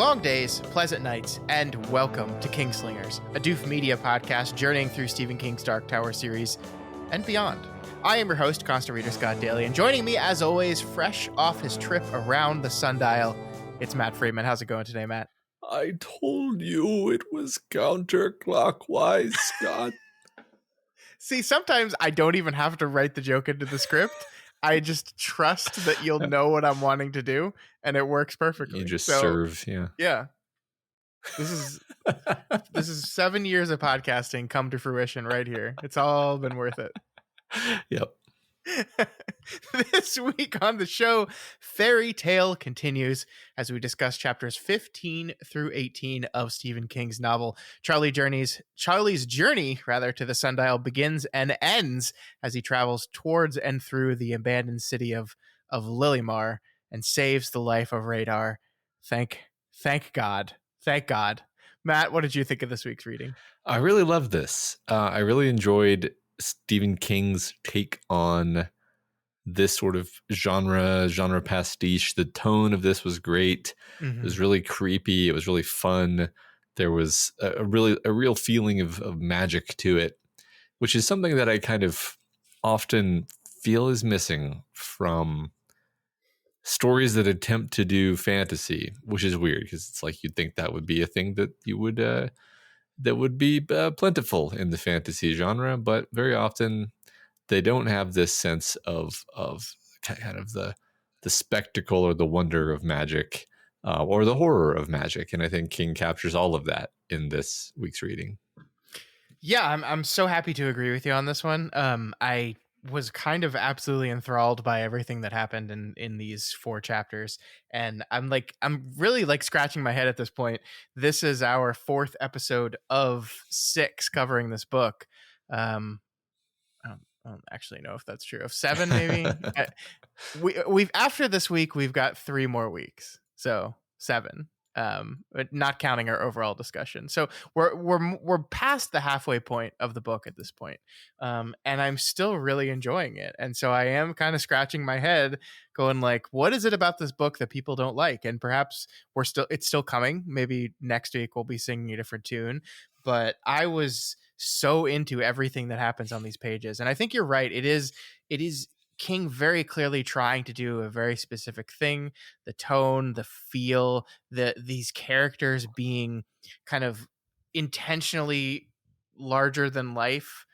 Long days, pleasant nights, and welcome to Kingslingers, a Doof Media podcast journeying through Stephen King's Dark Tower series and beyond. I am your host, constant reader Scott Daly, and joining me, as always, fresh off his trip around the sundial, it's Matt Freeman. How's it going today, Matt? I told you it was counterclockwise, Scott. See, sometimes I don't even have to write the joke into the script. I just trust that you'll know what I'm wanting to do, and it works perfectly. You just serve, Yeah. This is 7 years of podcasting come to fruition right here. It's all been worth it. Yep. This week on the show, Fairy Tale continues as we discuss chapters 15 through 18 of Stephen King's novel. Charlie's journey to the sundial begins and ends as he travels towards and through the abandoned city of Lilimar and saves the life of Rader. Thank God. Thank God. Matt, what did you think of this week's reading? I really loved this. I really enjoyed Stephen King's take on this sort of genre pastiche. The tone of this was great. It was really creepy. It was really fun. There was a real feeling of magic to it, which is something that I kind of often feel is missing from stories that attempt to do fantasy, which is weird because it's like you'd think that would be a thing that you would that would be plentiful in the fantasy genre, but very often they don't have this sense of kind of the spectacle or the wonder of magic or the horror of magic. And I think King captures all of that in this week's reading. Yeah, I'm so happy to agree with you on this one. I was kind of absolutely enthralled by everything that happened in these 4 chapters, and I'm really like scratching my head at this point. This is our 4th episode of 6 covering this book. I don't actually know if that's true. Of 7, maybe. We've after this week, we've got 3 more weeks, so 7. But not counting our overall discussion. So we're past the halfway point of the book at this point. And I'm still really enjoying it. And so I am kind of scratching my head going like, what is it about this book that people don't like? And perhaps it's still coming. Maybe next week we'll be singing a different tune, but I was so into everything that happens on these pages. And I think you're right. It is King very clearly trying to do a very specific thing. The tone, the feel, these characters being kind of intentionally larger than life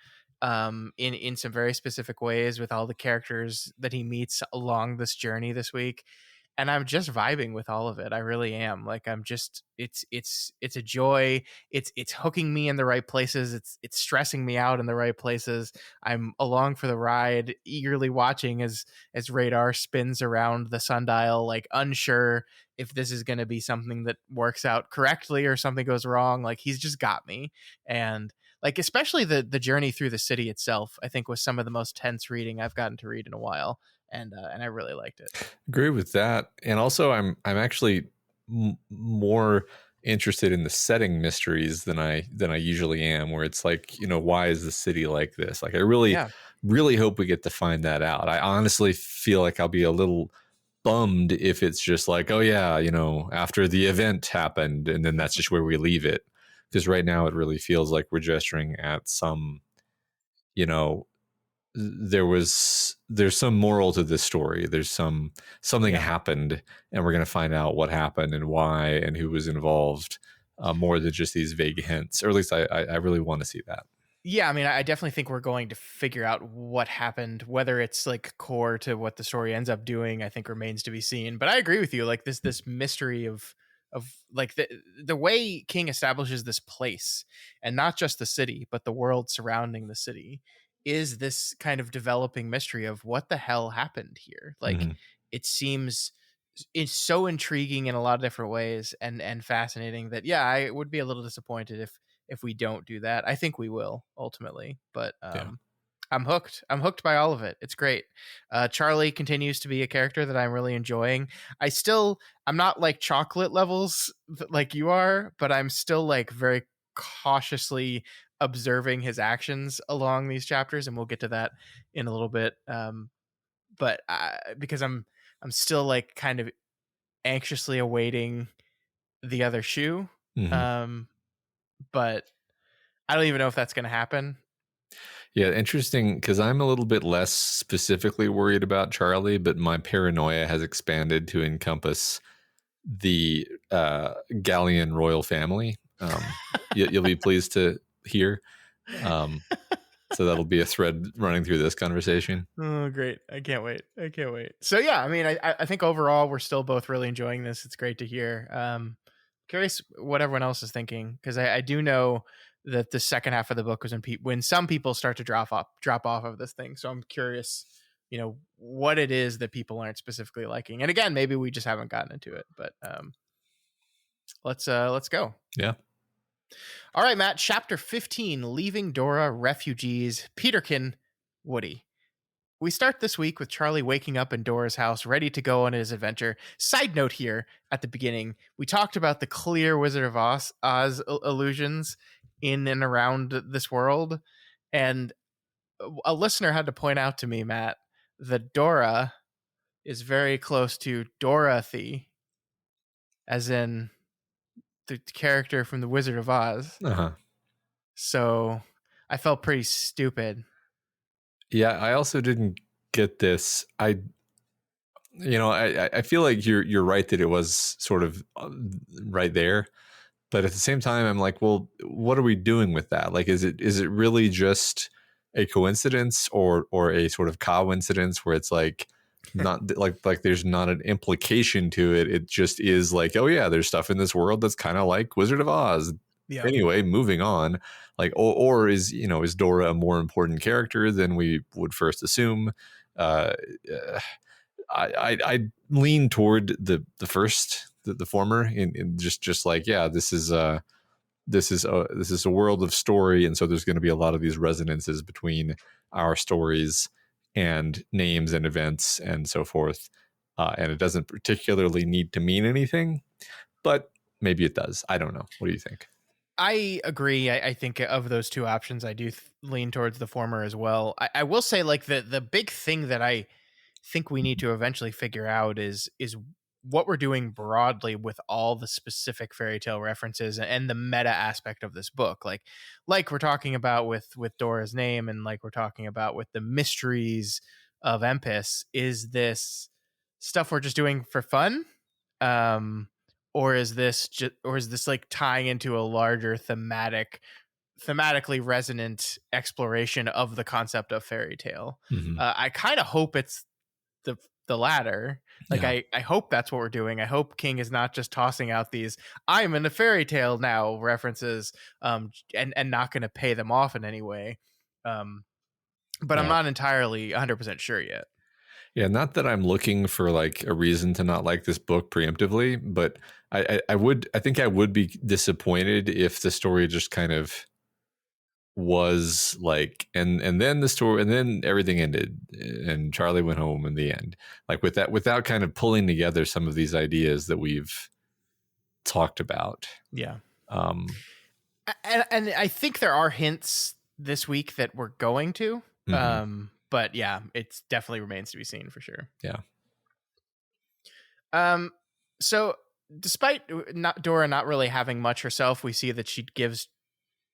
in some very specific ways with all the characters that he meets along this journey this week. And I'm just vibing with all of it. I really am. Like I'm just it's a joy. It's hooking me in the right places. It's stressing me out in the right places. I'm along for the ride, eagerly watching as Rader spins around the sundial, like unsure if this is going to be something that works out correctly or something goes wrong. Like he's just got me. And like especially the journey through the city itself, I think was some of the most tense reading I've gotten to read in a while. And I really liked it. Agree with that. And also I'm actually more interested in the setting mysteries than I usually am, where it's like, why is the city like this? Like I really hope we get to find that out. I honestly feel like I'll be a little bummed if it's just like, oh yeah, after the event happened and then that's just where we leave it. Because right now it really feels like we're gesturing at some, there's some moral to this story. There's something happened, and we're going to find out what happened and why and who was involved, more than just these vague hints. Or at least I really want to see that. Yeah, I mean, I definitely think we're going to figure out what happened. Whether it's like core to what the story ends up doing, I think remains to be seen. But I agree with you. Like this mystery of like the way King establishes this place, and not just the city, but the world surrounding the city, is this kind of developing mystery of what the hell happened here. Like it's so intriguing in a lot of different ways and fascinating that I would be a little disappointed if we don't do that. I think we will ultimately, but I'm hooked. I'm hooked by all of it. It's great. Charlie continues to be a character that I'm really enjoying. I'm not like chocolate levels like you are, but I'm still like very cautiously observing his actions along these chapters, and we'll get to that in a little bit. But because I'm still like kind of anxiously awaiting the other shoe. Mhm. Um, but I don't even know if that's going to happen. Yeah, interesting, because I'm a little bit less specifically worried about Charlie, but my paranoia has expanded to encompass the Galleon royal family. You'll be pleased to hear. Um, so that'll be a thread running through this conversation. Oh, great. I can't wait. I can't wait. So yeah, I mean, I think overall we're still both really enjoying this. It's great to hear. Curious what everyone else is thinking, because I do know that the second half of the book was when some people start to drop off of this thing. So I'm curious, what it is that people aren't specifically liking. And again, maybe we just haven't gotten into it, but let's go. Yeah. All right, Matt, chapter 15, Leaving Dora, Refugees, Peterkin, Woody. We start this week with Charlie waking up in Dora's house, ready to go on his adventure. Side note here at the beginning, we talked about the clear Wizard of Oz illusions in and around this world. And a listener had to point out to me, Matt, that Dora is very close to Dorothy, as in the character from the Wizard of Oz. Uh-huh. So I felt pretty stupid. Yeah, I also didn't get this. I feel like you're right that it was sort of right there, but at the same time, I'm like, well, what are we doing with that? Like, is it really just a coincidence or a sort of coincidence where it's like not like there's not an implication to it. It just is like, oh yeah, there's stuff in this world that's kind of like Wizard of Oz. Yeah. Anyway, moving on. Like, or is Dora a more important character than we would first assume? Uh, I lean toward the first, the former, in just like, yeah, this is a world of story, and so there's going to be a lot of these resonances between our stories and names and events and so forth, and it doesn't particularly need to mean anything, but maybe it does. I don't know. What do you think? I agree. I think of those two options, I do lean towards the former as well. I will say, like, the big thing that I think we need to eventually figure out is what we're doing broadly with all the specific fairy tale references and the meta aspect of this book. Like we're talking about with Dora's name, and like we're talking about with the mysteries of Empis. Is this stuff we're just doing for fun? Or is this like tying into a larger thematically resonant exploration of the concept of fairy tale? Mm-hmm. I kind of hope it's the latter. Like, Yeah. I hope that's what we're doing. I hope King is not just tossing out these "I'm in a fairy tale now" references, and not going to pay them off in any way. But I'm Yeah. not entirely 100% sure yet. Yeah, not that I'm looking for like a reason to not like this book preemptively, but I think I would be disappointed if the story just kind of was like, and then the story, and then everything ended and Charlie went home in the end, like without kind of pulling together some of these ideas that we've talked about. Yeah. um And I think there are hints this week that we're going to. But yeah, it definitely remains to be seen for sure. Yeah. So despite Dora not really having much herself, we see that she gives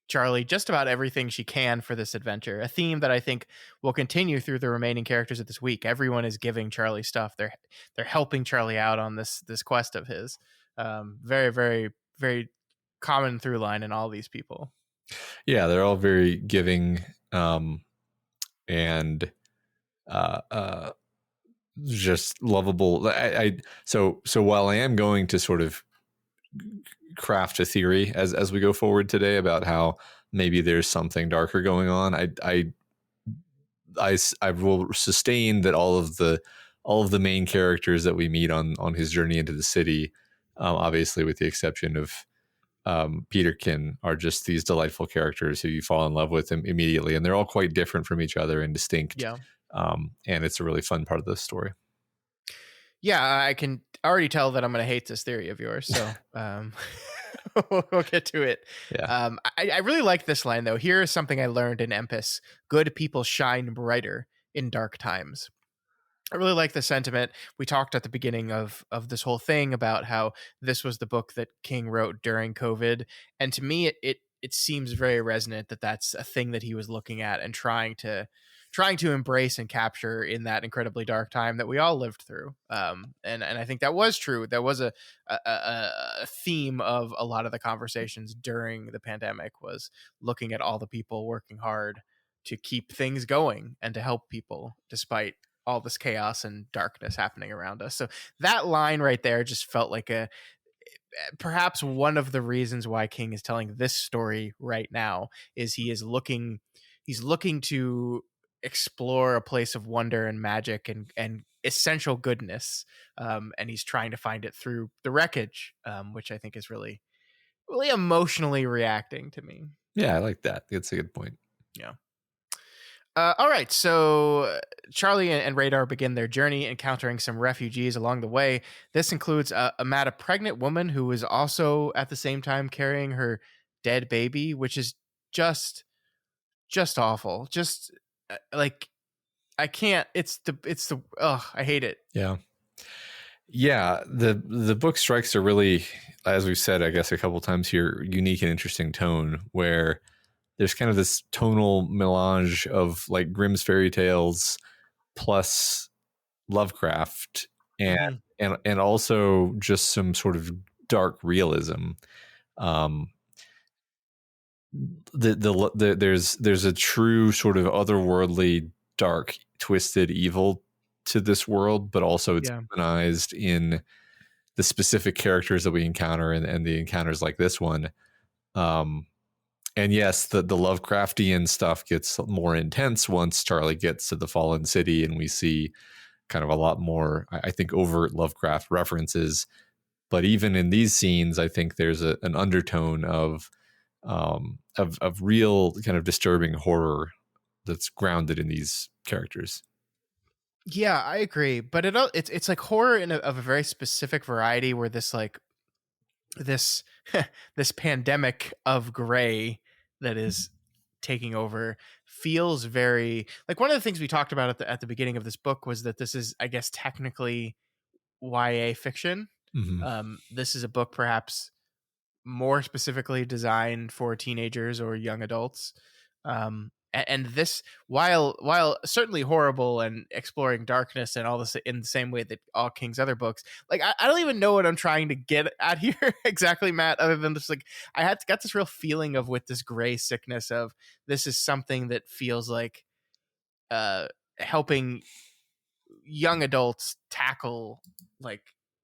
Charlie just about everything she can for this adventure. A theme that I think will continue through the remaining characters of this week. Everyone is giving Charlie stuff. They're helping Charlie out on this quest of his. Very, very, very common through line in all these people. Yeah, they're all very giving, and just lovable. So while I am going to sort of craft a theory as we go forward today about how maybe there's something darker going on, I will sustain that all of the main characters that we meet on his journey into the city, obviously with the exception of Peterkin, are just these delightful characters who you fall in love with immediately, and they're all quite different from each other and distinct. Yeah. And it's a really fun part of the story. Yeah, I can already tell that I'm going to hate this theory of yours. So we'll get to it. Yeah. I really like this line, though. Here is something I learned in Empis: good people shine brighter in dark times. I really like the sentiment. We talked at the beginning of this whole thing about how this was the book that King wrote during COVID, and to me, it seems very resonant that that's a thing that he was looking at and trying to embrace and capture in that incredibly dark time that we all lived through. And I think that was true. That was a theme of a lot of the conversations during the pandemic, was looking at all the people working hard to keep things going and to help people despite all this chaos and darkness happening around us. So that line right there just felt like a perhaps one of the reasons why King is telling this story right now is he's looking to explore a place of wonder and magic and essential goodness, and he's trying to find it through the wreckage, which I think is really emotionally reacting to me. Yeah, I like that. That's a good point. Yeah. All right, so Charlie and Radar begin their journey, encountering some refugees along the way. This includes Matt, a pregnant woman who is also at the same time carrying her dead baby, which is just awful. Just like I can't. It's the. Ugh, I hate it. Yeah. Yeah, the book strikes a really, as we've said, I guess a couple times here, unique and interesting tone where there's kind of this tonal melange of like Grimm's fairy tales plus Lovecraft and Hmm. and also just some sort of dark realism. Um, there's a true sort of otherworldly, dark, twisted evil to this world, but also it's Yeah. humanized in the specific characters that we encounter and the encounters like this one. Um, and yes, the Lovecraftian stuff gets more intense once Charlie gets to the Fallen City, and we see kind of a lot more, I think, overt Lovecraft references. But even in these scenes, I think there's an undertone of real kind of disturbing horror that's grounded in these characters. Yeah, I agree, but it's like horror of a very specific variety, where this this pandemic of gray that is taking over feels very like one of the things we talked about at the beginning of this book was that this is, I guess, technically YA fiction. Mm-hmm. This is a book perhaps more specifically designed for teenagers or young adults. And this, while certainly horrible and exploring darkness and all this in the same way that all King's other books, like I don't even know what I'm trying to get at here exactly, Matt, other than just like got this real feeling of, with this gray sickness, of this is something that feels like uh helping young adults tackle like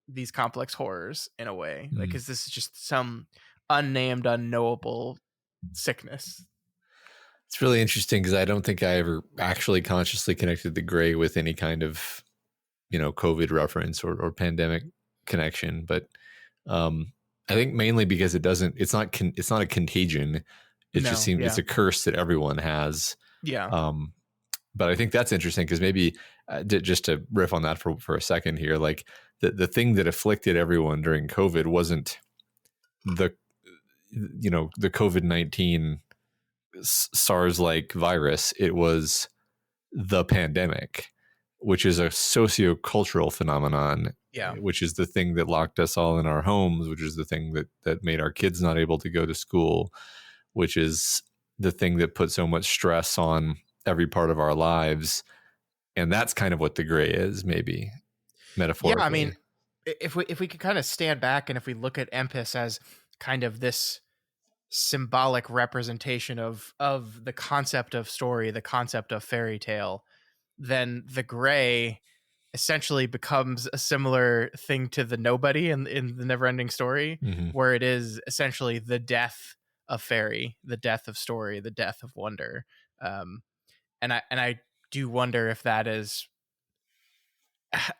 these complex horrors in a way, like, because this is just some unnamed, unknowable sickness. It's really interesting because I don't think I ever actually consciously connected the gray with any kind of, COVID reference or pandemic connection. But I think mainly because it's not a contagion. It just No, seems yeah, it's a curse that everyone has. yeah, But I think that's interesting because maybe just to riff on that for a second here, like the thing that afflicted everyone during COVID wasn't the the COVID-19 SARS-like virus. It was the pandemic, which is a sociocultural phenomenon, yeah. which is the thing that locked us all in our homes, which is the thing that made our kids not able to go to school, which is the thing that put so much stress on every part of our lives. And that's kind of what the gray is, maybe Yeah, I mean, metaphorically. if we could kind of stand back and if we look at Empis as kind of this symbolic representation of the concept of story, the concept of fairy tale, then the gray essentially becomes a similar thing to the nobody in the Neverending Story, Mm-hmm. where it is essentially the death of fairy, the death of story, the death of wonder. Um, and I do wonder if that is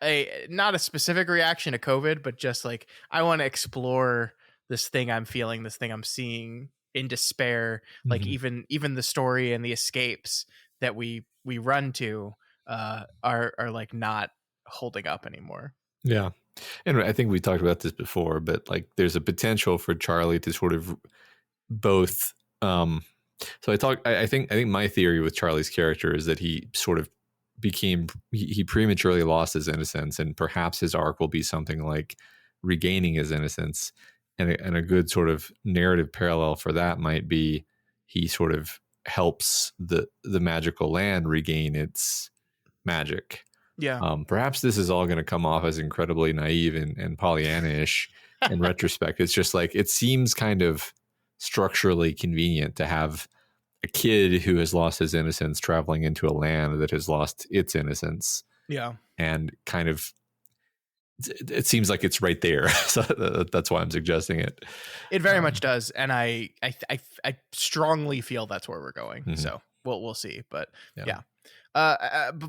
a not a specific reaction to COVID, but just like, I want to explore this thing I'm feeling, this thing I'm seeing in despair. Like, Mm-hmm. even the story and the escapes that we run to are like not holding up anymore. Yeah. And I think we talked about this before, but like there's a potential for Charlie to sort of both so I think my theory with Charlie's character is that he sort of he prematurely lost his innocence, and perhaps his arc will be something like regaining his innocence. And a good sort of narrative parallel for that might be he sort of helps the magical land regain its magic. Yeah. Perhaps this is all going to come off as incredibly naive and Pollyanna-ish in retrospect. It's just like, it seems kind of structurally convenient to have a kid who has lost his innocence traveling into a land that has lost its innocence. Yeah. And kind of, it seems like it's right there. So that's why I'm suggesting it. It very much does. And I strongly feel that's where we're going. Mm-hmm. So we'll see. But yeah.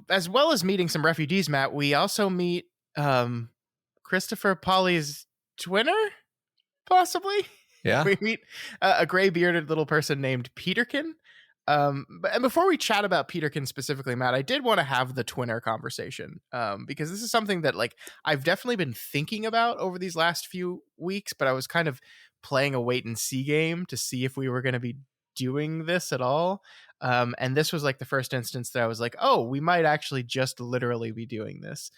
As well as meeting some refugees, Matt, we also meet Christopher Polly's twinner, possibly. Yeah. We meet a gray bearded little person named Peterkin. And before we chat about Peterkin specifically, Matt, I did want to have the twinner conversation because this is something that like I've definitely been thinking about over these last few weeks, but I was kind of playing a wait and see game to see if we were going to be doing this at all. And this was like the first instance that I was like, oh, we might actually just literally be doing this.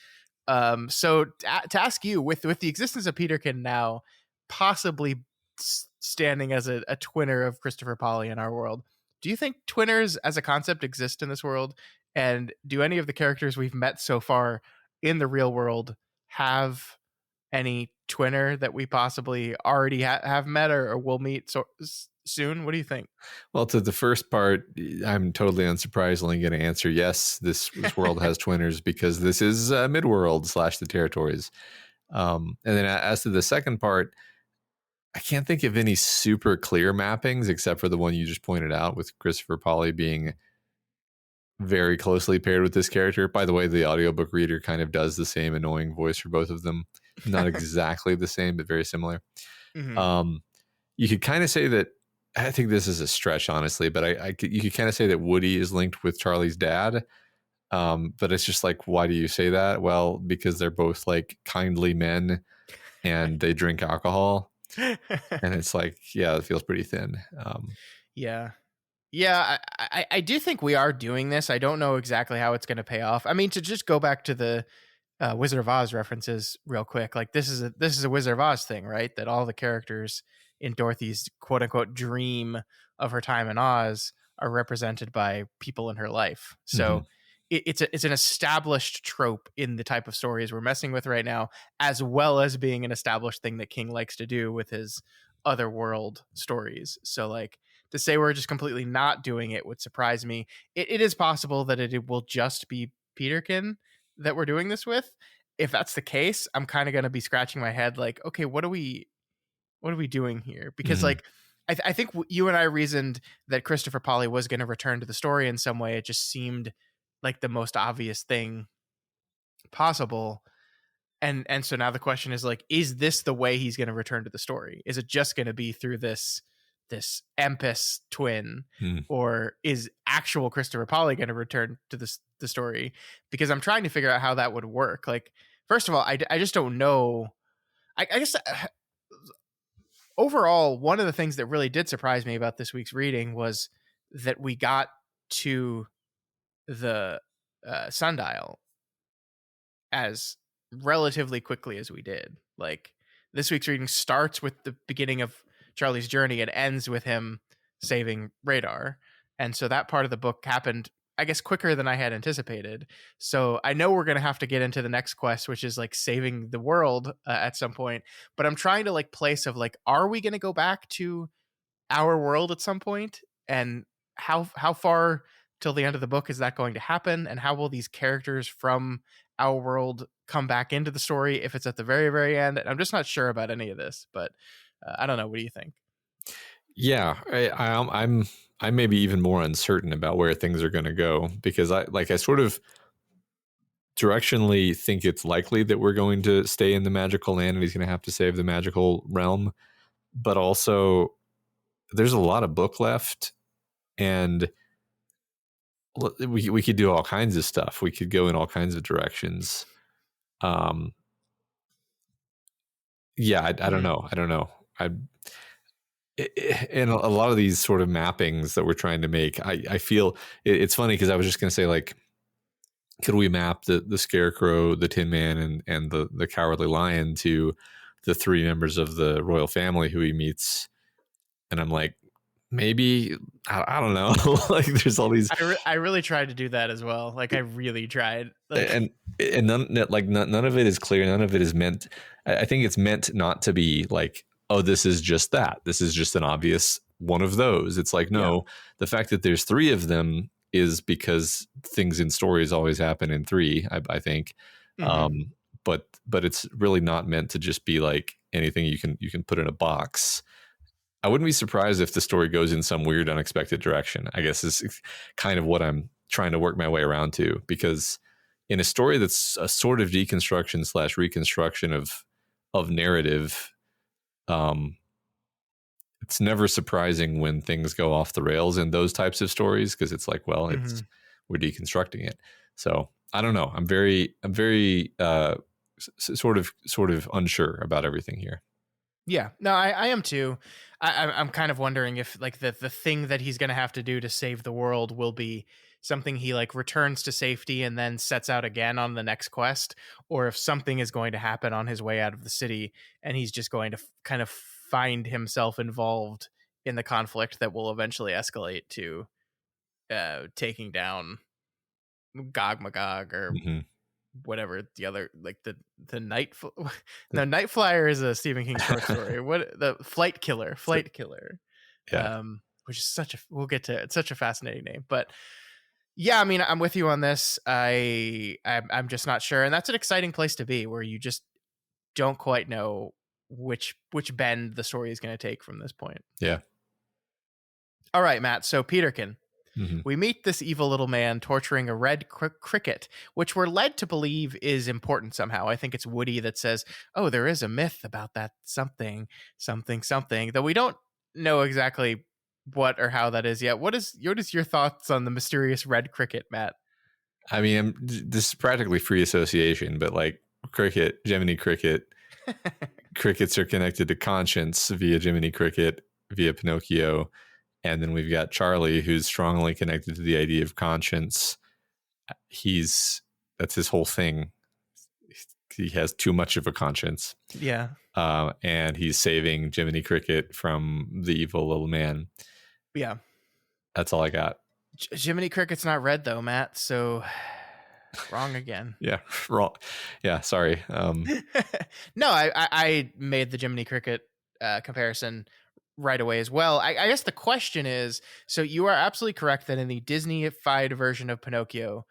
So to ask you, with the existence of Peterkin now possibly standing as a twinner of Christopher Polly in our world, do you think twinners as a concept exist in this world? And do any of the characters we've met so far in the real world have any twinner that we possibly already have met or will meet soon? What do you think? Well, to the first part, I'm totally unsurprisingly going to answer yes. This world has twinners because this is Midworld / the territories. And then as to the second part, I can't think of any super clear mappings except for the one you just pointed out with Christopher Polly being very closely paired with this character. By the way, the audiobook reader kind of does the same annoying voice for both of them. Not exactly the same, but very similar. Mm-hmm. You could kind of say that, I think this is a stretch, honestly, but you could kind of say that Woody is linked with Charlie's dad. But it's just like, why do you say that? Well, because they're both like kindly men and they drink alcohol. And it's like, yeah, it feels pretty thin. Yeah, I do think we are doing this. I don't know exactly how it's going to pay off. I mean, to just go back to the Wizard of Oz references real quick, like this is a Wizard of Oz thing, right? That all the characters in Dorothy's quote unquote dream of her time in Oz are represented by people in her life. So it's an established trope in the type of stories we're messing with right now, as well as being an established thing that King likes to do with his otherworld stories. So like to say we're just completely not doing it would surprise me. It is possible that it will just be Peterkin that we're doing this with. If that's the case, I'm kind of going to be scratching my head like, okay, what are we doing here? Because like, I think you and I reasoned that Christopher Polly was going to return to the story in some way. It just seemed like the most obvious thing possible. And so now the question is like, is this the way he's going to return to the story? Is it just going to be through this Empus twin, or is actual Christopher Polly going to return to the story? Because I'm trying to figure out how that would work. Like, first of all, I just don't know. I guess overall, one of the things that really did surprise me about this week's reading was that we got to the sundial as relatively quickly as we did. Like, this week's reading starts with the beginning of Charlie's journey and ends with him saving Rader. And so that part of the book happened, I guess, quicker than I had anticipated. So I know we're going to have to get into the next quest, which is like saving the world at some point. But I'm trying to like place of like, are we going to go back to our world at some point? And how far till the end of the book is that going to happen? And how will these characters from our world come back into the story if it's at the very, very end? And I'm just not sure about any of this, but I don't know. What do you think? Yeah, I'm maybe even more uncertain about where things are going to go, because I sort of directionally think it's likely that we're going to stay in the magical land and he's going to have to save the magical realm. But also there's a lot of book left, and we could do all kinds of stuff. We could go in all kinds of directions. Yeah, I don't know. And a lot of these sort of mappings that we're trying to make, I feel it's funny because I was just going to say, like, could we map the Scarecrow, the Tin Man, and the Cowardly Lion to the three members of the royal family who he meets? And I'm like, maybe, I don't know. Like, there's all these, I really tried to do that as well. Like, I really tried. Like, and none of it is clear. None of it is meant. I think it's meant not to be like, oh, this is just that. This is just an obvious one of those. It's like, yeah. no, the fact that there's three of them is because things in stories always happen in three. I think, Mm-hmm. um, but it's really not meant to just be like anything you can put in a box. I wouldn't be surprised if the story goes in some weird, unexpected direction. I guess is kind of what I'm trying to work my way around to, because in a story that's a sort of deconstruction slash reconstruction of narrative, um, it's never surprising when things go off the rails in those types of stories, because it's like, well, Mm-hmm. it's we're deconstructing it. So I don't know. I'm very sort of unsure about everything here. Yeah, no, I am too. I'm kind of wondering if like the thing that he's gonna have to do to save the world will be something he like returns to safety and then sets out again on the next quest, or if something is going to happen on his way out of the city and he's just going to kind of find himself involved in the conflict that will eventually escalate to taking down Gog Magog or Mm-hmm. whatever the other like the no, Night Flyer is a Stephen King short story. What the So, Flight Killer, yeah, which is we'll get to, it's such a fascinating name. But yeah, I mean, I'm with you on this. I'm just not sure, and that's an exciting place to be, where you just don't quite know which bend the story is going to take from this point. yeah. All right, Matt. So Peterkin, Mm-hmm. we meet this evil little man torturing a red cricket, which we're led to believe is important somehow. I think it's Woody that says, "Oh, there is a myth about that something, something, something," though we don't know exactly what or how that is yet. What is your thoughts on the mysterious red cricket, Matt? I mean, this is practically free association, but like cricket, Jiminy Cricket, crickets are connected to conscience via Jiminy Cricket, via Pinocchio. And then we've got Charlie, who's strongly connected to the idea of conscience. That's his whole thing. He has too much of a conscience. Yeah, And he's saving Jiminy Cricket from the evil little man. yeah. That's all I got. Jiminy Cricket's not red though, Matt. So wrong again. Yeah, wrong. Yeah, sorry. No, I made the Jiminy Cricket comparison right away as well. I guess the question is, so you are absolutely correct that in the Disney-fied version of Pinocchio,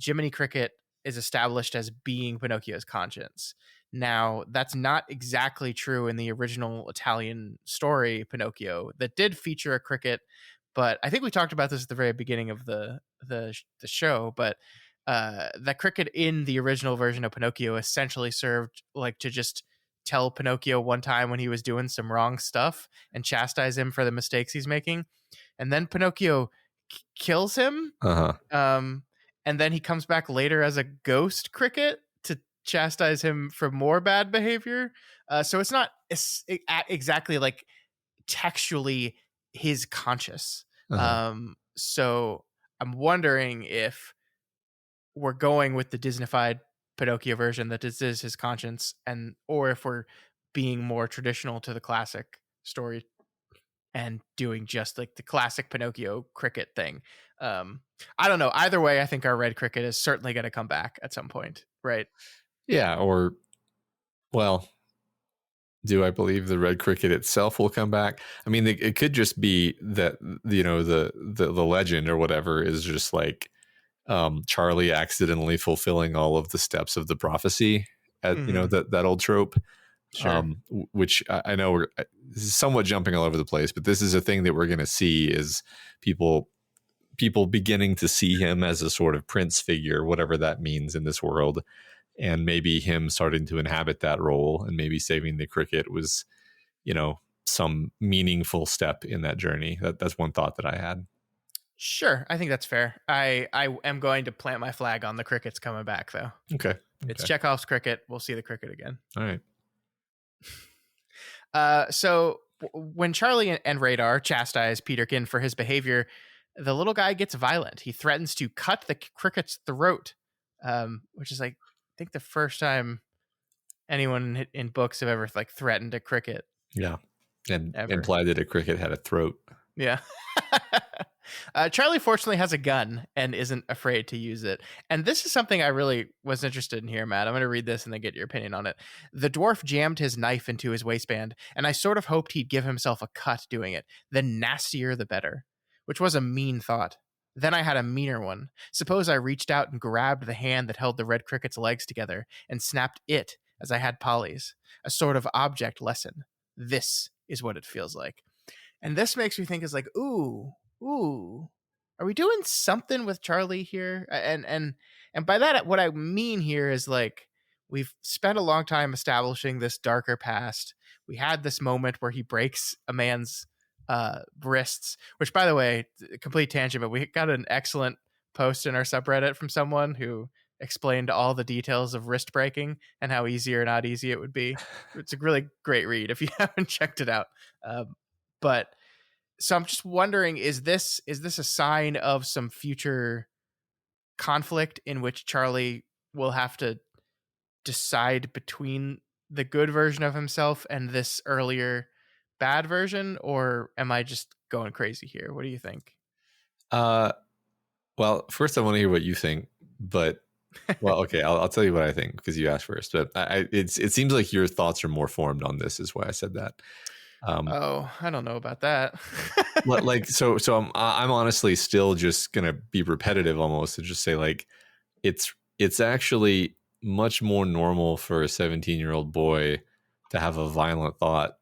Jiminy Cricket is established as being Pinocchio's conscience. Now, that's not exactly true in the original Italian story, Pinocchio, that did feature a cricket, but I think we talked about this at the very beginning of the show, but the cricket in the original version of Pinocchio essentially served like to just tell Pinocchio one time when he was doing some wrong stuff and chastise him for the mistakes he's making. And then Pinocchio kills him. Uh-huh. And then he comes back later as a ghost cricket to chastise him for more bad behavior. So it's not exactly like textually his conscious. Uh-huh. So I'm wondering if we're going with the Disneyfied Pinocchio version that this is his conscience, and or if we're being more traditional to the classic story and doing just like the classic Pinocchio cricket thing. I don't know. Either way, I think our red cricket is certainly going to come back at some point, right? Yeah, or well, do I believe the red cricket itself will come back? I mean, it could just be that the legend or whatever is just like Charlie accidentally fulfilling all of the steps of the prophecy at Mm-hmm. that old trope. Sure. Which I know we're somewhat jumping all over the place, but this is a thing that we're going to see is people beginning to see him as a sort of prince figure, whatever that means in this world, and maybe him starting to inhabit that role, and maybe saving the cricket was, some meaningful step in that journey. That's one thought that I had. Sure. I think that's fair. I am going to plant my flag on the crickets coming back, though. Okay. It's Chekhov's cricket. We'll see the cricket again. All right. So when Charlie and Rader chastise Peterkin for his behavior, the little guy gets violent. He threatens to cut the cricket's throat. which is like I think the first time anyone in books have ever like threatened a cricket Yeah, and ever. implied that a cricket had a throat. Yeah. Charlie fortunately has a gun and isn't afraid to use it. And this is something I really was interested in here, Matt. I'm going to read this and then get your opinion on it. The dwarf jammed his knife into his waistband, and I sort of hoped he'd give himself a cut doing it. The nastier, the better, which was a mean thought. Then I had a meaner one. Suppose I reached out and grabbed the hand that held the red cricket's legs together and snapped it as I had Polly's. A sort of object lesson. This is what it feels like. And this makes me think is like, ooh, are we doing something with Charlie here? And by that, what I mean here is like we've spent a long time establishing this darker past. We had this moment where he breaks a man's wrists, which, by the way, complete tangent, but we got an excellent post in our subreddit from someone who explained all the details of wrist breaking and how easy or not easy it would be. It's a really great read if you haven't checked it out. But so I'm just wondering, is this a sign of some future conflict in which Charlie will have to decide between the good version of himself and this earlier bad version, or am I just going crazy here? What do you think? Well, first I want to hear what you think, but well, okay, I'll tell you what I think because you asked first. But it seems like your thoughts are more formed on this, is why I said that. Oh, I don't know about that. Like so I'm honestly still just gonna be repetitive almost to just say like it's actually much more normal for a 17-year-old boy to have a violent thought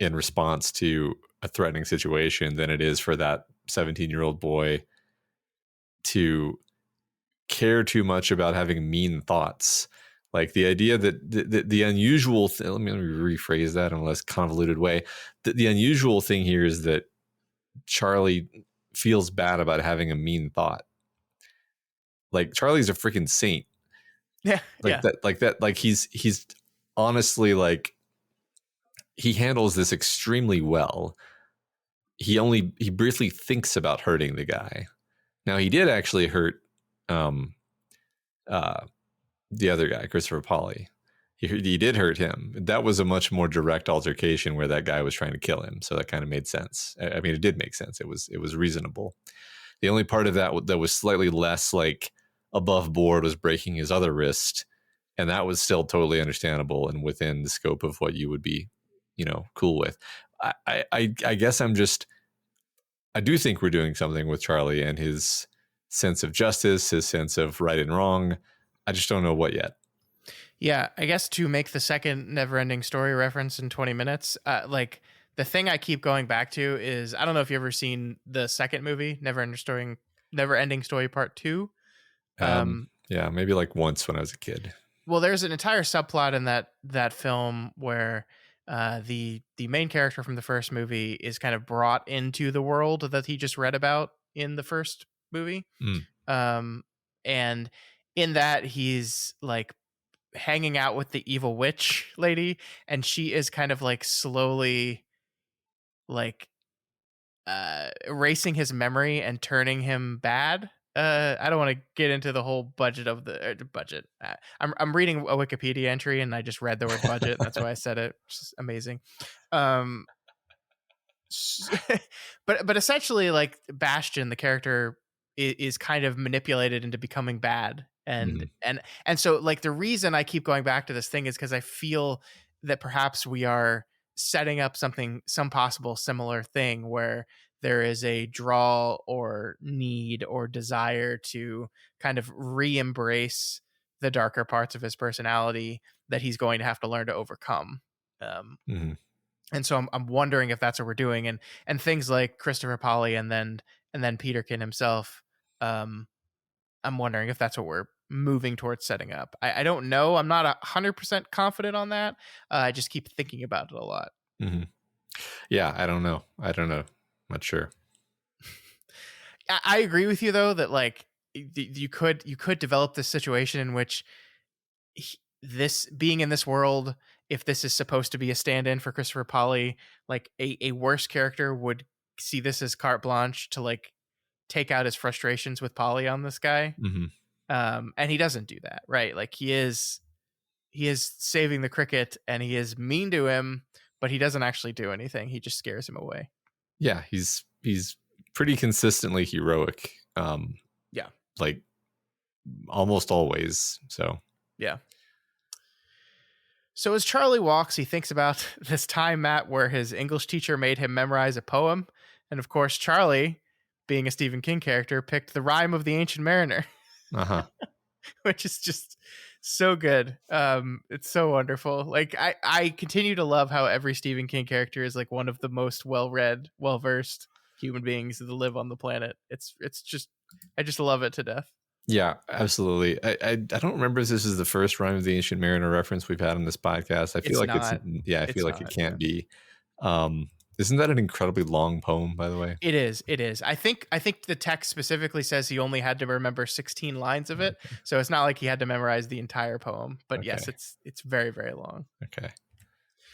in response to a threatening situation than it is for that 17-year-old boy to care too much about having mean thoughts. Like the idea that the unusual thing, let me rephrase that in a less convoluted way. The unusual thing here is that Charlie feels bad about having a mean thought. Like Charlie's a freaking saint. Yeah, yeah. Like he's honestly like he handles this extremely well. He briefly thinks about hurting the guy. Now he did actually hurt um the other guy, Christopher Polly. He did hurt him. That was a much more direct altercation where that guy was trying to kill him. So that kind of made sense. I mean, it did make sense. It was reasonable. The only part of that that was slightly less like above board was breaking his other wrist, and that was still totally understandable and within the scope of what you would be, cool with. I guess I do think we're doing something with Charlie and his sense of justice, his sense of right and wrong. I just don't know what yet. Yeah, I guess to make the second Never-Ending Story reference in 20 minutes, like the thing I keep going back to is I don't know if you've ever seen the second movie, Never-Ending Story Part 2. Yeah, maybe like once when I was a kid. Well, there's an entire subplot in that film where the main character from the first movie is kind of brought into the world that he just read about in the first movie. And in that he's like hanging out with the evil witch lady, and she is kind of like slowly like erasing his memory and turning him bad. I don't want to get into the whole budget of the budget. I'm reading a Wikipedia entry and I just read the word budget. And that's why I said it. Which is amazing. Um, but essentially, like Bastion, the character is kind of manipulated into becoming bad, and so like the reason I keep going back to this thing is because I feel that perhaps we are setting up some possible similar thing where there is a draw or need or desire to kind of re-embrace the darker parts of his personality that he's going to have to learn to overcome. And so I'm wondering if that's what we're doing, and things like Christopher Polly and then Peterkin himself. I'm wondering if that's what we're moving towards setting up. I don't know. I'm not 100% confident on that. I just keep thinking about it a lot. Yeah, I don't know. Not sure. I agree with you though that like you could develop this situation in which this being in this world, if this is supposed to be a stand-in for Christopher Polly, like a worse character would see this as carte blanche to like take out his frustrations with Polly on this guy. And he doesn't do that, right? Like he is saving the cricket, and he is mean to him, but he doesn't actually do anything. He just scares him away. Yeah, he's pretty consistently heroic. Yeah. Like almost always. So Yeah. So as Charlie walks, he thinks about this time, Matt, where his English teacher made him memorize a poem. And of course, Charlie, being a Stephen King character, picked The Rime of the Ancient Mariner, uh-huh. which is just so good. It's so wonderful. Like I continue to love how every Stephen King character is like one of the most well-read, well-versed human beings that live on the planet. It's just I just love it to death. Yeah, absolutely. I don't remember if this is the first Rime of the Ancient Mariner reference we've had on this podcast. I feel It's like it's not. yeah, I feel It's like it not. Yeah. can't be. Um, isn't that an incredibly long poem, by the way? It is. It is. I think the text specifically says he only had to remember 16 lines of it, so it's not like he had to memorize the entire poem. But yes, Okay. it's very very long. Okay.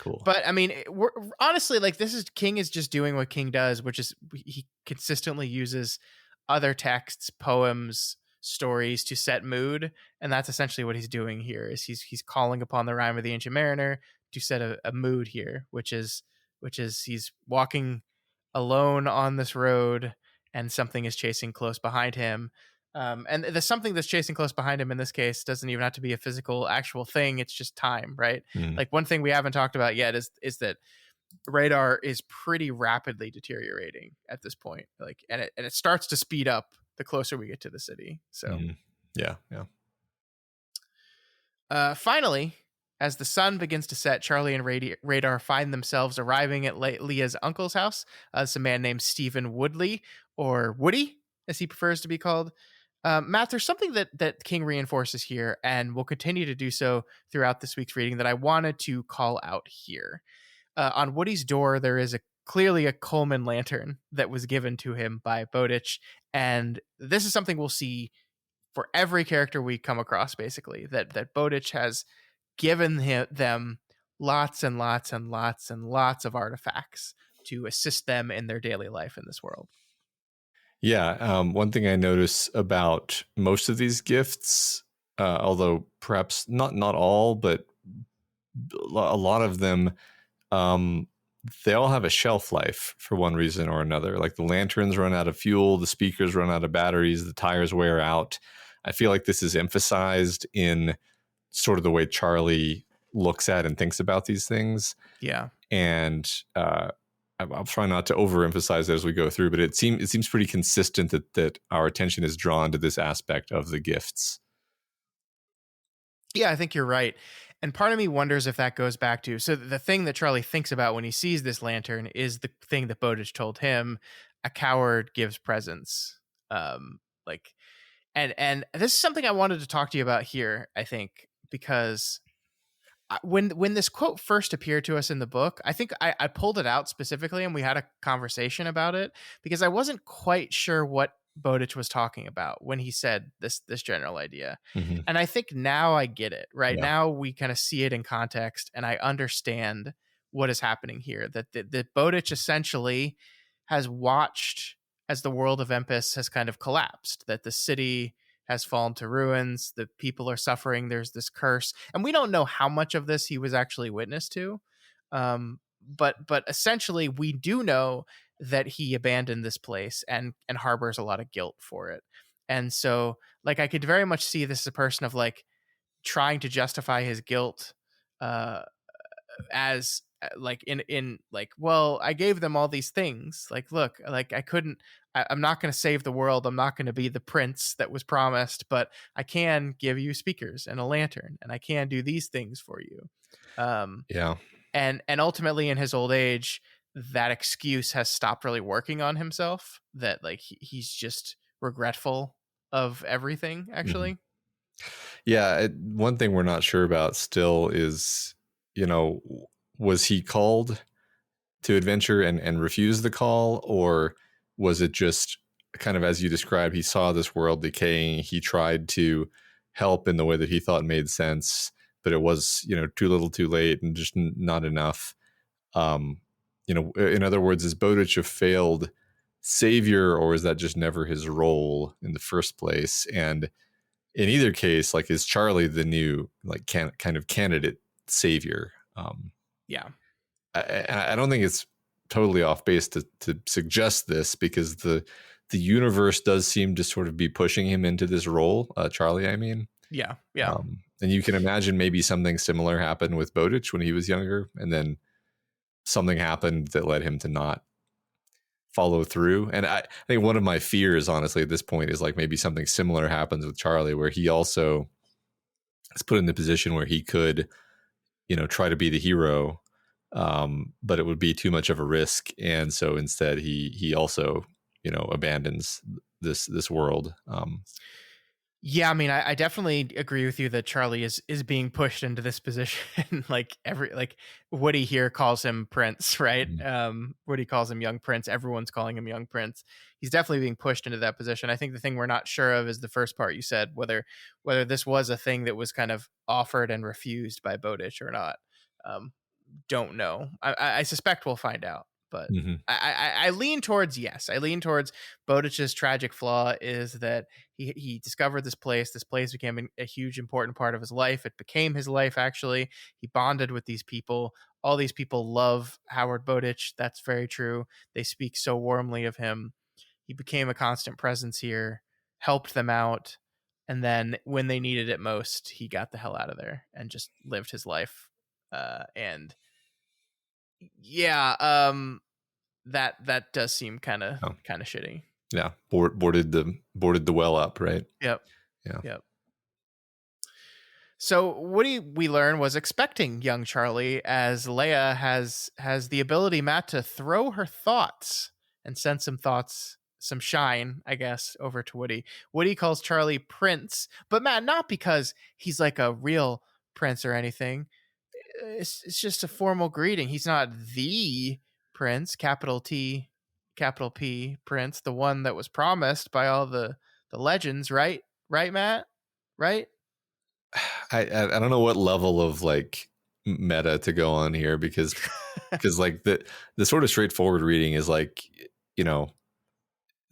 Cool. But I mean, we're honestly like this is King is just doing what King does, which is he consistently uses other texts, poems, stories to set mood, and that's essentially what he's doing here. Is he's calling upon the rhyme of the Ancient Mariner to set a mood here, which is he's walking alone on this road, and something is chasing close behind him. And the something that's chasing close behind him in this case doesn't even have to be a physical, actual thing. It's just time, right? Mm. Like one thing we haven't talked about yet is that Radar is pretty rapidly deteriorating at this point. Like, and it starts to speed up the closer we get to the city. So, yeah, yeah. Finally, as the sun begins to set, Charlie and Radar find themselves arriving at Leah's uncle's house. It's a man named Stephen Woodley, or Woody, as he prefers to be called. Matt, there's something that King reinforces here, and will continue to do so throughout this week's reading, that I wanted to call out here. On Woody's door, there is clearly a Coleman lantern that was given to him by Bowditch, and this is something we'll see for every character we come across, basically, that Bowditch has given them lots and lots and lots and lots of artifacts to assist them in their daily life in this world. Yeah, one thing I notice about most of these gifts, although perhaps not all, but a lot of them, they all have a shelf life for one reason or another. Like the lanterns run out of fuel, the speakers run out of batteries, the tires wear out. I feel like this is emphasized in sort of the way Charlie looks at and thinks about these things. Yeah. And I'll try not to overemphasize it as we go through, but it seems pretty consistent that our attention is drawn to this aspect of the gifts. Yeah, I think you're right. And part of me wonders if that goes back to, so the thing that Charlie thinks about when he sees this lantern is the thing that Bowditch told him: a coward gives presents. Like, and this is something I wanted to talk to you about here, I think, because when this quote first appeared to us in the book, I think I pulled it out specifically, and we had a conversation about it, because I wasn't quite sure what Bowditch was talking about when he said this general idea. Mm-hmm. And I think now I get it. Right, Yeah. now we kind of see it in context, and I understand what is happening here. That Bowditch essentially has watched as the world of Empus has kind of collapsed, that the city has fallen to ruins, the people are suffering, there's this curse, and we don't know how much of this he was actually witness to. But essentially we do know that he abandoned this place and harbors a lot of guilt for it. And so, like, I could very much see this as a person of like trying to justify his guilt, as like in like, well, I gave them all these things, like, look, like I'm not going to save the world, I'm not going to be the prince that was promised, but I can give you speakers and a lantern, and I can do these things for you. Yeah. And ultimately in his old age, that excuse has stopped really working on himself, that like he's just regretful of everything, actually. Mm-hmm. Yeah, one thing we're not sure about still is, was he called to adventure and refused the call, or was it just kind of as you described, he saw this world decaying, he tried to help in the way that he thought made sense, but it was, too little too late and just not enough. In other words, is Bowditch a failed savior, or is that just never his role in the first place? And in either case, like, is Charlie the new like kind of candidate savior? Yeah. I don't think it's totally off base to suggest this, because the universe does seem to sort of be pushing him into this role. Charlie, I mean, Yeah. Yeah. and you can imagine maybe something similar happened with Bowditch when he was younger, and then something happened that led him to not follow through. And I think one of my fears, honestly, at this point, is like maybe something similar happens with Charlie, where he also is put in the position where he could, try to be the hero, but it would be too much of a risk, and so instead he also, abandons this world. Yeah, I mean, I definitely agree with you that Charlie is being pushed into this position. Like Woody here calls him Prince, right? Mhm. Woody calls him Young Prince. Everyone's calling him Young Prince. He's definitely being pushed into that position. I think the thing we're not sure of is the first part you said, whether this was a thing that was kind of offered and refused by Bowditch or not. Um, don't know. I suspect we'll find out, but Mhm. I lean towards yes. I lean towards Bowditch's tragic flaw is that he discovered this place. This place became a huge important part of his life. It became his life, actually. He bonded with these people. All these people love Howard Bowditch. That's very true. They speak so warmly of him. He became a constant presence here, helped them out, and then when they needed it most, he got the hell out of there and just lived his life. And yeah, that does seem Oh, kind of shitty. yeah, boarded the well up, right? Yep. Yeah. Yep. So Woody, we learn, was expecting young Charlie, as Leia has the ability, Matt, to throw her thoughts and send some thoughts, some shine, I guess, over to Woody. Woody calls Charlie Prince, but Matt, not because he's like a real prince or anything. It's just a formal greeting. He's not the prince, capital T, capital P, prince, the one that was promised by all the legends, right? Right, Matt? Right? I don't know what level of like meta to go on here, because like the sort of straightforward reading is like, you know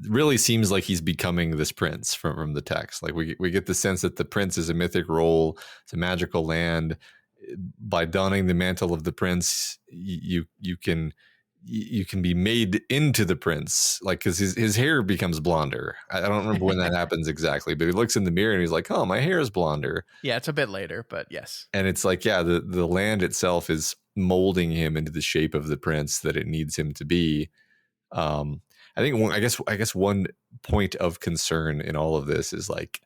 really seems like he's becoming this prince from the text. Like we get the sense that the prince is a mythic role, it's a magical land. By donning the mantle of the prince, you can be made into the prince, like, because his hair becomes blonder. I don't remember when that happens exactly, but he looks in the mirror and he's like, oh, my hair is blonder. Yeah, it's a bit later, but yes. And it's like, yeah, the land itself is molding him into the shape of the prince that it needs him to be. I think I guess one point of concern in all of this is like,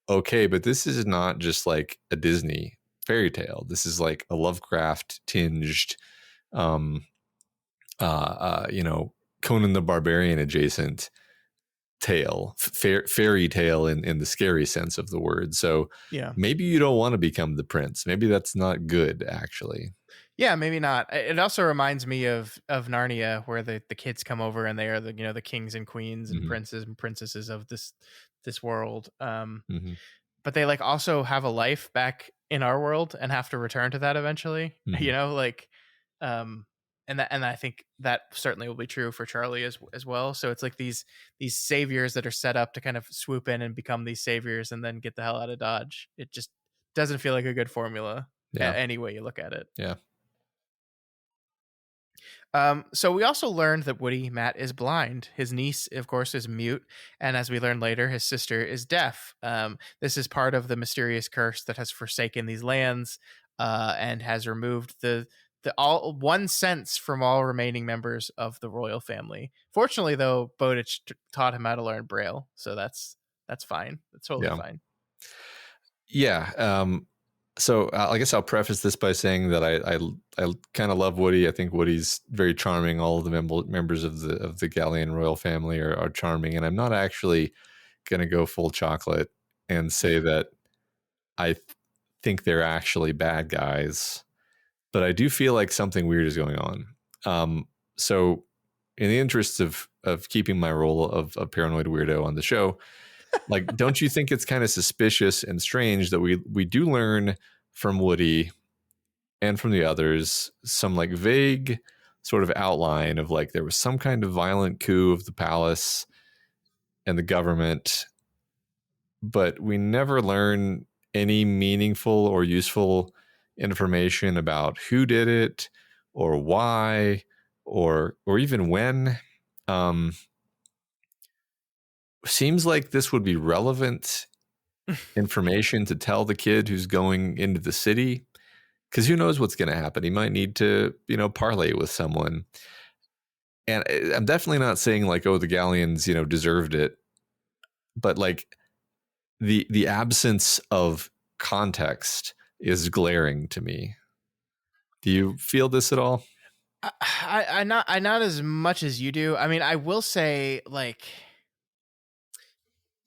okay, but this is not just like a Disney fairy tale. This is like a Lovecraft tinged, um, Conan the Barbarian adjacent tale, fairy tale in the scary sense of the word. So Yeah. maybe you don't want to become the prince. Maybe that's not good, actually. Yeah, maybe not. It also reminds me of Narnia, where the kids come over and they are the kings and queens and Mm-hmm. princes and princesses of this world. Mm-hmm. But they like also have a life back in our world and have to return to that eventually. Mm-hmm. Um and I think that certainly will be true for Charlie as well. So it's like these saviors that are set up to kind of swoop in and become these saviors and then get the hell out of Dodge. It just doesn't feel like a good formula Yeah. any way you look at it. Yeah. So we also learned that Woody, Matt, is blind. His niece, of course, is mute, and as we learn later, his sister is deaf. This is part of the mysterious curse that has forsaken these lands, and has removed the all one sense from all remaining members of the royal family. Fortunately, though, Bowditch taught him how to learn Braille, so that's fine. That's totally Yeah. fine. Yeah. So I guess I'll preface this by saying that I kind of love Woody. I think Woody's very charming. All of the members of the Galleon royal family are charming, and I'm not actually gonna go full chocolate and say that I think they're actually bad guys, but I do feel like something weird is going on. So in the interests of keeping my role of a paranoid weirdo on the show, like, don't you think it's kind of suspicious and strange that we do learn from Woody and from the others some like vague sort of outline of like there was some kind of violent coup of the palace and the government, but we never learn any meaningful or useful information about who did it or why or even when. Um, Seems like this would be relevant information to tell the kid who's going into the city, because who knows what's going to happen. He might need to, parlay with someone. And I'm definitely not saying like, oh, the Galleons, deserved it, but like the absence of context is glaring to me. Do you feel this at all? I not as much as you do. I mean, I will say, like,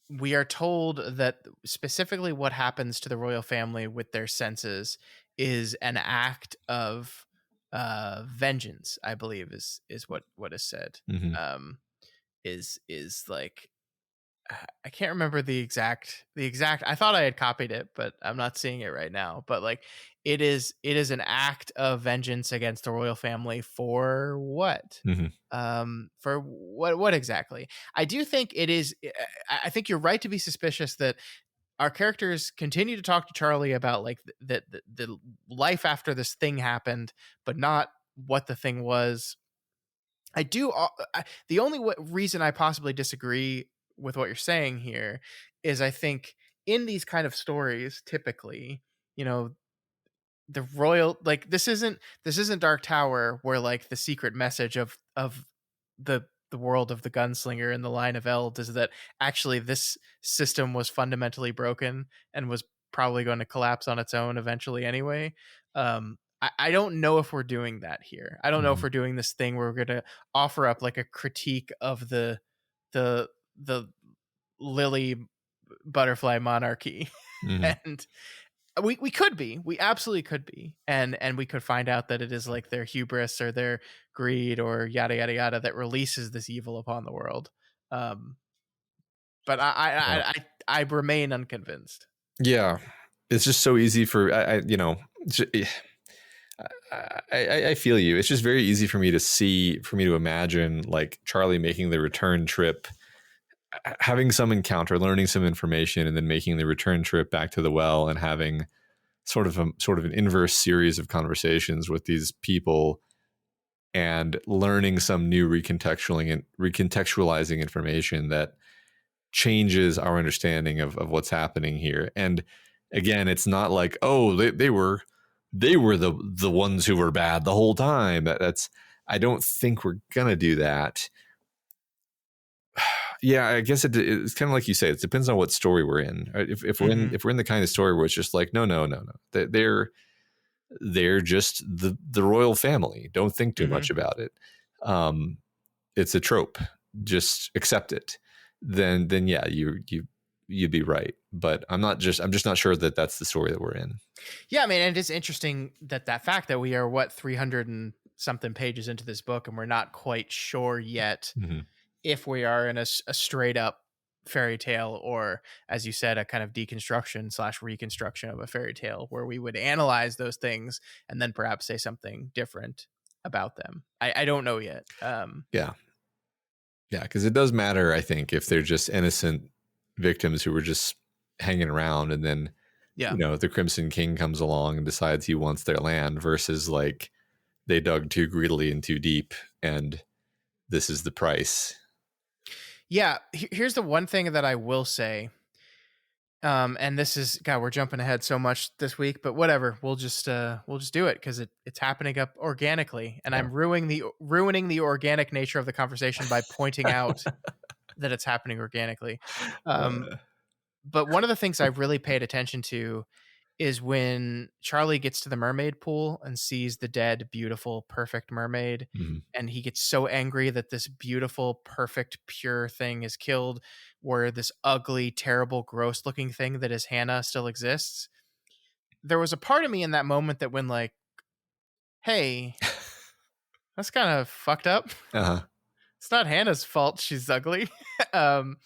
we are told that specifically what happens to the royal family with their senses is an act of vengeance. I believe is what is said. Mm-hmm. Is like, I can't remember the exact. I thought I had copied it, but I'm not seeing it right now. But like, it is an act of vengeance against the royal family for what? Mm-hmm. For what exactly? I do think it is. I think you're right to be suspicious that our characters continue to talk to Charlie about like the life after this thing happened, but not what the thing was. I do. The only reason I possibly disagree with what you're saying here is I think in these kind of stories, typically, you know, the royal, like, this isn't Dark Tower where like the secret message of the world of the gunslinger and the line of Eld is that actually this system was fundamentally broken and was probably going to collapse on its own eventually anyway. I don't know if we're doing that here. I don't know Mm-hmm. if we're doing this thing where we're going to offer up like a critique of the lily butterfly monarchy. Mm-hmm. And we could be, we absolutely could be, and we could find out that it is like their hubris or their greed or yada yada yada that releases this evil upon the world. um but Yeah. I remain unconvinced. Yeah. It's just so easy for I feel you. It's just very easy for me to imagine like Charlie making the return trip, having some encounter, learning some information, and then making the return trip back to the well and having sort of an inverse series of conversations with these people and learning some new recontextualizing information that changes our understanding of what's happening here. And again, it's not like, oh, they were the ones who were bad the whole time. That's I don't think we're gonna do that. Yeah, I guess it's kind of like you say. It depends on what story we're in. If we're in Hmm. if we're in the kind of story where it's just like, no, no, no, no, they're just the royal family. Don't think too Hmm. much about it. Um, it's a trope. Just accept it. Then yeah, you'd be right. But I'm just not sure that that's the story that we're in. Yeah, I mean, and it's interesting that fact that we are what 300 and something pages into this book and we're not quite sure yet Mm-hmm. if we are in a straight up fairy tale, or as you said, a kind of deconstruction slash reconstruction of a fairy tale where we would analyze those things and then perhaps say something different about them. I don't know yet. Yeah, yeah, because it does matter. I think if they're just innocent victims who were just hanging around, and then Yeah. the Crimson King comes along and decides he wants their land, versus like they dug too greedily and too deep, and this is the price. Yeah, here's the one thing that I will say. And this is, God, we're jumping ahead so much this week, but whatever. We'll just do it because it's happening up organically, and Yeah. I'm ruining the organic nature of the conversation by pointing out that it's happening organically. Um, Uh, but one of the things I really paid attention to is when Charlie gets to the mermaid pool and sees the dead, beautiful, perfect mermaid. mhm. And he gets so angry that this beautiful, perfect, pure thing is killed, where this ugly, terrible, gross looking thing that is Hannah still exists. There was a part of me in that moment that went like, hey, that's kind of fucked up. Uh-huh. It's not Hannah's fault she's ugly. um,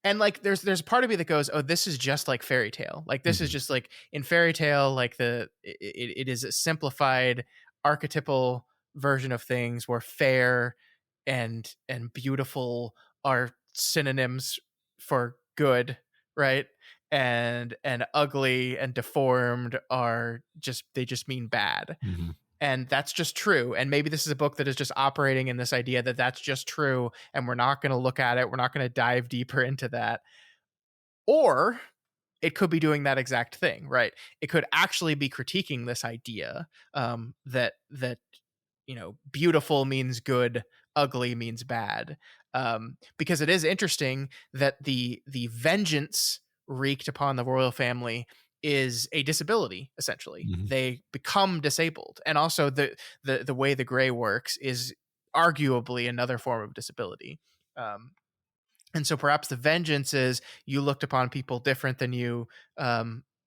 and like there's a part of me that goes, oh, this is just like fairy tale. Like this is Mhm. just like in fairy tale, like it is a simplified archetypal version of things where fair and beautiful are synonyms for good, right? And ugly and deformed are just, they just mean bad. Mhm. And that's just true. And maybe this is a book that is just operating in this idea that that's just true, and we're not going to look at it, we're not going to dive deeper into that. Or it could be doing that exact thing, right? It could actually be critiquing this idea, that beautiful means good, ugly means bad. Because it is interesting that the vengeance wreaked upon the royal family is a disability. Essentially, Mhm. they become disabled, and also the way the gray works is arguably another form of disability. Um, and so perhaps the vengeance is, you looked upon people different than you,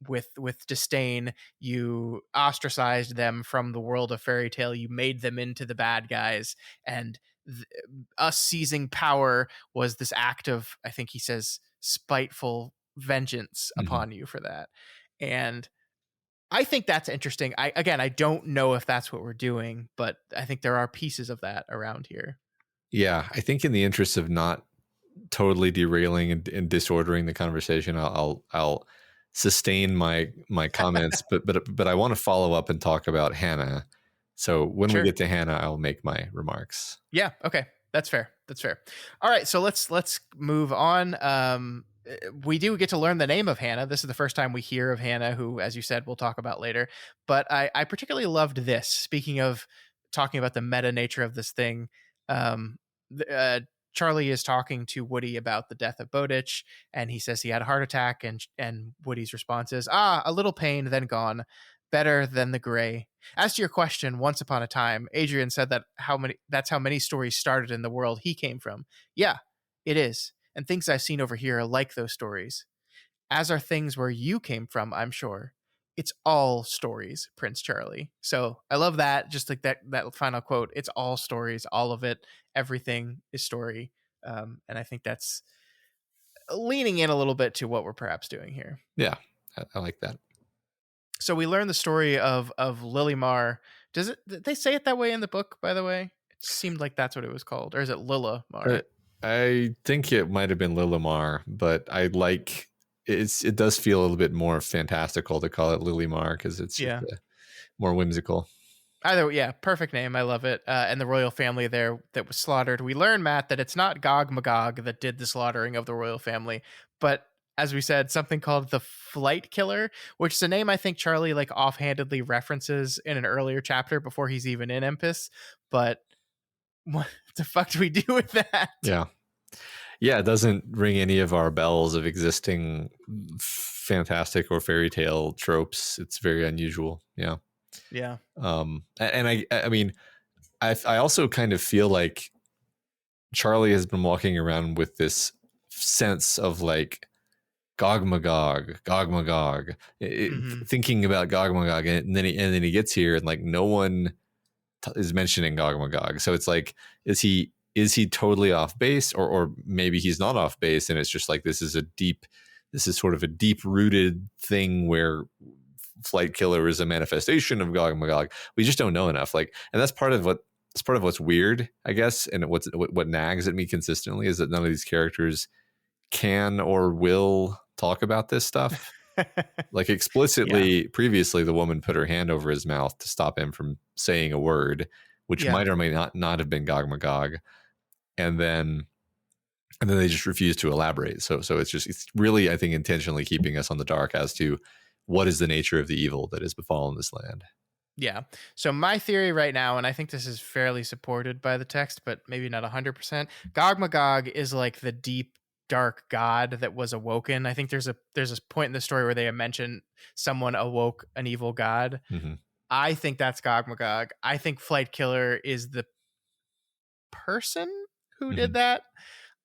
with disdain. You ostracized them from the world of fairy tale. You made them into the bad guys, and th- us seizing power was this act of, I think he says, spiteful vengeance Mhm. upon you for that. And I think that's interesting. I don't know if that's what we're doing, but I think there are pieces of that around here. Yeah, I think in the interest of not totally derailing and disordering the conversation, I'll sustain my comments, but I want to follow up and talk about Hannah. So when we Sure. get to Hannah, I'll make my remarks. Yeah. Okay. That's fair. That's fair. All right. So let's move on. We do get to learn the name of Hannah. This is the first time we hear of Hannah, who, as you said, we'll talk about later. But I particularly loved this. Speaking of talking about the meta nature of this thing, um, Charlie is talking to Woody about the death of Bowditch, and he says he had a heart attack, and Woody's response is, "Ah, a little pain, then gone. Better than the gray." As to your question, once upon a time, Adrian said that's how many stories started in the world he came from. Yeah, it is. And things I've seen over here are like those stories. As are things where you came from, I'm sure. It's all stories, Prince Charlie. So I love that. Just like that final quote. It's all stories, all of it. Everything is story. And I think that's leaning in a little bit to what we're perhaps doing here. Yeah, I like that. So we learn the story of Lilimar. Did they say it that way in the book, by the way? It seemed like that's what it was called. Or is it Uh, Lilimar? I think it might have been Lilimar, but I like it does feel a little bit more fantastical to call it Lilimar because it's just Yeah. more whimsical. Either yeah, perfect name. I love it. And the royal family there that was slaughtered. We learn, Matt, that it's not Gog Magog that did the slaughtering of the royal family, but as we said, something called the Flight Killer, which is a name I think Charlie like offhandedly references in an earlier chapter before he's even in Empus. But what the fuck do we do with that? Yeah. Yeah, it doesn't ring any of our bells of existing fantastic or fairy tale tropes. It's very unusual. Yeah. Yeah. And I mean, I also kind of feel like Charlie has been walking around with this sense of like Gog Magog, Gog Magog, Mm-hmm. thinking about Gog Magog, and then he gets here and like no one is mentioning Gog Magog. So it's like, is he totally off base, or maybe he's not off base, and it's just like this is sort of a deep rooted thing where Flight Killer is a manifestation of Gog Magog. We just don't know enough. Like, and that's part of what's weird, I guess, and what nags at me consistently is that none of these characters can or will talk about this stuff. Like Yeah. explicitly, previously, the woman put her hand over his mouth to stop him from saying a word, which Yeah. might or may not have been Gog Magog, and then they just refuse to elaborate. So it's really, I think, intentionally keeping us on the dark as to what is the nature of the evil that has befallen this land. Yeah. So my theory right now, and I think this is fairly supported by the text, but maybe not 100%. Gog Magog is like the deep, dark god that was awoken. I think there's a point in the story where they mention someone awoke an evil god. Mm-hmm. I think that's Gog Magog. I think Flight Killer is the person who Mm-hmm. did that.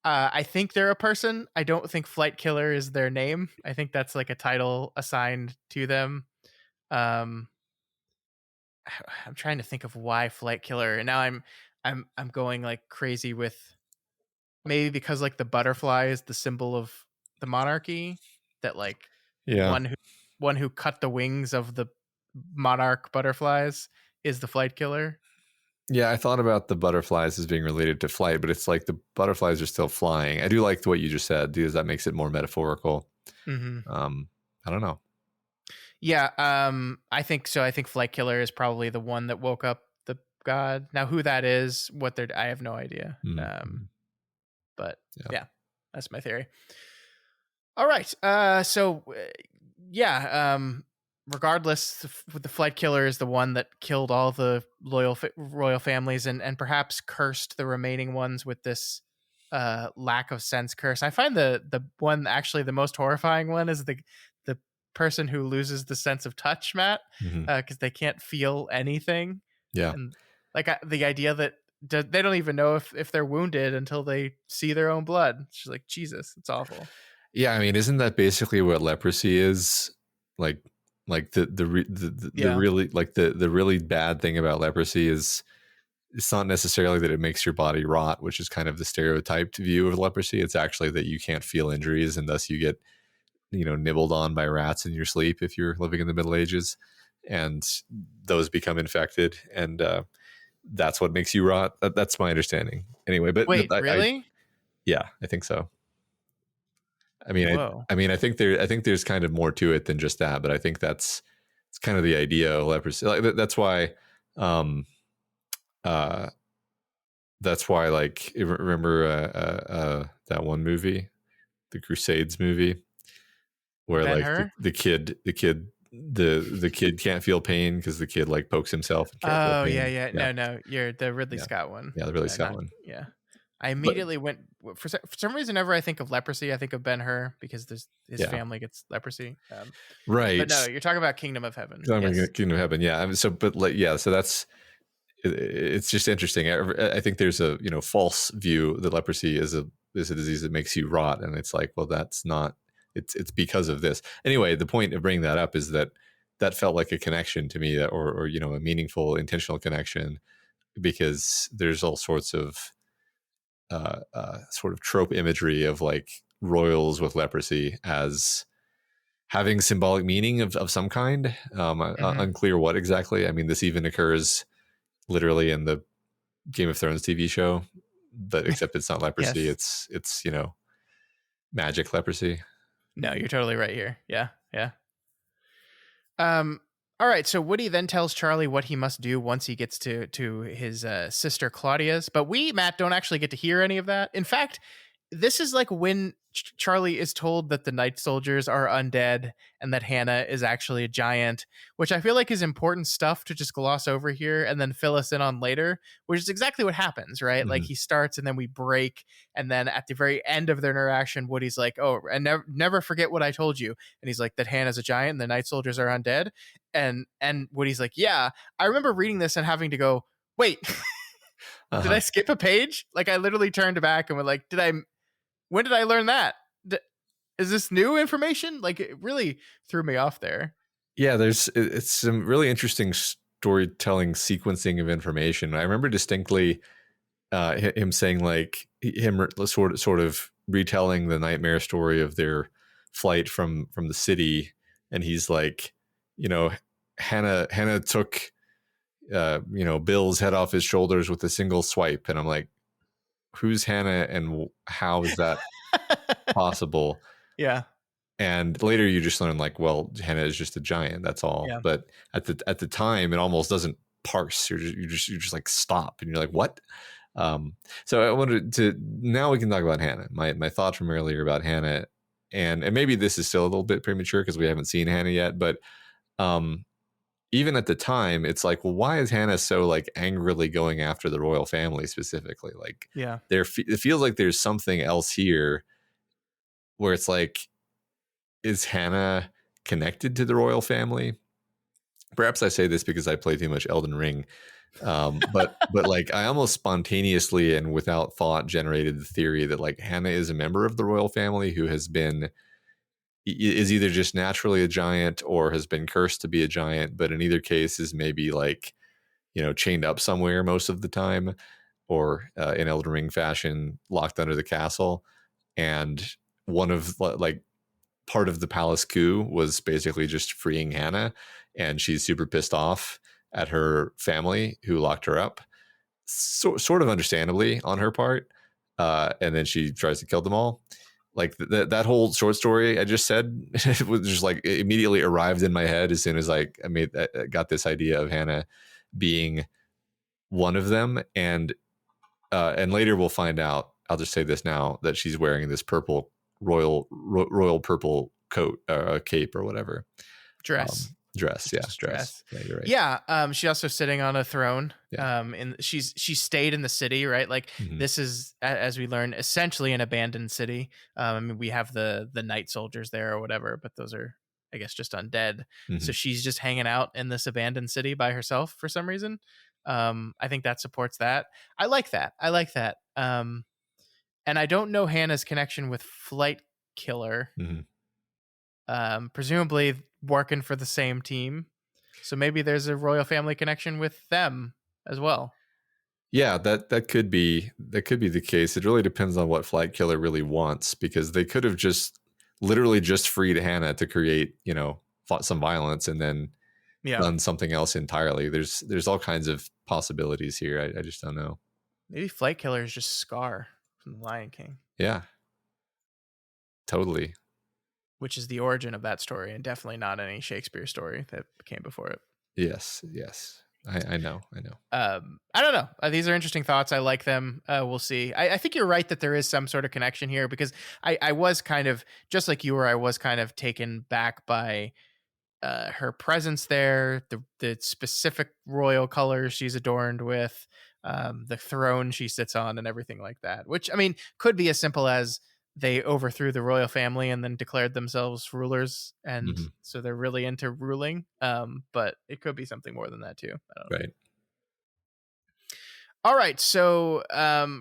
I think they're a person. I don't think Flight Killer is their name. I think that's like a title assigned to them. Um, I'm trying to think of why Flight Killer, and now I'm going like crazy with, maybe because like the butterfly is the symbol of the monarchy, that like Yeah. one who cut the wings of the monarch butterflies is the Flight Killer. Yeah, I thought about the butterflies as being related to flight, but it's like the butterflies are still flying. I do like what you just said, because that makes it more metaphorical. Mm-hmm. I don't know. Yeah, I think so. I think Flight Killer is probably the one that woke up the god. Now, who that is, what they're, I have no idea. Mm-hmm. But Yeah. yeah, that's my theory. All right. Yeah. Regardless, the Flight Killer is the one that killed all the royal families and perhaps cursed the remaining ones with this lack of sense curse. I find the one actually the most horrifying one is the person who loses the sense of touch, Matt, Mm-hmm. because they can't feel anything, Yeah. and like the idea that they don't even know if they're wounded until they see their own blood. It's just like, Jesus, it's awful. Yeah, I mean, isn't that basically what leprosy is? Like, the Yeah. really like the really bad thing about leprosy is it's not necessarily that it makes your body rot, which is kind of the stereotyped view of leprosy. It's actually that you can't feel injuries, and thus you get nibbled on by rats in your sleep if you're living in the Middle Ages, and those become infected, and that's what makes you rot. That's my understanding, anyway. But Wait, I really? yeah, I think so. I mean, Whoa. I think there's kind of more to it than just that, but I think it's kind of the idea of leprosy. Like, that's why, um, uh, like remember that one movie, the Crusades movie, where Ben like Hur? the kid can't feel pain because the kid like pokes himself and can't feel Oh, yeah, pain. yeah. Yeah, No, you're the Ridley yeah, Scott one. yeah, the really Scott Not one. yeah. I But immediately went for some reason. Whenever I think of leprosy, I think of Ben Hur because his yeah, family gets leprosy. But right. no, you're talking about Kingdom of Heaven. I'm gonna Yes. Kingdom of Heaven. Yeah. So, but like, yeah. So it's just interesting. I think there's a false view that leprosy is a disease that makes you rot, and it's like, well, that's not. It's because of this. Anyway, the point of bringing that up is that felt like a connection to me, or a meaningful, intentional connection, because there's all sorts of sort of trope imagery of like royals with leprosy as having symbolic meaning of some kind. Mm-hmm. Unclear what exactly. I mean, this even occurs literally in the Game of Thrones TV show, but except it's not leprosy. Yes. It's magic leprosy. No, you're totally right here. Yeah. Yeah. Um. All right. So Woody then tells Charlie what he must do once he gets to his sister Claudia's, but we, Matt, don't actually get to hear any of that. In fact, this is like when Charlie is told that the night soldiers are undead and that Hannah is actually a giant, which I feel like is important stuff to just gloss over here and then fill us in on later, which is exactly what happens, right? Like Mm-hmm. he starts and then we break, and then at the very end of their interaction, Woody's like, "Oh, and never forget what I told you," and he's like, "That Hannah's a giant and the night soldiers are undead," and Woody's like, "Yeah, I remember reading this and having to go, wait." Did I Uh-huh. skip a page? Like I literally turned back and went like, when did I learn that? Is this new information? Like it really threw me off there. Yeah, it's some really interesting storytelling sequencing of information. I remember distinctly him saying like sort of retelling the nightmare story of their flight from the city, and he's like, you know, Hannah took Bill's head off his shoulders with a single swipe, and I'm like, who's Hannah and how is that possible? Yeah. And later you just learn like, well, Hannah is just a giant, that's all. Yeah. But at the time it almost doesn't parse. You're just like, stop, and you're like, what? So I wanted to, now we can talk about Hannah. My thoughts from earlier about Hannah, and maybe this is still a little bit premature because we haven't seen Hannah yet, but even at the time, it's like, well, why is Hannah so like angrily going after the royal family specifically? Like, Yeah. it feels like there's something else here where it's like, is Hannah connected to the royal family? Perhaps I say this because I play too much Elden Ring, but like I almost spontaneously and without thought generated the theory that like Hannah is a member of the royal family who is either just naturally a giant or has been cursed to be a giant, but in either case is maybe like chained up somewhere most of the time, or in Elden Ring fashion locked under the castle. And one of like part of the palace coup was basically just freeing Hannah, and she's super pissed off at her family who locked her up, sort of understandably on her part, and then she tries to kill them all. like that whole short story I just said, it was just like it immediately arrived in my head as soon as like I got this idea of Hannah being one of them, and later we'll find out. I'll just say this now, that she's wearing this purple royal purple coat, cape or whatever. Dress. Dress, yeah, Just dress. Yeah, you're right. Yeah, she's also sitting on a throne. Yeah. And she stayed in the city, right? Like this is, as we learn, essentially an abandoned city. I mean, we have the night soldiers there or whatever, but those are, I guess, just undead. So she's just hanging out in this abandoned city by herself for some reason. I think that supports that. I like that. And I don't know Hannah's connection with Flight Killer. Presumably working for the same team. So maybe there's a royal family connection with them as well. Yeah, that could be the case. It really depends on what Flight Killer really wants, because they could have just literally just freed Hannah to create, fought some violence and then done something else entirely. There's all kinds of possibilities here. I just don't know. Maybe Flight Killer is just Scar from The Lion King. Yeah, totally. Which is the origin of that story, and definitely not any Shakespeare story that came before it. Yes. I know. I don't know. These are interesting thoughts. I like them. We'll see. I think you're right that there is some sort of connection here, because I was kind of, just like you were, I was kind of taken back by her presence there, the specific royal colors she's adorned with, the throne she sits on, and everything like that. Which, I mean, could be as simple as they overthrew the royal family and then declared themselves rulers, and so they're really into ruling. But it could be something more than that too. I don't know. Right. All right. So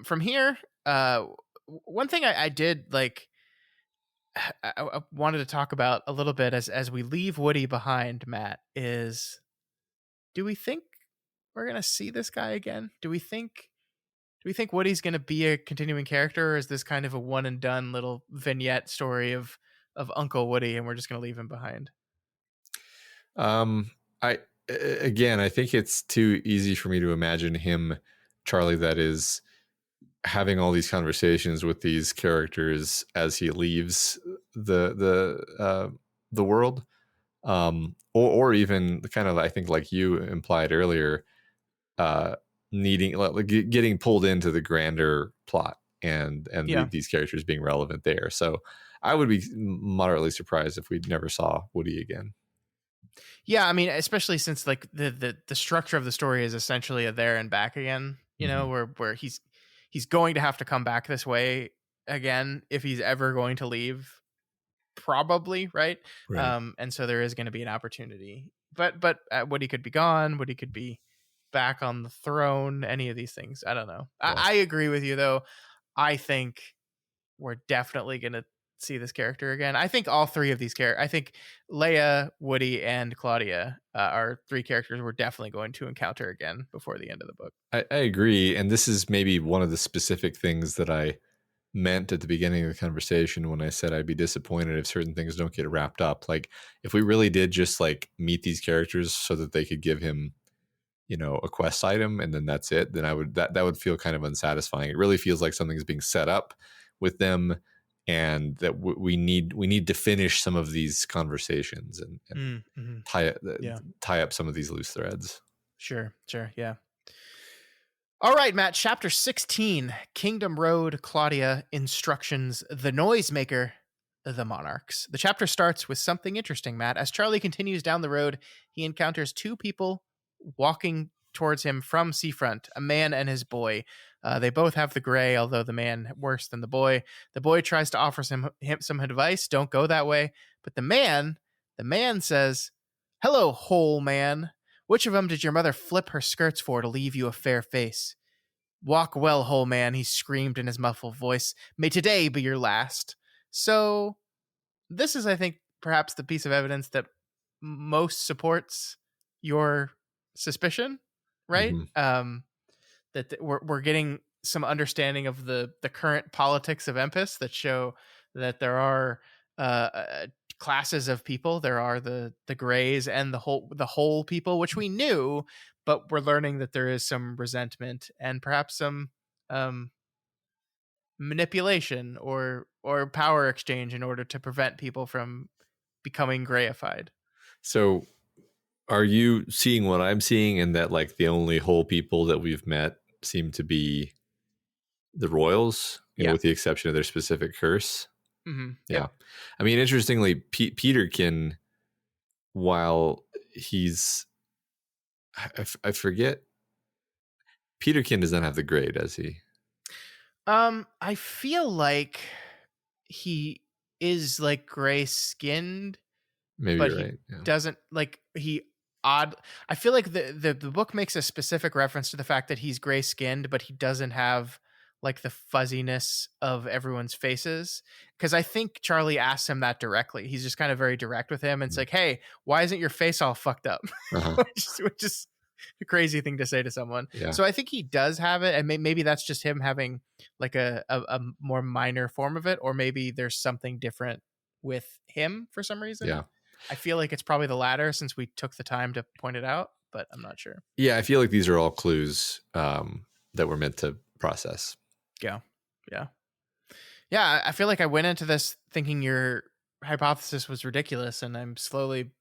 from here, one thing I did like, I wanted to talk about a little bit as we leave Woody behind, Matt, is, do we think we're gonna see this guy again? Do we think Woody's gonna be a continuing character, or is this kind of a one and done little vignette story of Uncle Woody, and we're just gonna leave him behind? I think it's too easy for me to imagine him, Charlie, that is, having all these conversations with these characters as he leaves the world, or even kind of, I think, like you implied earlier, needing, like, getting pulled into the grander plot, and these characters being relevant there. So I would be moderately surprised if we never saw Woody again. Yeah, I mean, especially since like the structure of the story is essentially a there and back again, where he's going to have to come back this way again if he's ever going to leave, probably, right? And so there is going to be an opportunity, but Woody could be gone, Woody could be back on the throne, any of these things, I don't know. Yeah. I agree with you though. I think we're definitely going to see this character again. I think all three of these characters, I think Leia, Woody, and Claudia are three characters we're definitely going to encounter again before the end of the book. I agree. And this is maybe one of the specific things that I meant at the beginning of the conversation when I said I'd be disappointed if certain things don't get wrapped up. Like, if we really did just like meet these characters so that they could give him, a quest item, and then that's it, then that would feel kind of unsatisfying. It really feels like something's being set up with them, and that we need to finish some of these conversations and tie up some of these loose threads. Sure, yeah. All right, Matt, chapter 16, Kingdom Road, Claudia, Instructions, The Noisemaker, The Monarchs. The chapter starts with something interesting, Matt. As Charlie continues down the road, he encounters two people walking towards him from seafront, a man and his boy. They both have the gray, although the man worse than the boy. The boy tries to offer him some advice. Don't go that way. But the man says, "Hello, whole man. Which of them did your mother flip her skirts for to leave you a fair face? Walk well, whole man," he screamed in his muffled voice. "May today be your last." So this is, I think, perhaps the piece of evidence that most supports your suspicion, right? That we're getting some understanding of the current politics of Empus that show that there are classes of people. There are the grays and the whole people, which we knew, but we're learning that there is some resentment and perhaps some manipulation or or power exchange in order to prevent people from becoming grayified. So are you seeing what I'm seeing, in that like the only whole people that we've met seem to be the royals, Yeah. with the exception of their specific curse? Mm-hmm. Yeah. Yep. I mean, interestingly, Peterkin, while he's, I forget, Peterkin does not have the gray, does he? I feel like he is like gray skinned, Maybe but you're he right. Yeah. doesn't like he odd. I feel like the book makes a specific reference to the fact that he's gray skinned, but he doesn't have like the fuzziness of everyone's faces. Because I think Charlie asks him that directly. He's just kind of very direct with him. And it's like, hey, why isn't your face all fucked up? Uh-huh. which is a crazy thing to say to someone. Yeah. So I think he does have it, and maybe that's just him having like a more minor form of it, or maybe there's something different with him for some reason. Yeah. I feel like it's probably the latter since we took the time to point it out, but I'm not sure. Yeah. I feel like these are all clues that we're meant to process. Yeah. Yeah. Yeah. I feel like I went into this thinking your hypothesis was ridiculous, and I'm slowly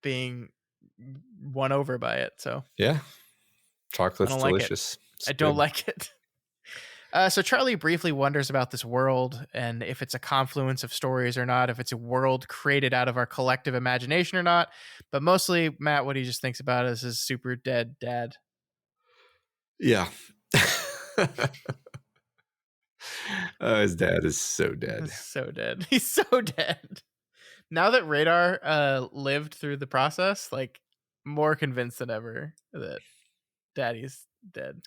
being won over by it. So Yeah. I Chocolate's don't like it. delicious. It's I don't good. like it. So Charlie briefly wonders about this world and if it's a confluence of stories or not, if it's a world created out of our collective imagination or not. But mostly, Matt, what he just thinks about is his super dead dad. Yeah. His dad is so dead. He's so dead. He's so dead. Now that Radar lived through the process, like more convinced than ever that Daddy's dead.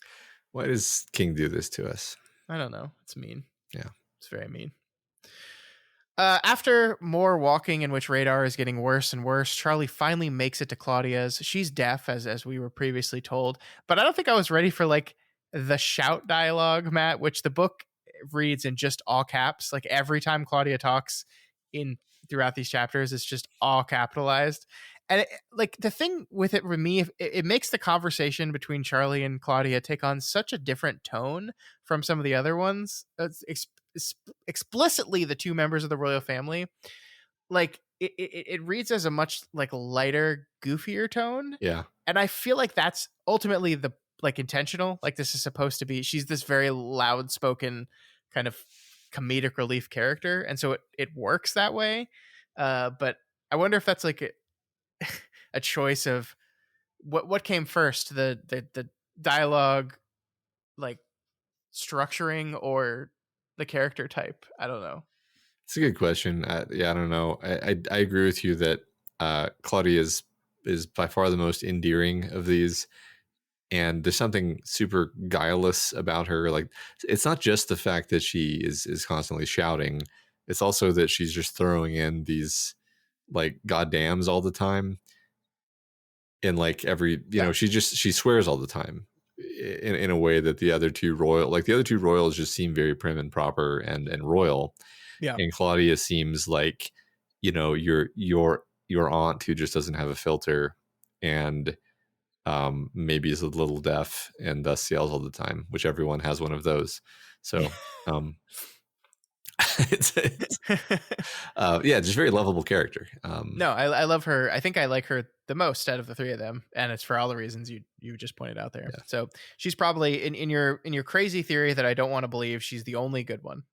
Why does King do this to us? I don't know. It's mean. Yeah. It's very mean. After more walking in which Radar is getting worse and worse, Charlie finally makes it to Claudia's. She's deaf, as we were previously told, but I don't think I was ready for like the shout dialogue, Matt, which the book reads in just all caps. Like every time Claudia talks in throughout these chapters, it's just all capitalized. And like the thing with it for me, it makes the conversation between Charlie and Claudia take on such a different tone from some of the other ones. Explicitly the two members of the royal family, like it reads as a much like lighter, goofier tone. Yeah. And I feel like that's ultimately the like intentional. Like this is supposed to be, she's this very loud spoken kind of comedic relief character, and so it works that way. But I wonder if that's like a choice of what came first, the dialogue like structuring or the character type. I don't know. It's a good question. Yeah, I don't know. I agree with you that Claudia is by far the most endearing of these, and there's something super guileless about her. Like, it's not just the fact that she is constantly shouting; it's also that she's just throwing in these like goddams all the time, and like every she swears all the time in a way that the other two royals just seem very prim and proper and royal. Yeah. And Claudia seems like, your aunt who just doesn't have a filter, and maybe is a little deaf and thus yells all the time, which everyone has one of those. So yeah, just very lovable character. No, I love her. I think I like her the most out of the three of them, and it's for all the reasons you just pointed out there. Yeah. So she's probably in your crazy theory that I don't want to believe, she's the only good one.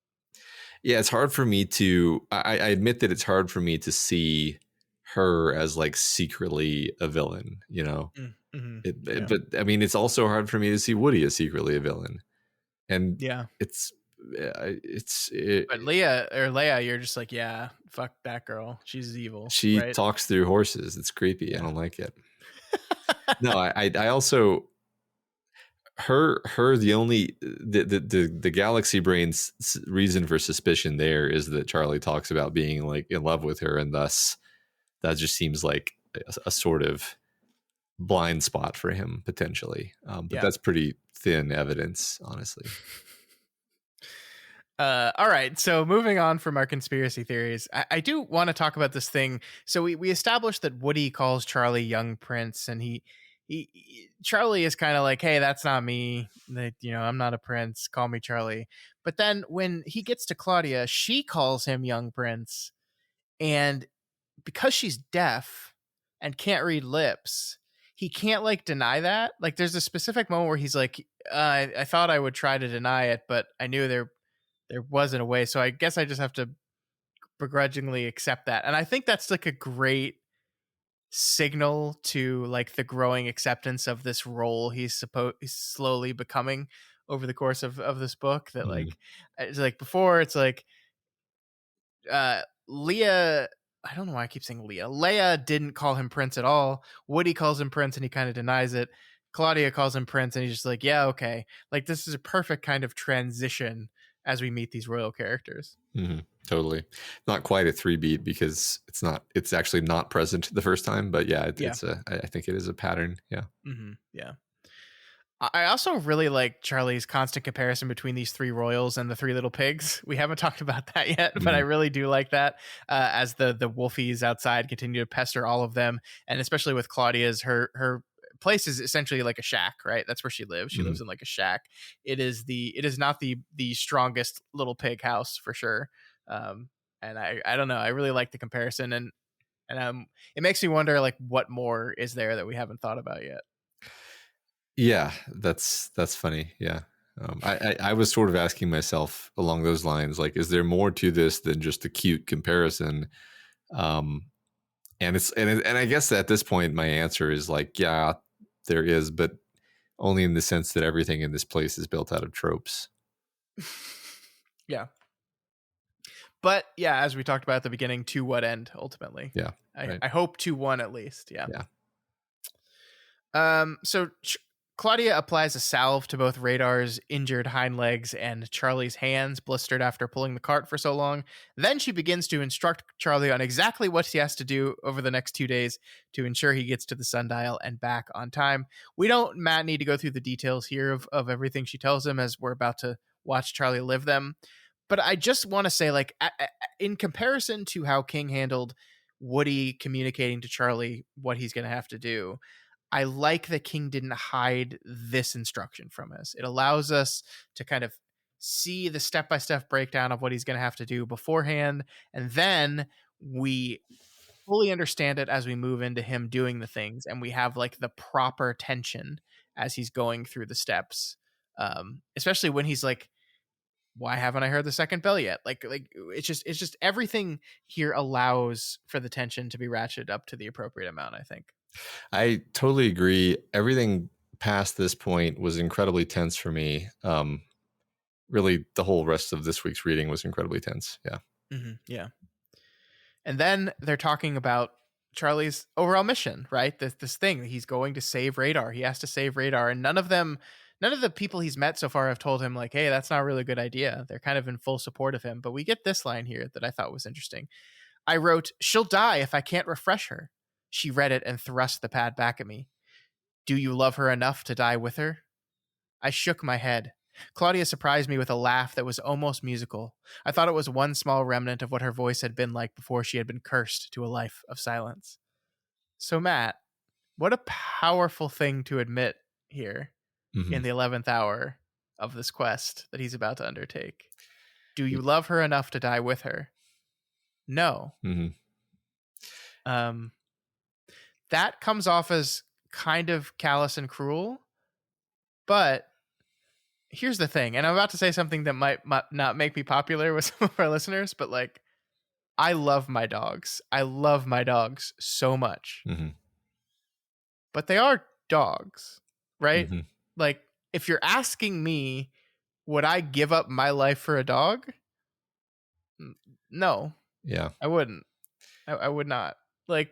Yeah, it's hard for me to. I admit that it's hard for me to see her as like secretly a villain. Mm-hmm. Yeah. But I mean, it's also hard for me to see Woody as secretly a villain, and Yeah, but Leia, you're just like, yeah, fuck that girl. She's evil. She right? talks through horses. It's creepy. Yeah. I don't like it. No, I also her the only the galaxy brain's reason for suspicion there is that Charlie talks about being like in love with her, and thus that just seems like a sort of blind spot for him potentially. But that's pretty thin evidence, honestly. All right, so moving on from our conspiracy theories, I do want to talk about this thing. So we established that Woody calls Charlie young prince, and he Charlie is kind of like, hey, that's not me. That, I'm not a prince. Call me Charlie. But then when he gets to Claudia, she calls him young prince, and because she's deaf and can't read lips, he can't like deny that. Like there's a specific moment where he's like, I thought I would try to deny it, but I knew there wasn't a way. So I guess I just have to begrudgingly accept that. And I think that's like a great signal to like the growing acceptance of this role he's slowly becoming over the course of this book. That Mhm. like it's like before it's like Leah, I don't know why I keep saying Leah. Leia didn't call him Prince at all. Woody calls him Prince and he kind of denies it. Claudia calls him Prince and he's just like, yeah, okay. Like this is a perfect kind of transition as we meet these royal characters. Totally. Not quite a 3-beat because it's actually not present the first time, but yeah, Yeah. I think it is a pattern. Yeah. Yeah. I also really like Charlie's constant comparison between these three royals and the three little pigs. We haven't talked about that yet, but I really do like that as the wolfies outside continue to pester all of them, and especially with Claudia's her place is essentially like a shack, right? That's where she lives. She lives in like a shack. It is not the strongest little pig house for sure. And I don't know. I really like the comparison, and it makes me wonder like what more is there that we haven't thought about yet. Yeah, that's funny. Yeah. I was sort of asking myself along those lines, like, is there more to this than just a cute comparison? Um, and I guess at this point, my answer is like, yeah, there is, but only in the sense that everything in this place is built out of tropes. Yeah. But yeah, as we talked about at the beginning, to what end ultimately? Yeah. Right. I hope to one at least. Yeah. Yeah. So Claudia applies a salve to both Radar's injured hind legs and Charlie's hands, blistered after pulling the cart for so long. Then she begins to instruct Charlie on exactly what he has to do over the next 2 days to ensure he gets to the sundial and back on time. We don't, Matt, need to go through the details here of everything she tells him, as we're about to watch Charlie live them. But I just want to say, like, in comparison to how King handled Woody communicating to Charlie what he's going to have to do, I like that King didn't hide this instruction from us. It allows us to kind of see the step by step breakdown of what he's going to have to do beforehand. And then we fully understand it as we move into him doing the things. And we have like the proper tension as he's going through the steps. Especially when he's like, why haven't I heard the second bell yet? Like it's just everything here allows for the tension to be ratcheted up to the appropriate amount, I think. I totally agree. Everything past this point was incredibly tense for me. Really, the whole rest of this week's reading was incredibly tense. Yeah. Yeah. And then they're talking about Charlie's overall mission, right? This thing, he's going to save Radar. He has to save Radar, and none of the people he's met so far have told him like, "Hey, that's not a really good idea." They're kind of in full support of him. But we get this line here that I thought was interesting. I wrote, "She'll die if I can't refresh her." She read it and thrust the pad back at me. "Do you love her enough to die with her?" I shook my head. Claudia surprised me with a laugh that was almost musical. I thought it was one small remnant of what her voice had been like before she had been cursed to a life of silence. So, Matt, what a powerful thing to admit here Mm-hmm. in the 11th hour of this quest that he's about to undertake. Do you love her enough to die with her? No. Mm-hmm. That comes off as kind of callous and cruel, but here's the thing, and I'm about to say something that might not make me popular with some of our listeners, but like, I love my dogs. I love my dogs so much. Mm-hmm. But they are dogs, right? Mm-hmm. Like, if you're asking me, would I give up my life for a dog? No, Yeah. I wouldn't. I would not. Like,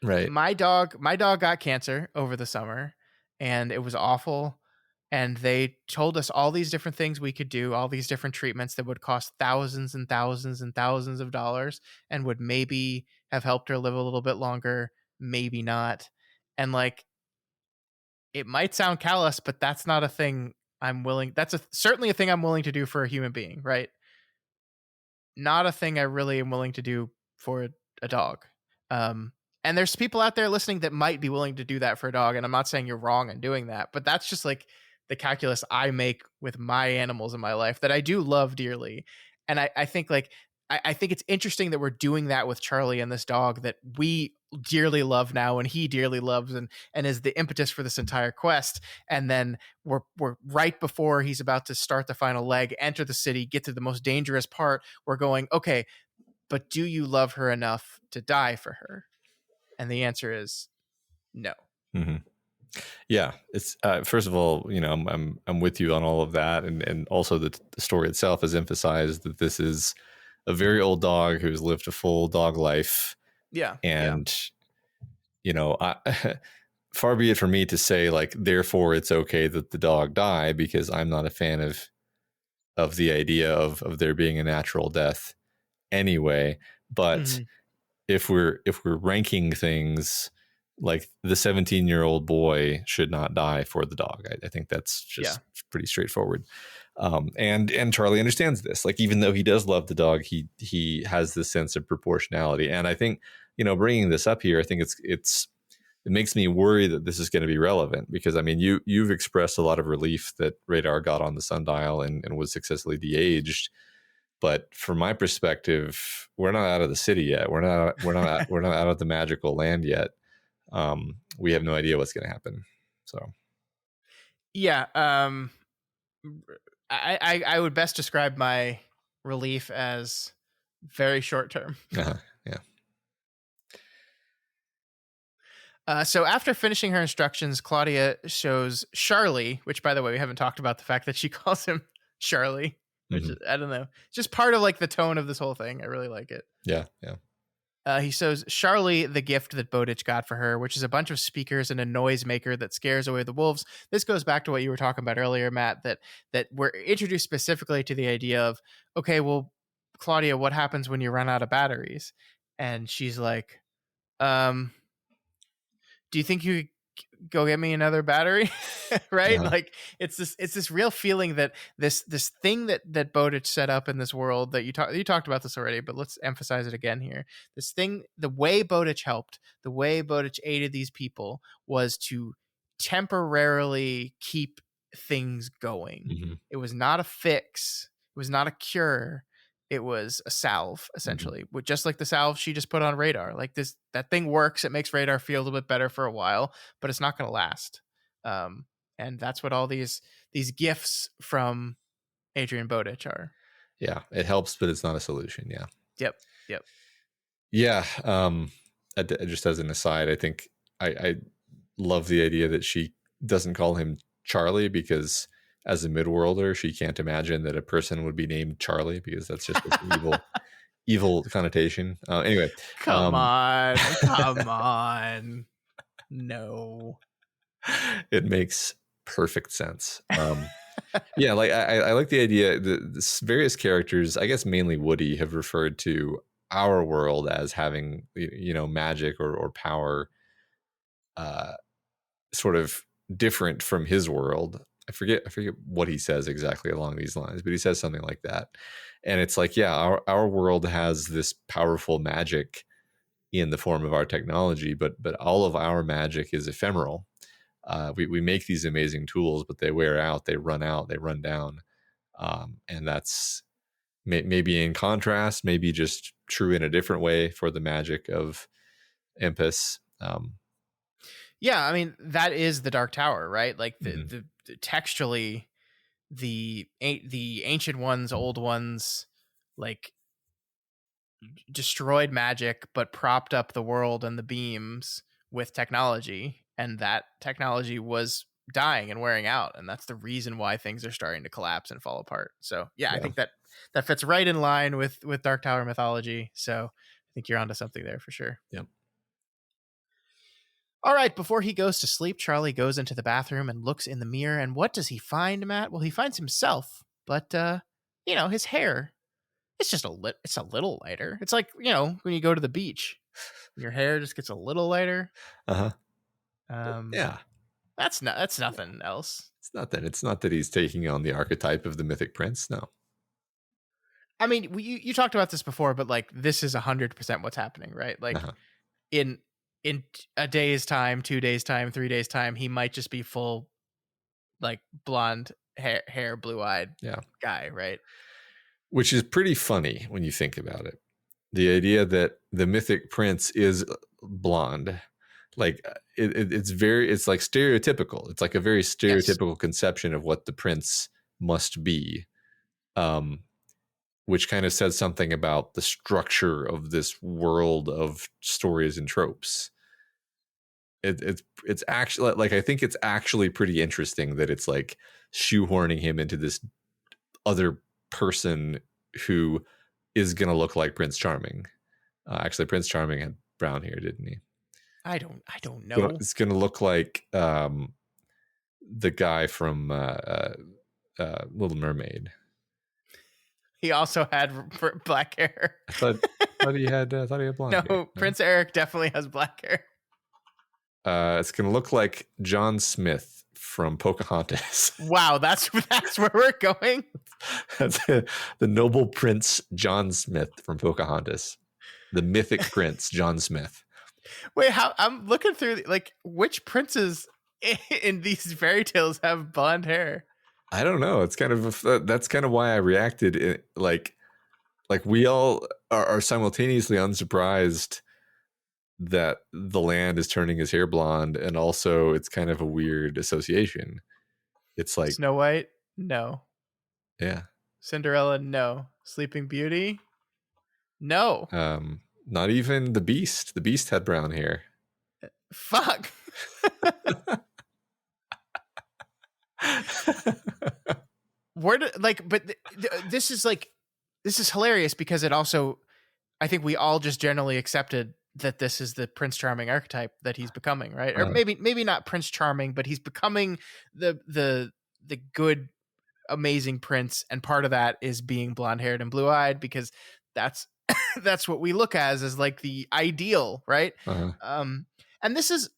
Right. my dog got cancer over the summer, and it was awful. And they told us all these different things we could do, all these different treatments that would cost thousands and thousands and thousands of dollars, and would maybe have helped her live a little bit longer, maybe not. And like, it might sound callous, but that's not a thing I'm willing. Certainly a thing I'm willing to do for a human being, right? Not a thing I really am willing to do for a dog. And And there's people out there listening that might be willing to do that for a dog. And I'm not saying you're wrong in doing that, but that's just like the calculus I make with my animals in my life that I do love dearly. And I think like, I think it's interesting that we're doing that with Charlie and this dog that we dearly love now and he dearly loves and is the impetus for this entire quest. And then we're right before he's about to start the final leg, enter the city, get to the most dangerous part. We're going, okay, but do you love her enough to die for her? And the answer is no. Mm-hmm. Yeah, it's first of all, you know, I'm with you on all of that, and also the story itself has emphasized that this is a very old dog who's lived a full dog life. Yeah, and you know, far be it for me to say like, therefore it's okay that the dog die, because I'm not a fan of the idea of there being a natural death anyway. But mm-hmm. if we're ranking things, like the 17-year-old boy should not die for the dog. I think that's just pretty straightforward. And Charlie understands this. Like, even though he does love the dog, he has this sense of proportionality. And I think, you know, bringing this up here, I think it makes me worry that this is going to be relevant, because I mean, you've expressed a lot of relief that Radar got on the sundial and was successfully de-aged. But from my perspective, we're not out of the city yet. We're not out of the magical land yet. We have no idea what's going to happen. So, yeah, I would best describe my relief as very short term. yeah. So after finishing her instructions, Claudia shows Charlie, which, by the way, we haven't talked about the fact that she calls him Charlie, which is, I don't know, it's just part of like the tone of this whole thing. I really like it. Yeah. He shows Charlie the gift that Bowditch got for her, which is a bunch of speakers and a noisemaker that scares away the wolves. This goes back to what you were talking about earlier, Matt, that we're introduced specifically to the idea of, okay, well, Claudia, what happens when you run out of batteries? And she's like, do you think you could go get me another battery? Right? Uh-huh. Like it's this real feeling that this thing that Bowditch set up in this world that you talked about this already, but let's emphasize it again here. This thing, the way Bowditch helped, the way Bowditch aided these people was to temporarily keep things going. Mm-hmm. It was not a fix. It was not a cure. It was a salve, essentially, with just like the salve she just put on Radar. Like that thing works. It makes Radar feel a little bit better for a while, but it's not going to last. And that's what all these gifts from Adrian Bowditch are. Yeah, it helps, but it's not a solution. Yeah. Yep. Yeah. Just as an aside, I think I love the idea that she doesn't call him Charlie, because as a midworlder, she can't imagine that a person would be named Charlie, because that's just this evil connotation. Anyway, come on, no, it makes perfect sense. Yeah, like I like the idea. The various characters, I guess mainly Woody, have referred to our world as having, you know, magic or power, sort of different from his world. I forget what he says exactly along these lines, but he says something like that. And it's like, yeah, our world has this powerful magic in the form of our technology, but all of our magic is ephemeral. We make these amazing tools, but they wear out, they run down. And that's maybe in contrast, maybe just true in a different way for the magic of Empus. Yeah, I mean, that is the Dark Tower, right? Like the textually, the ancient ones, old ones, like destroyed magic, but propped up the world and the beams with technology, and that technology was dying and wearing out, and that's the reason why things are starting to collapse and fall apart. So yeah. I think that fits right in line with Dark Tower mythology. So I think you're onto something there for sure. Yep. All right, before he goes to sleep, Charlie goes into the bathroom and looks in the mirror, and what does he find, Matt? Well, he finds himself, but you know, his hair, it's just it's a little lighter. It's like, you know, when you go to the beach, your hair just gets a little lighter. Yeah. That's nothing else. It's not that he's taking on the archetype of the mythic prince. No. I mean, you talked about this before, but like, this is 100% what's happening, right? Like in in a day's time, 2 days time, 3 days time, he might just be full like blonde hair blue-eyed Yeah. guy, right? Which is pretty funny when you think about it. The idea that the mythic prince is blonde, like it's like stereotypical. It's like a very Yes. stereotypical conception of what the prince must be, which kind of says something about the structure of this world of stories and tropes. It's actually like, I think it's actually pretty interesting that it's like shoehorning him into this other person who is going to look like Prince Charming. Actually, Prince Charming had brown hair, didn't he? I don't know. It's going to look like the guy from Little Mermaid. He also had black hair. I thought he had blonde hair. No, Prince Eric definitely has black hair. It's going to look like John Smith from Pocahontas. Wow, that's where we're going. That's the noble prince John Smith from Pocahontas, the mythic prince John Smith. Wait, how I'm looking through like which princes in these fairy tales have blonde hair? I don't know. It's kind of that's kind of why I reacted. Like we all are simultaneously unsurprised that the land is turning his hair blonde, and also it's kind of a weird association. It's like Snow White, no. Yeah. Cinderella, no. Sleeping Beauty, no. Not even the Beast. The Beast had brown hair. Fuck. Where do, like, but this is hilarious because it also, I think we all just generally accepted that this is the Prince Charming archetype that he's becoming, right? Or maybe not Prince Charming, but he's becoming the good, amazing prince, and part of that is being blonde haired and blue eyed because that's that's what we look as like the ideal, right? And this is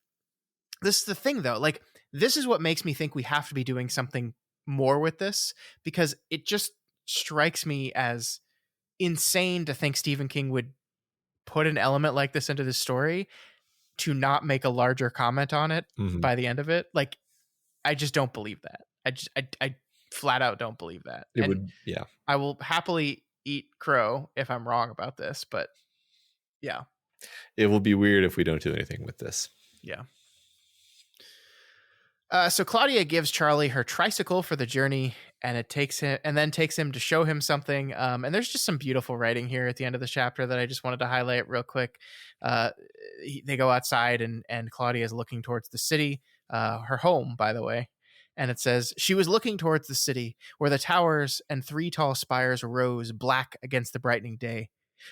the thing though, like this is what makes me think we have to be doing something more with this, because it just strikes me as insane to think Stephen King would put an element like this into the story to not make a larger comment on it by the end of it. Like, I just don't believe that. I flat out don't believe that. I will happily eat crow if I'm wrong about this, but yeah. It will be weird if we don't do anything with this. Yeah. So Claudia gives Charlie her tricycle for the journey, and takes him to show him something. And there's just some beautiful writing here at the end of the chapter that I just wanted to highlight real quick. They go outside, and Claudia is looking towards the city, her home, by the way. And it says, she was looking towards the city, where the towers and 3 tall spires rose black against the brightening day.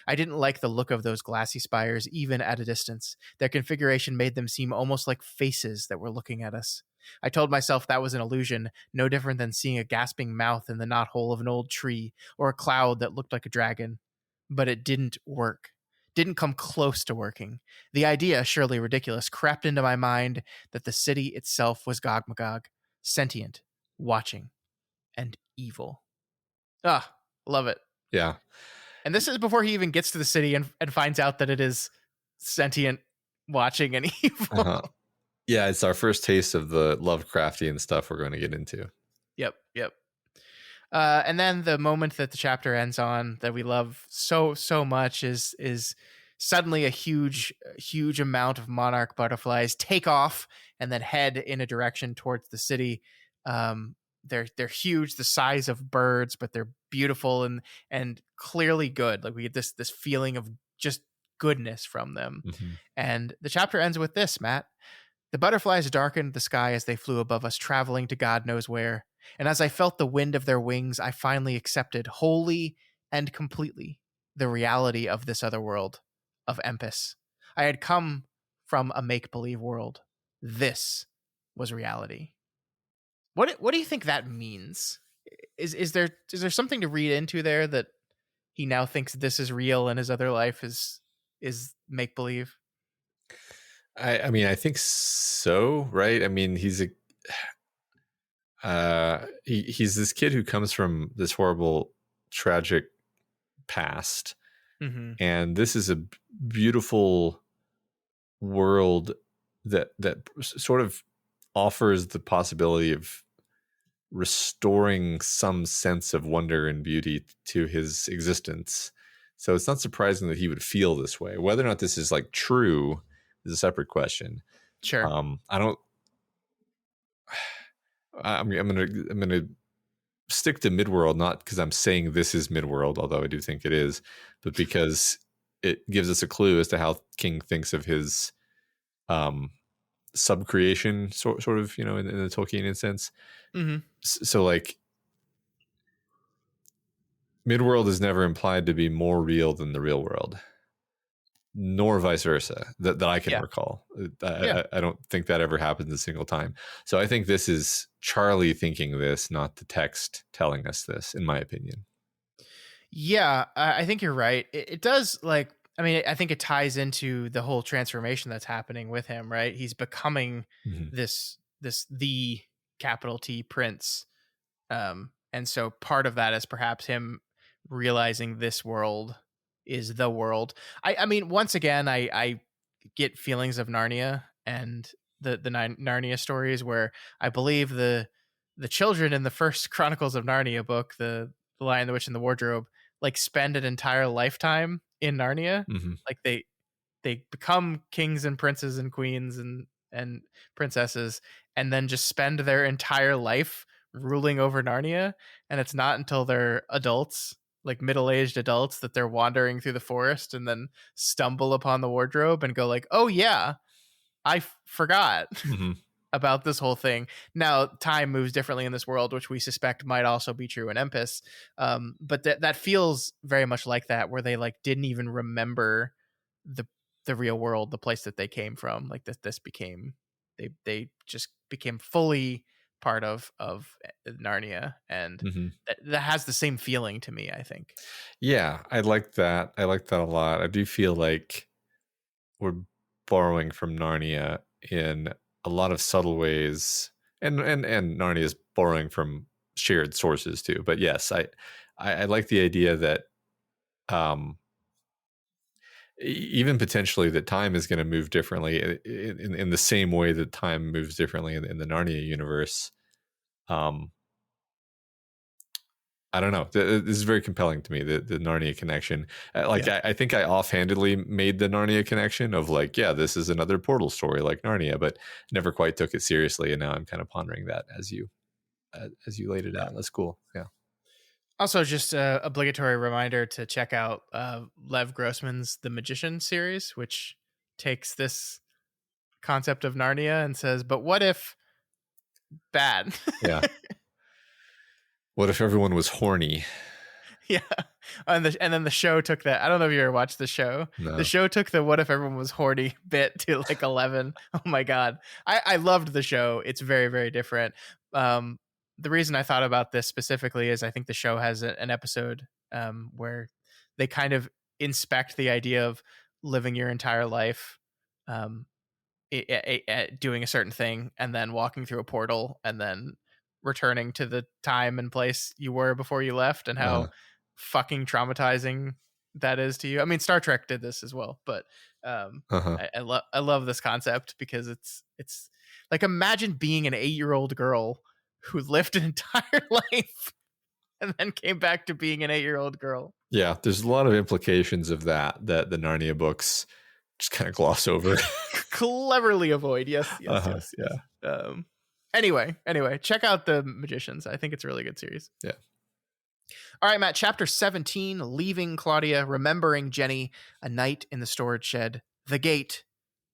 I didn't like the look of those glassy spires, even at a distance. Their configuration made them seem almost like faces that were looking at us. I told myself that was an illusion, no different than seeing a gasping mouth in the knothole of an old tree, or a cloud that looked like a dragon. But it didn't work. Didn't come close to working. The idea, surely ridiculous, crept into my mind that the city itself was Gog Magog, sentient, watching, and evil. Ah, love it. Yeah. And this is before he even gets to the city and finds out that it is sentient, watching, and evil. Yeah, it's our first taste of the Lovecraftian stuff we're going to get into. Yep. And then the moment that the chapter ends on that we love so much is suddenly a huge amount of monarch butterflies take off and then head in a direction towards the city. They're huge, the size of birds, but they're beautiful and clearly good. Like we get this feeling of just goodness from them. And the chapter ends with this, Matt. The butterflies darkened the sky as they flew above us, traveling to God knows where. And as I felt the wind of their wings, I finally accepted wholly and completely the reality of this other world, of Empis. I had come from a make-believe world. This was reality. What do you think that means? Is there something to read into there that he now thinks this is real and his other life is make-believe? I mean, I think so, right? I mean, he's this kid who comes from this horrible, tragic past, and this is a beautiful world that sort of offers the possibility of restoring some sense of wonder and beauty to his existence. So it's not surprising that he would feel this way. Whether or not this is like true is a separate question. Sure. I don't. I'm gonna stick to Midworld, not because I'm saying this is Midworld, although I do think it is, but because it gives us a clue as to how King thinks of his sub-creation, sort of, in the Tolkienian sense. Mm-hmm. So like, Midworld is never implied to be more real than the real world, nor vice versa, that I can Yeah. recall. Yeah. I don't think that ever happens a single time. So I think this is Charlie thinking this, not the text telling us this, in my opinion. Yeah, I think you're right. It does, like, I mean, I think it ties into the whole transformation that's happening with him, right? He's becoming Mm-hmm. the capital T prince. And so part of that is perhaps him realizing this world is the world. I mean, once again, I get feelings of Narnia and the Narnia stories, where I believe the children in the first Chronicles of Narnia book, the Lion, the Witch, and the Wardrobe, like spend an entire lifetime in Narnia. Mm-hmm. Like they become kings and princes and queens and princesses, and then just spend their entire life ruling over Narnia. And it's not until they're adults, like middle-aged adults, that they're wandering through the forest and then stumble upon the wardrobe and go like, oh yeah, I forgot Mm-hmm. about this whole thing. Now, time moves differently in this world, which we suspect might also be true in Empis. But that feels very much like that, where they like didn't even remember the the real world, the place that they came from. Like this became, they just became fully part of Narnia, and Mm-hmm. that has the same feeling to me, I think. Yeah, I like that. I like that a lot. I do feel like we're borrowing from Narnia in a lot of subtle ways, and Narnia is borrowing from shared sources too. But yes, I like the idea that um, even potentially that time is going to move differently in the same way that time moves differently in the Narnia universe. Um, I don't know. This is very compelling to me, the Narnia connection. Like, Yeah. I think I offhandedly made the Narnia connection of like, yeah, this is another Portal story like Narnia, but never quite took it seriously. And now I'm kind of pondering that as you laid it Yeah. out. That's cool. Yeah. Also, just a obligatory reminder to check out Lev Grossman's The Magician series, which takes this concept of Narnia and says, but what if bad? Yeah. What if everyone was horny? Yeah. And then the show took that. I don't know if you ever watched the show. The No. show took the what if everyone was horny bit to like 11. Oh my God. I loved the show. It's very, very different. Um, the reason I thought about this specifically is I think the show has an episode where they kind of inspect the idea of living your entire life, um, doing a certain thing, and then walking through a portal, and then returning to the time and place you were before you left, and how Uh, fucking traumatizing that is to you. I mean, Star Trek did this as well, but uh-huh. I love this concept because it's like, imagine being an 8-year-old girl who lived an entire life and then came back to being an 8-year-old girl. Yeah. There's a lot of implications of that the Narnia books just kind of gloss over. Cleverly avoid. Yes, yes, Uh-huh. yes, Yeah. yes. Anyway, check out The Magicians. I think it's a really good series. Yeah. All right, Matt, chapter 17, Leaving Claudia, Remembering Jenny, A Night in the Storage Shed, The Gate,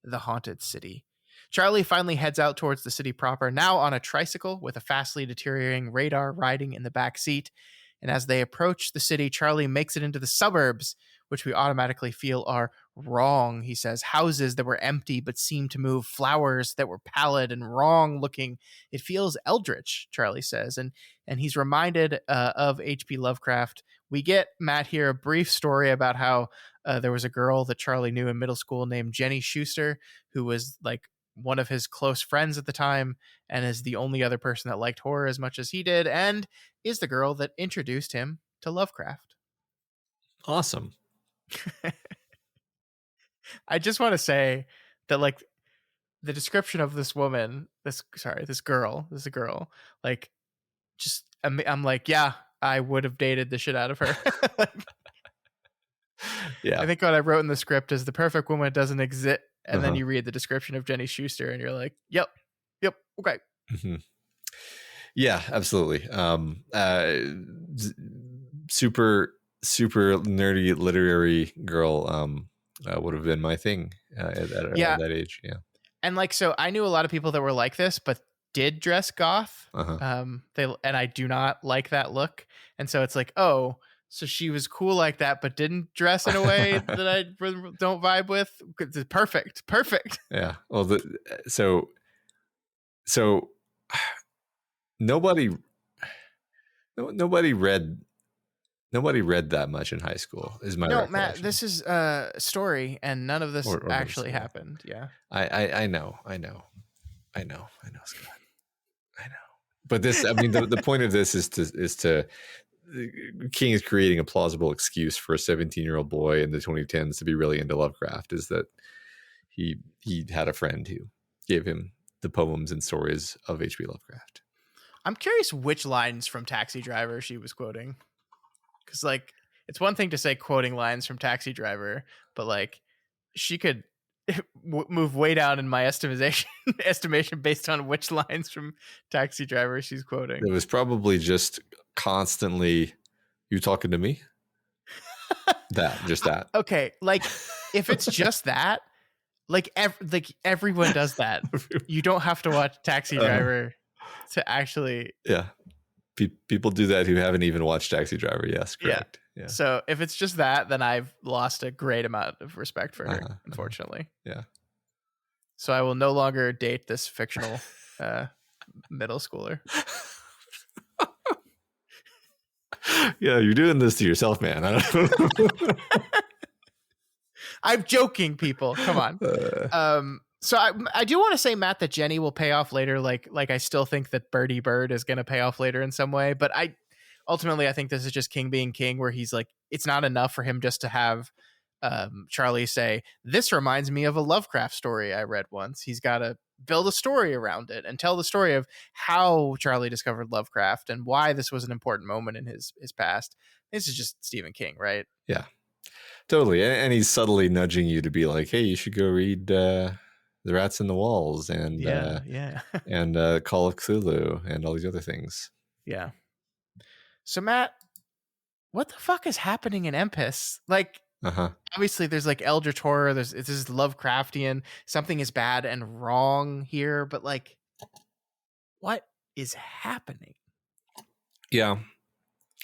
The Haunted City. Charlie finally heads out towards the city proper, now on a tricycle with a fastly deteriorating Radar riding in the back seat. And as they approach the city, Charlie makes it into the suburbs, which we automatically feel are wrong. He says houses that were empty but seemed to move, flowers that were pallid and wrong looking. It feels eldritch, Charlie says, and he's reminded of H.P. Lovecraft. We get, Matt, here a brief story about how there was a girl that Charlie knew in middle school named Jenny Schuster, who was like one of his close friends at the time, and is the only other person that liked horror as much as he did, and is the girl that introduced him to Lovecraft. Awesome. I just want to say that like the description of this woman, this girl, this is a girl, like just I'm like, yeah, I would have dated the shit out of her. Like, Yeah. I think what I wrote in the script is the perfect woman doesn't exist, and then Uh-huh. you read the description of Jenny Schuster, and you're like, yep, okay. Mm-hmm. Yeah, absolutely. Super nerdy literary girl would have been my thing at Yeah, that age. Yeah. and like so, I knew a lot of people that were like this, but did dress goth. Uh-huh. And I do not like that look, and so it's like, oh, so she was cool like that, but didn't dress in a way that I don't vibe with. Perfect. Yeah. Well, so nobody nobody read that much in high school is my No, Matt, recollection. this is a story, and none of this Or middle actually school. happened. Yeah. I know, Scott. I know. But this, I mean, the point of this is to King is creating a plausible excuse for a 17-year-old boy in the 2010s to be really into Lovecraft, is that he had a friend who gave him the poems and stories of H.P. Lovecraft. I'm curious which lines from Taxi Driver she was quoting. Because, like, it's one thing to say quoting lines from Taxi Driver, but, like, she could move way down in my estimation based on which lines from Taxi Driver she's quoting. It was probably just constantly, you talking to me? That. Okay, like, if it's just that, like everyone does that. You don't have to watch Taxi Driver to actually. Yeah. People do that who haven't even watched Taxi Driver. Yes, correct. Yeah. So if it's just that, then I've lost a great amount of respect for her, unfortunately. Yeah. So I will no longer date this fictional middle schooler. Yeah, you're doing this to yourself, man. I don't know. I'm joking, people. Come on. So I do want to say, Matt, that Jenny will pay off later. Like I still think that Birdie Bird is going to pay off later in some way. But ultimately, I think this is just King being King, where he's like, it's not enough for him just to have Charlie say, this reminds me of a Lovecraft story I read once. He's got to build a story around it and tell the story of how Charlie discovered Lovecraft and why this was an important moment in his past. This is just Stephen King, right? Yeah, totally. And he's subtly nudging you to be like, hey, you should go read The Rats in the Walls and and Call of Cthulhu and all these other things. Yeah. So Matt, what the fuck is happening in Empis? Like, obviously there's like Eldritch horror. This is Lovecraftian. Something is bad and wrong here, but like, what is happening? Yeah,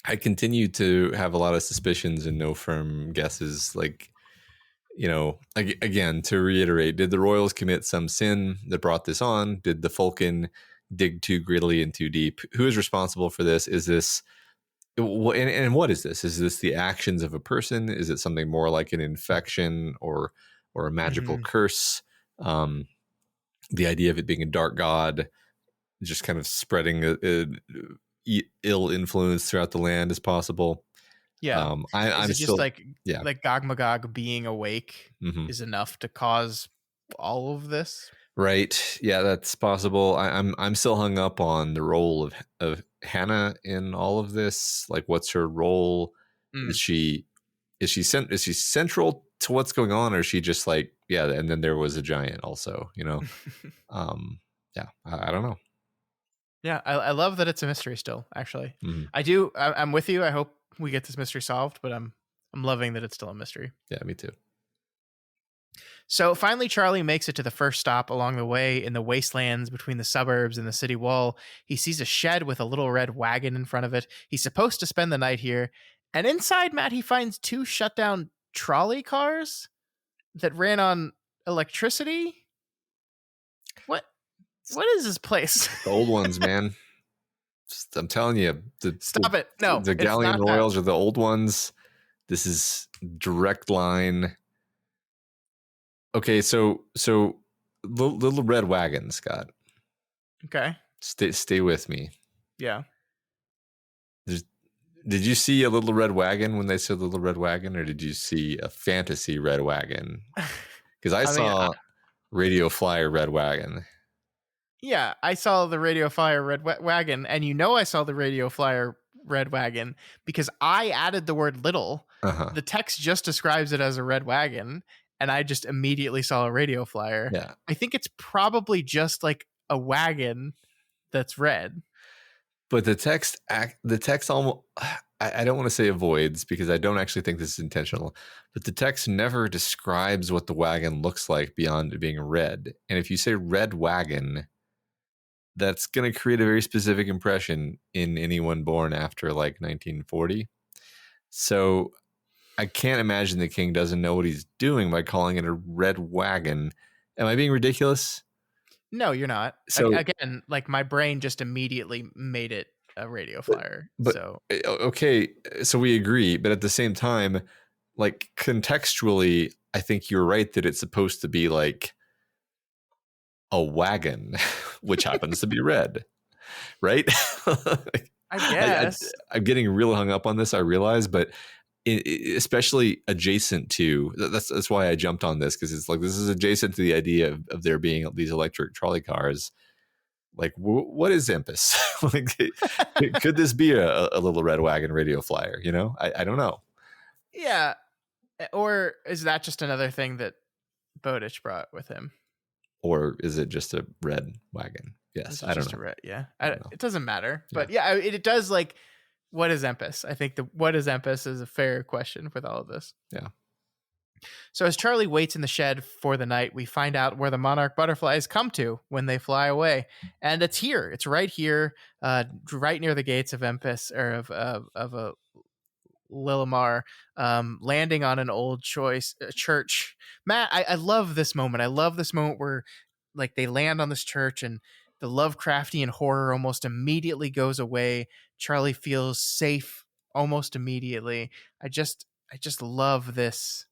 I continue to have a lot of suspicions and no firm guesses. Like, you know, again, to reiterate, did the Royals commit some sin that brought this on? Did the Falcon dig too greedily and too deep? Who is responsible for this? Is this, and what is this? Is this the actions of a person? Is it something more like an infection or a magical curse? The idea of it being a dark god, just kind of spreading a ill influence throughout the land as possible. Yeah. I'm just still like Gog Magog being awake is enough to cause all of this? Right. Yeah, that's possible. I'm still hung up on the role of Hannah in all of this. Like, what's her role? Is she central to what's going on, or is she just like, yeah, and then there was a giant also, you know? Yeah, I don't know. Yeah, I love that it's a mystery still, actually. I'm with you. I hope we get this mystery solved, but I'm loving that it's still a mystery. Yeah, me too. So finally, Charlie makes it to the first stop along the way in the wastelands between the suburbs and the city wall. He sees a shed with a little red wagon in front of it. He's supposed to spend the night here. And inside, Matt, he finds 2 shut down trolley cars that ran on electricity. What is this place? The old ones, man. I'm telling you. Stop it. No, the Galleon Royals are the old ones. This is direct line. Okay, so little red wagon, Scott. Okay. Stay with me. Yeah. Did you see a little red wagon when they said little red wagon, or did you see a fantasy red wagon? Because I Radio Flyer Red Wagon. Yeah, I saw the Radio Flyer Red Wagon, and I saw the Radio Flyer Red Wagon because I added the word little. Uh-huh. The text just describes it as a red wagon, and I just immediately saw a radio flyer. Yeah. I think it's probably just like a wagon that's red. But the text almost, I don't want to say avoids, because I don't actually think this is intentional, but the text never describes what the wagon looks like beyond it being red. And if you say red wagon, that's going to create a very specific impression in anyone born after like 1940. So I can't imagine the king doesn't know what he's doing by calling it a red wagon. Am I being ridiculous? No, you're not. So Again, like my brain just immediately made it a radio flyer. So okay, so we agree, but at the same time, like contextually, I think you're right that it's supposed to be like a wagon, which happens to be red, right? I guess. I'm getting real hung up on this, I realize, but especially adjacent to that's why I jumped on this, because it's like this is adjacent to the idea of there being these electric trolley cars. Like, what is Impus? Like, could this be a little red wagon radio flyer? You know, I don't know. Yeah, or is that just another thing that Bowditch brought with him? Or is it just a red wagon? Yes, I don't know. It doesn't matter. But yeah, it does. Like, what is Empus? I think what is Empus is a fair question with all of this. Yeah. So as Charlie waits in the shed for the night, we find out where the monarch butterflies come to when they fly away, and it's here. It's right here, right near the gates of Empus, or of Lilimar, landing on an old church. Matt, I love this moment. I love this moment where, like, they land on this church and the Lovecraftian horror almost immediately goes away. Charlie feels safe almost immediately. I just love this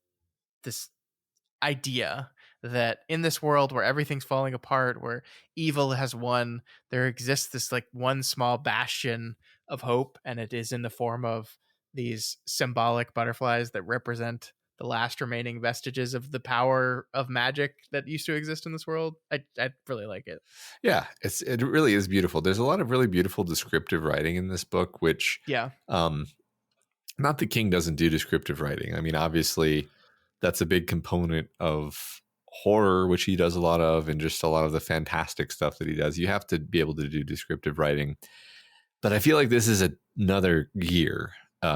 idea that in this world where everything's falling apart, where evil has won, there exists this like one small bastion of hope, and it is in the form of these symbolic butterflies that represent the last remaining vestiges of the power of magic that used to exist in this world. I really like it. Yeah, it really is beautiful. There's a lot of really beautiful descriptive writing in this book, which not the king doesn't do descriptive writing. I mean, obviously that's a big component of horror, which he does a lot of, and just a lot of the fantastic stuff that he does. You have to be able to do descriptive writing. But I feel like this is another year,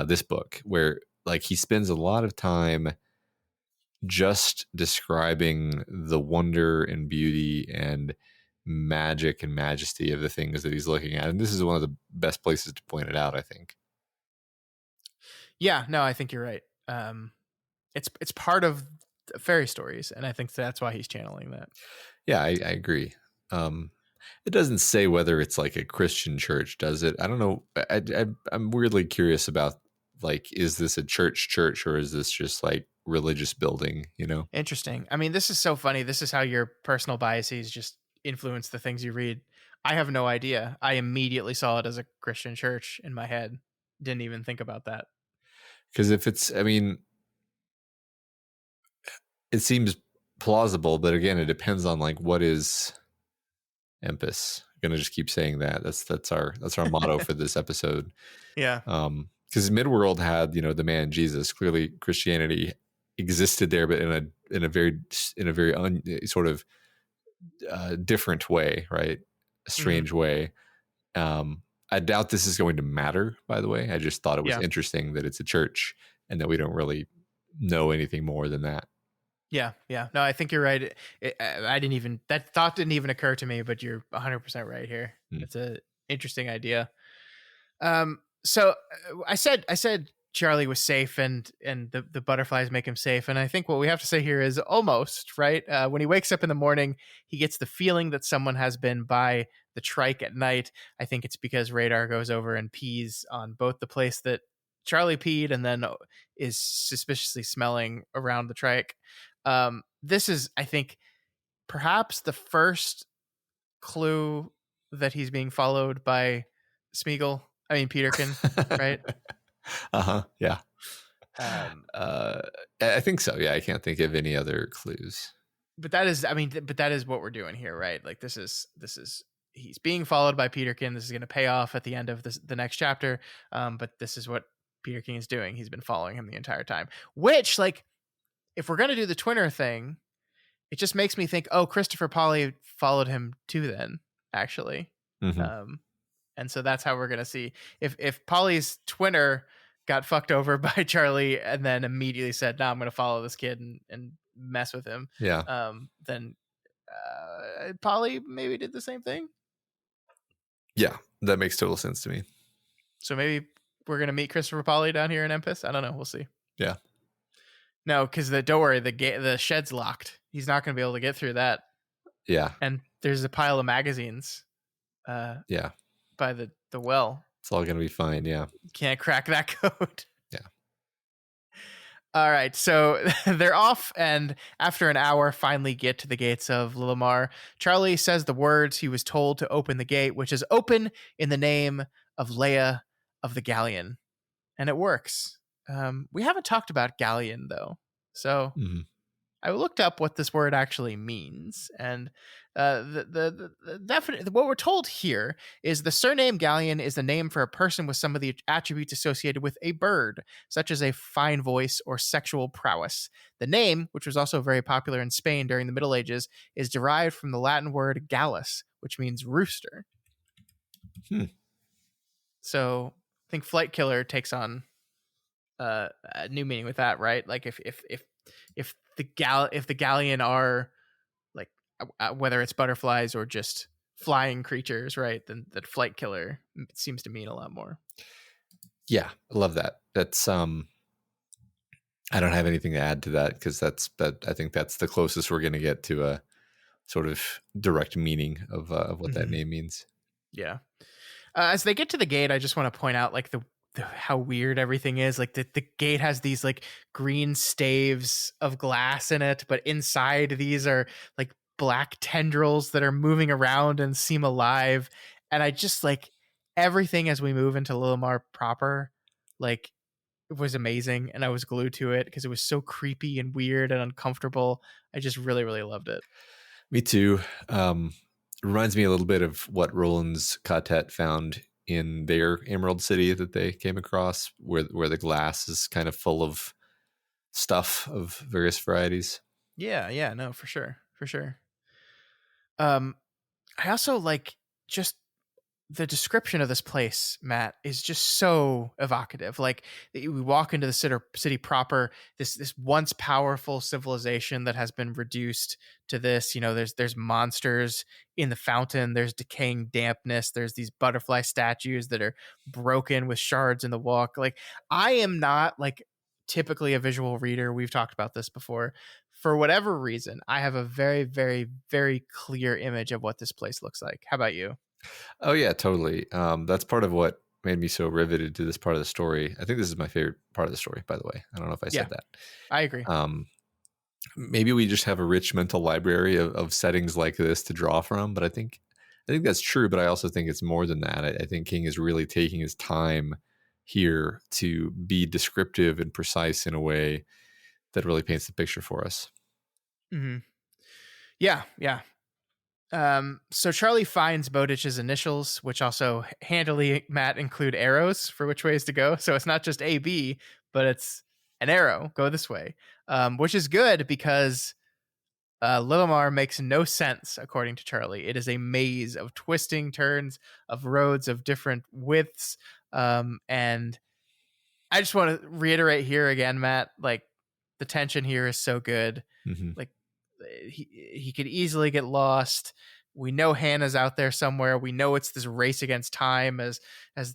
this book, where like he spends a lot of time just describing the wonder and beauty and magic and majesty of the things that he's looking at. And this is one of the best places to point it out, I think. Yeah, no, I think you're right. It's part of fairy stories, and I think that's why he's channeling that. Yeah, I agree. It doesn't say whether it's like a Christian church, does it? I don't know. I'm weirdly curious about, like, is this a church, or is this just like religious building, you know? Interesting. I mean, this is so funny. This is how your personal biases just influence the things you read. I have no idea. I immediately saw it as a Christian church in my head. Didn't even think about that. Because if it's, I mean, it seems plausible, but again, it depends on like what is Empus. I'm gonna just keep saying that. That's our motto for this episode. Yeah. Because Midworld had, you know, the man Jesus. Clearly, Christianity existed there, but in a very sort of different way, right? A strange way. I doubt this is going to matter, by the way. I just thought it was interesting that it's a church and that we don't really know anything more than that. Yeah. No, I think you're right. That thought didn't even occur to me, but you're 100% right here. It's an interesting idea. So I said Charlie was safe, and the butterflies make him safe. And I think what we have to say here is almost, right? When he wakes up in the morning, he gets the feeling that someone has been by the trike at night. I think it's because Rader goes over and pees on both the place that Charlie peed and then is suspiciously smelling around the trike. This is, I think, perhaps the first clue that he's being followed by Peterkin, right? Yeah. I think so. Yeah, I can't think of any other clues. but that is, I mean, but that is what we're doing here, right? Like he's being followed by Peterkin. This is going to pay off at the end of the next chapter. But this is what Peterkin is doing. He's been following him the entire time, which, like, if we're going to do the twinner thing, it just makes me think, oh, Christopher Polly followed him too then, actually. Mm-hmm. And so that's how we're going to see if Polly's twinner got fucked over by Charlie and then immediately said, no, I'm going to follow this kid and mess with him. Yeah. Then Polly maybe did the same thing. Yeah, that makes total sense to me. So maybe we're going to meet Christopher Polly down here in Empus. I don't know. We'll see. Yeah. No, because don't worry, the shed's locked. He's not going to be able to get through that. Yeah. And there's a pile of magazines. Yeah. By the well. It's all going to be fine. Yeah. Can't crack that code. Yeah. All right. So they're off, and after an hour, finally get to the gates of Lilimar. Charlie says the words he was told to open the gate, which is open in the name of Leia of the Galleon. And it works. We haven't talked about Galleon, though. So I looked up what this word actually means, and the definite what we're told here is the surname Galleon is the name for a person with some of the attributes associated with a bird, such as a fine voice or sexual prowess. The name, which was also very popular in Spain during the Middle Ages, is derived from the Latin word gallus, which means rooster. So I think Flight Killer takes on a new meaning with that, right? Like if the Galleon are like whether it's butterflies or just flying creatures, right? Then that Flight Killer seems to mean a lot more. Yeah, I love that. That's I don't have anything to add to that because I think that's the closest we're going to get to a sort of direct meaning of what that name means. Yeah. As they get to the gate, I just want to point out like the how weird everything is. Like the gate has these like green staves of glass in it, but inside these are like black tendrils that are moving around and seem alive. And I just like everything as we move into Lilimar proper, like it was amazing, and I was glued to it because it was so creepy and weird and uncomfortable. I just really, really loved it. Me too. Reminds me a little bit of what Roland's quartet found in their Emerald City that they came across, where the glass is kind of full of stuff of various varieties. Yeah, no, for sure. I also like just the description of this place, Matt, is just so evocative. Like we walk into the city proper, this once powerful civilization that has been reduced to this. You know, there's monsters in the fountain. There's decaying dampness. There's these butterfly statues that are broken with shards in the walk. Like I am not like typically a visual reader. We've talked about this before. For whatever reason, I have a very, very, very clear image of what this place looks like. How about you? Oh yeah, totally. That's part of what made me so riveted to this part of the story. I think this is my favorite part of the story, by the way. I don't know if I said that. I agree. Maybe we just have a rich mental library of settings like this to draw from, but I think that's true. But I also think it's more than that. I think King is really taking his time here to be descriptive and precise in a way that really paints the picture for us. Yeah. So Charlie finds Bowditch's initials, which also handily, Matt, include arrows for which ways to go. So it's not just A, B, but it's an arrow. Go this way, which is good because Lilimar makes no sense, according to Charlie. It is a maze of twisting turns, of roads of different widths. And I just want to reiterate here again, Matt, like the tension here is so good. Like he could easily get lost. We know Hannah's out there somewhere. We know it's this race against time as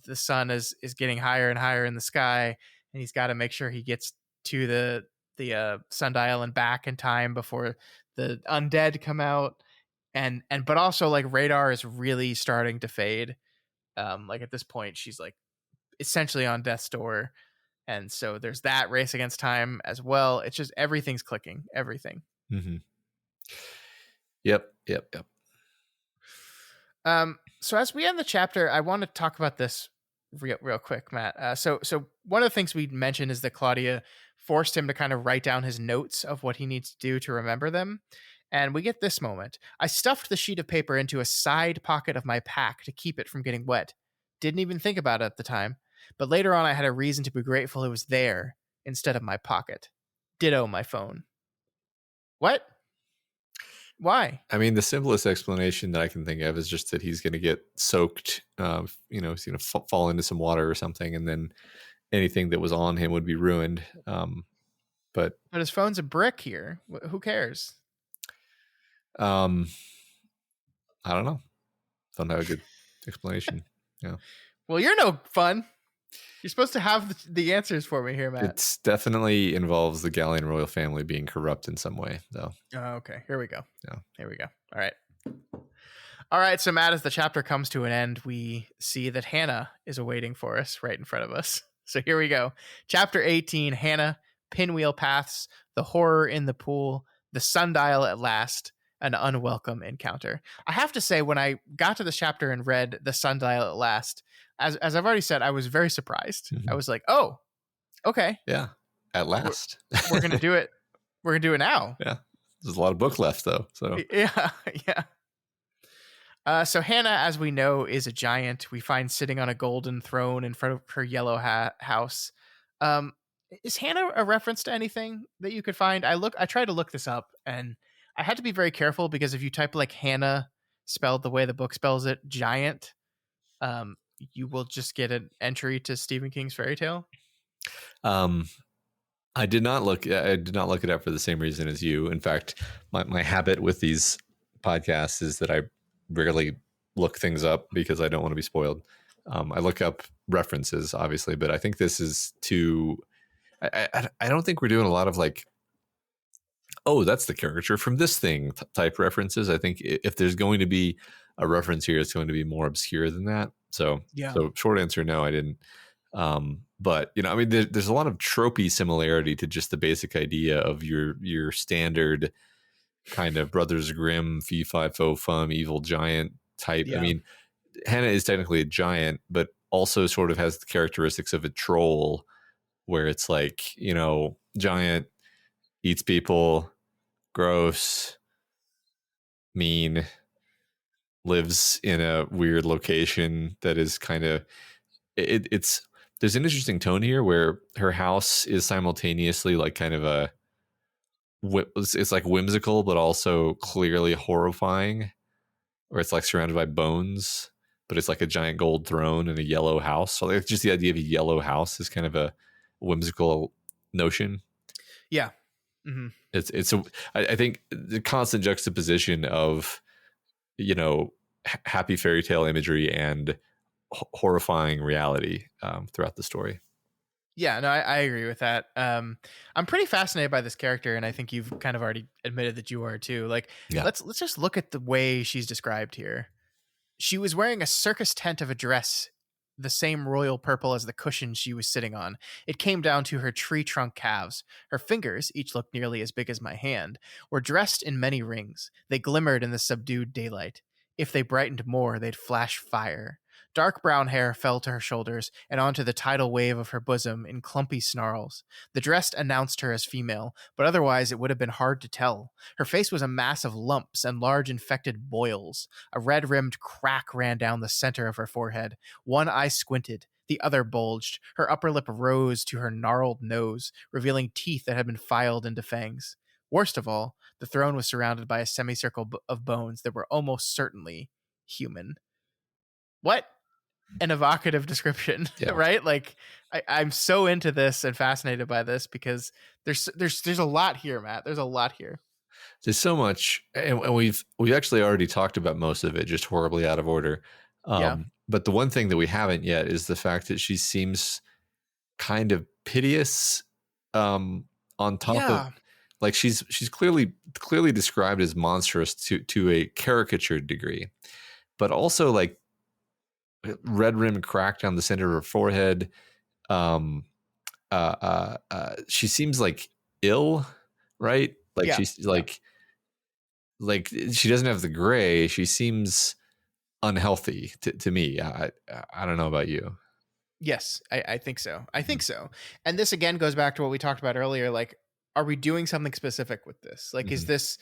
the sun is getting higher and higher in the sky, and he's got to make sure he gets to the sundial and back in time before the undead come out. And but also like Rader is really starting to fade. Like at this point, she's like essentially on death's door. And so there's that race against time as well. It's just everything's clicking. Everything. Yep. So as we end the chapter, I want to talk about this real quick, Matt. So one of the things we mentioned is that Claudia forced him to kind of write down his notes of what he needs to do to remember them. And we get this moment. I stuffed the sheet of paper into a side pocket of my pack to keep it from getting wet. Didn't even think about it at the time. But later on, I had a reason to be grateful it was there instead of my pocket. Ditto my phone. What? Why? I mean, the simplest explanation that I can think of is just that he's going to get soaked. He's going to fall into some water or something, and then anything that was on him would be ruined. But his phone's a brick here. Who cares? I don't know. Don't have a good explanation. Yeah. Well, you're no fun. You're supposed to have the answers for me here, Matt. It definitely involves the Galleon royal family being corrupt in some way, though. Oh, okay. Here we go. Yeah. Here we go. All right. All right. So, Matt, as the chapter comes to an end, we see that Hannah is awaiting for us right in front of us. So here we go. Chapter 18, Hannah, Pinwheel Paths, the horror in the pool, the sundial at last, an unwelcome encounter. I have to say, when I got to this chapter and read the sundial at last, as I've already said, I was very surprised. I was like, oh, okay. Yeah. At last. We're going to do it. We're going to do it now. Yeah. There's a lot of book left, though. So yeah. So Hannah, as we know, is a giant. We find sitting on a golden throne in front of her yellow house. Is Hannah a reference to anything that you could find? I tried to look this up, and I had to be very careful because if you type like Hannah spelled the way the book spells it, giant, you will just get an entry to Stephen King's fairy tale. I did not look it up for the same reason as you. In fact, my habit with these podcasts is that I rarely look things up because I don't want to be spoiled. I look up references, obviously, but I think this is too. I don't think we're doing a lot of like, oh, that's the caricature from this thing type references. I think if there's going to be a reference here, it's going to be more obscure than that. So, Yeah. So short answer, no, I didn't. But I mean, there's a lot of tropey similarity to just the basic idea of your standard kind of Brothers Grimm, fee fi fo fum, evil giant type. Yeah. I mean, Hannah is technically a giant, but also sort of has the characteristics of a troll, where it's like, giant, eats people, gross, mean, lives in a weird location that is kind of it's there's an interesting tone here where her house is simultaneously like kind of it's like whimsical but also clearly horrifying, where it's like surrounded by bones, but it's like a giant gold throne and a yellow house. So like just the idea of a yellow house is kind of a whimsical notion. Yeah. Mm-hmm. I think the constant juxtaposition of happy fairy tale imagery and horrifying reality throughout the story. Yeah, no, I agree with that. I'm pretty fascinated by this character, and I think you've kind of already admitted that you are too. Like, yeah. Let's just look at the way she's described here. She was wearing a circus tent of a dress, the same royal purple as the cushion she was sitting on. It came down to her tree trunk calves. Her fingers, each looked nearly as big as my hand, were dressed in many rings. They glimmered in the subdued daylight. If they brightened more, they'd flash fire. Dark brown hair fell to her shoulders and onto the tidal wave of her bosom in clumpy snarls. The dress announced her as female, but otherwise it would have been hard to tell. Her face was a mass of lumps and large infected boils. A red-rimmed crack ran down the center of her forehead. One eye squinted, the other bulged. Her upper lip rose to her gnarled nose, revealing teeth that had been filed into fangs. Worst of all, the throne was surrounded by a semicircle of bones that were almost certainly human. What an evocative description, yeah. Right? Like, I'm so into this and fascinated by this because there's a lot here, Matt. There's a lot here. There's so much, and we've actually already talked about most of it, just horribly out of order. Yeah. But the one thing that we haven't yet is the fact that she seems kind of piteous. On top of, like, she's clearly described as monstrous to a caricatured degree, but also like red rim crack down the center of her forehead. She seems like ill, right? Like, yeah. She's like she doesn't have the gray. She seems unhealthy to me. I don't know about you. Yes, I think so. I think so. And this again goes back to what we talked about earlier. Like, are we doing something specific with this? Like, is this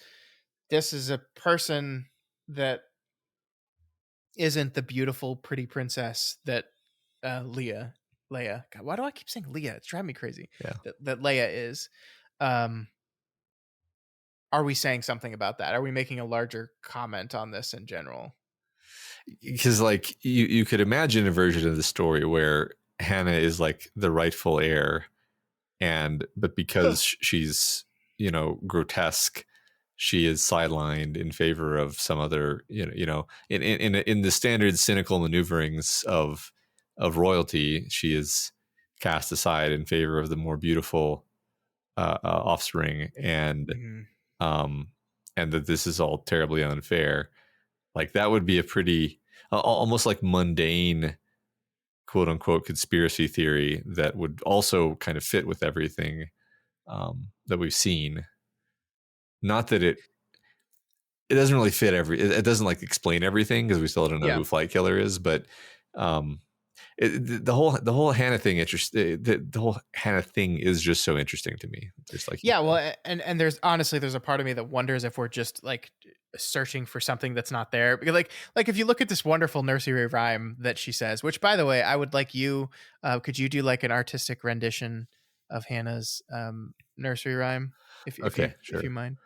this is a person that isn't the beautiful, pretty princess that Leia. God, why do I keep saying Leia? It's driving me crazy. Yeah. That Leia is. Um, are we saying something about that? Are we making a larger comment on this in general? Because like you could imagine a version of the story where Hannah is like the rightful heir, but because she's grotesque, she is sidelined in favor of some other in the standard cynical maneuverings of royalty. She is cast aside in favor of the more beautiful offspring, Mm-hmm. um, and that this is all terribly unfair. Like that would be a pretty almost like mundane quote unquote conspiracy theory that would also kind of fit with everything that we've seen. Not that it doesn't really fit it doesn't like explain everything because we still don't know Yeah. who Flight Killer is, but the whole Hannah thing the whole Hannah thing is just so interesting to me. Just like Yeah, well, and there's honestly there's a part of me that wonders if we're just like searching for something that's not there. Because like if you look at this wonderful nursery rhyme that she says, which by the way, I would like you could you do like an artistic rendition of Hannah's nursery rhyme okay, if you sure. mind?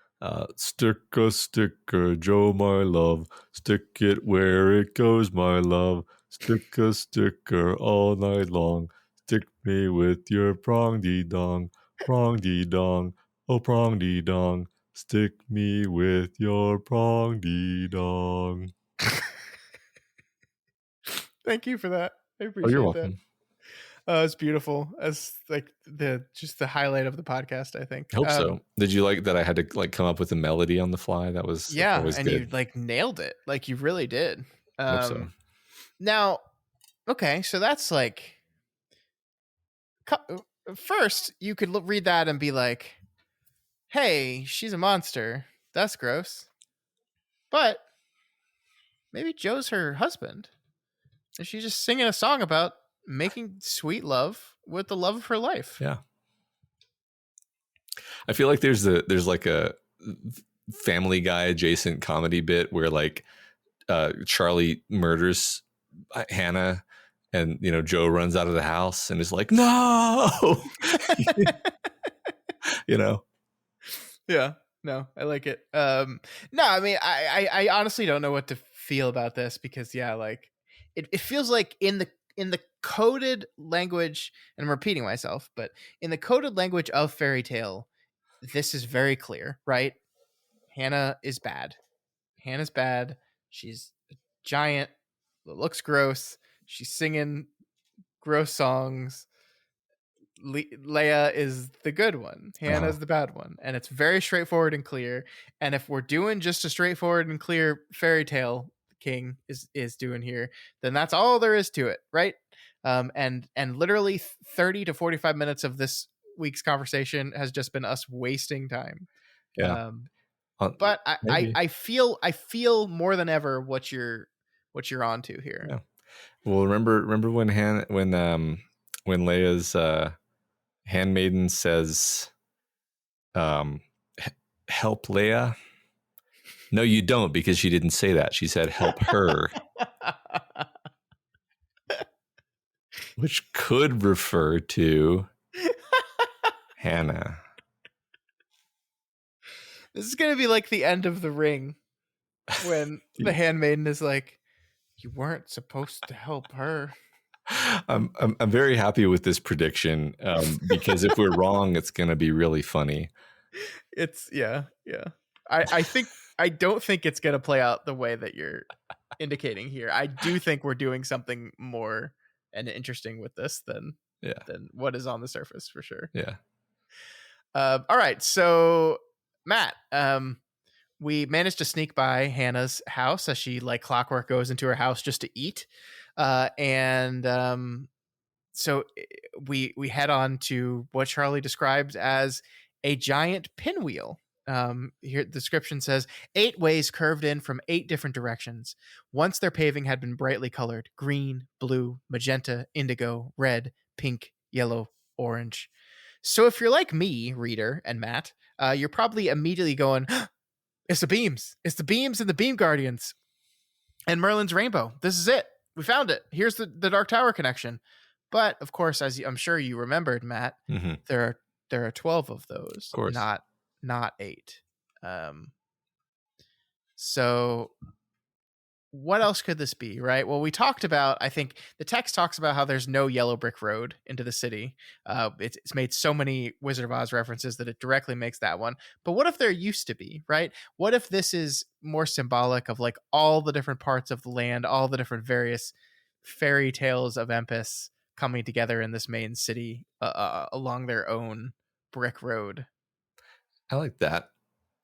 Stick a sticker, Joe, my love. Stick it where it goes, my love. Stick a sticker all night long. Stick me with your prong dee dong, prong dee dong, oh prong dee dong. Stick me with your prong dee dong. Thank you for that. I Oh, you're appreciate that. welcome. It's beautiful. As like the highlight of the podcast, I think. I hope so. Did you like that I had to like come up with a melody on the fly? That's Yeah, always and you good. like nailed it. Like you really did. I hope so. Now, okay, so that's like first you could read that and be like, "Hey, she's a monster. That's gross." But maybe Joe's her husband, and she's just singing a song about making sweet love with the love of her life. Yeah. I feel like there's like a Family Guy adjacent comedy bit where like Charlie murders Hannah, and Joe runs out of the house and is like, "No!" you know. Yeah, no, I like it. No, I mean, I honestly don't know what to feel about this because yeah, like it feels like in the coded language, and I'm repeating myself, but in the coded language of fairy tale, this is very clear, right? Hannah is bad. Hannah's bad. She's a giant that looks gross. She's singing gross songs. Leia is the good one. Uh-huh. Hannah's the bad one, and it's very straightforward and clear. And if we're doing just a straightforward and clear fairy tale, King is doing here, then that's all there is to it, right? And literally 30 to 45 minutes of this week's conversation has just been us wasting time. Yeah. But Maybe. I feel more than ever what you're onto here. Yeah. Well, remember when when Leia's handmaiden says, "Help Leia." No, you don't, because she didn't say that. She said, "Help her," which could refer to Hannah. This is gonna be like the end of The Ring when the handmaiden is like, "You weren't supposed to help her." I'm very happy with this prediction because if we're wrong, it's going to be really funny. It's yeah. I don't think it's gonna play out the way that you're indicating here. I do think we're doing something more and interesting with this than what is on the surface for sure. Yeah. All right, so Matt, we managed to sneak by Hannah's house as she like clockwork goes into her house just to eat, and so we head on to what Charlie describes as a giant pinwheel. Here the description says 8 ways curved in from 8 different directions. Once their paving had been brightly colored: green, blue, magenta, indigo, red, pink, yellow, orange. So if you're like me, reader, and Matt, you're probably immediately going, It's the beams. It's the beams and the beam guardians and Merlin's rainbow. This is it. We found it. Here's the Dark Tower connection. But of course, as I'm sure you remembered, Matt, there are 12 of those, Of course. not 8. So what else could this be, right? Well, we talked about, I think the text talks about how there's no yellow brick road into the city. It's made so many Wizard of Oz references that it directly makes that one. But what if there used to be, right? What if this is more symbolic of like all the different parts of the land, all the different various fairy tales of Empis coming together in this main city along their own brick road? I like that.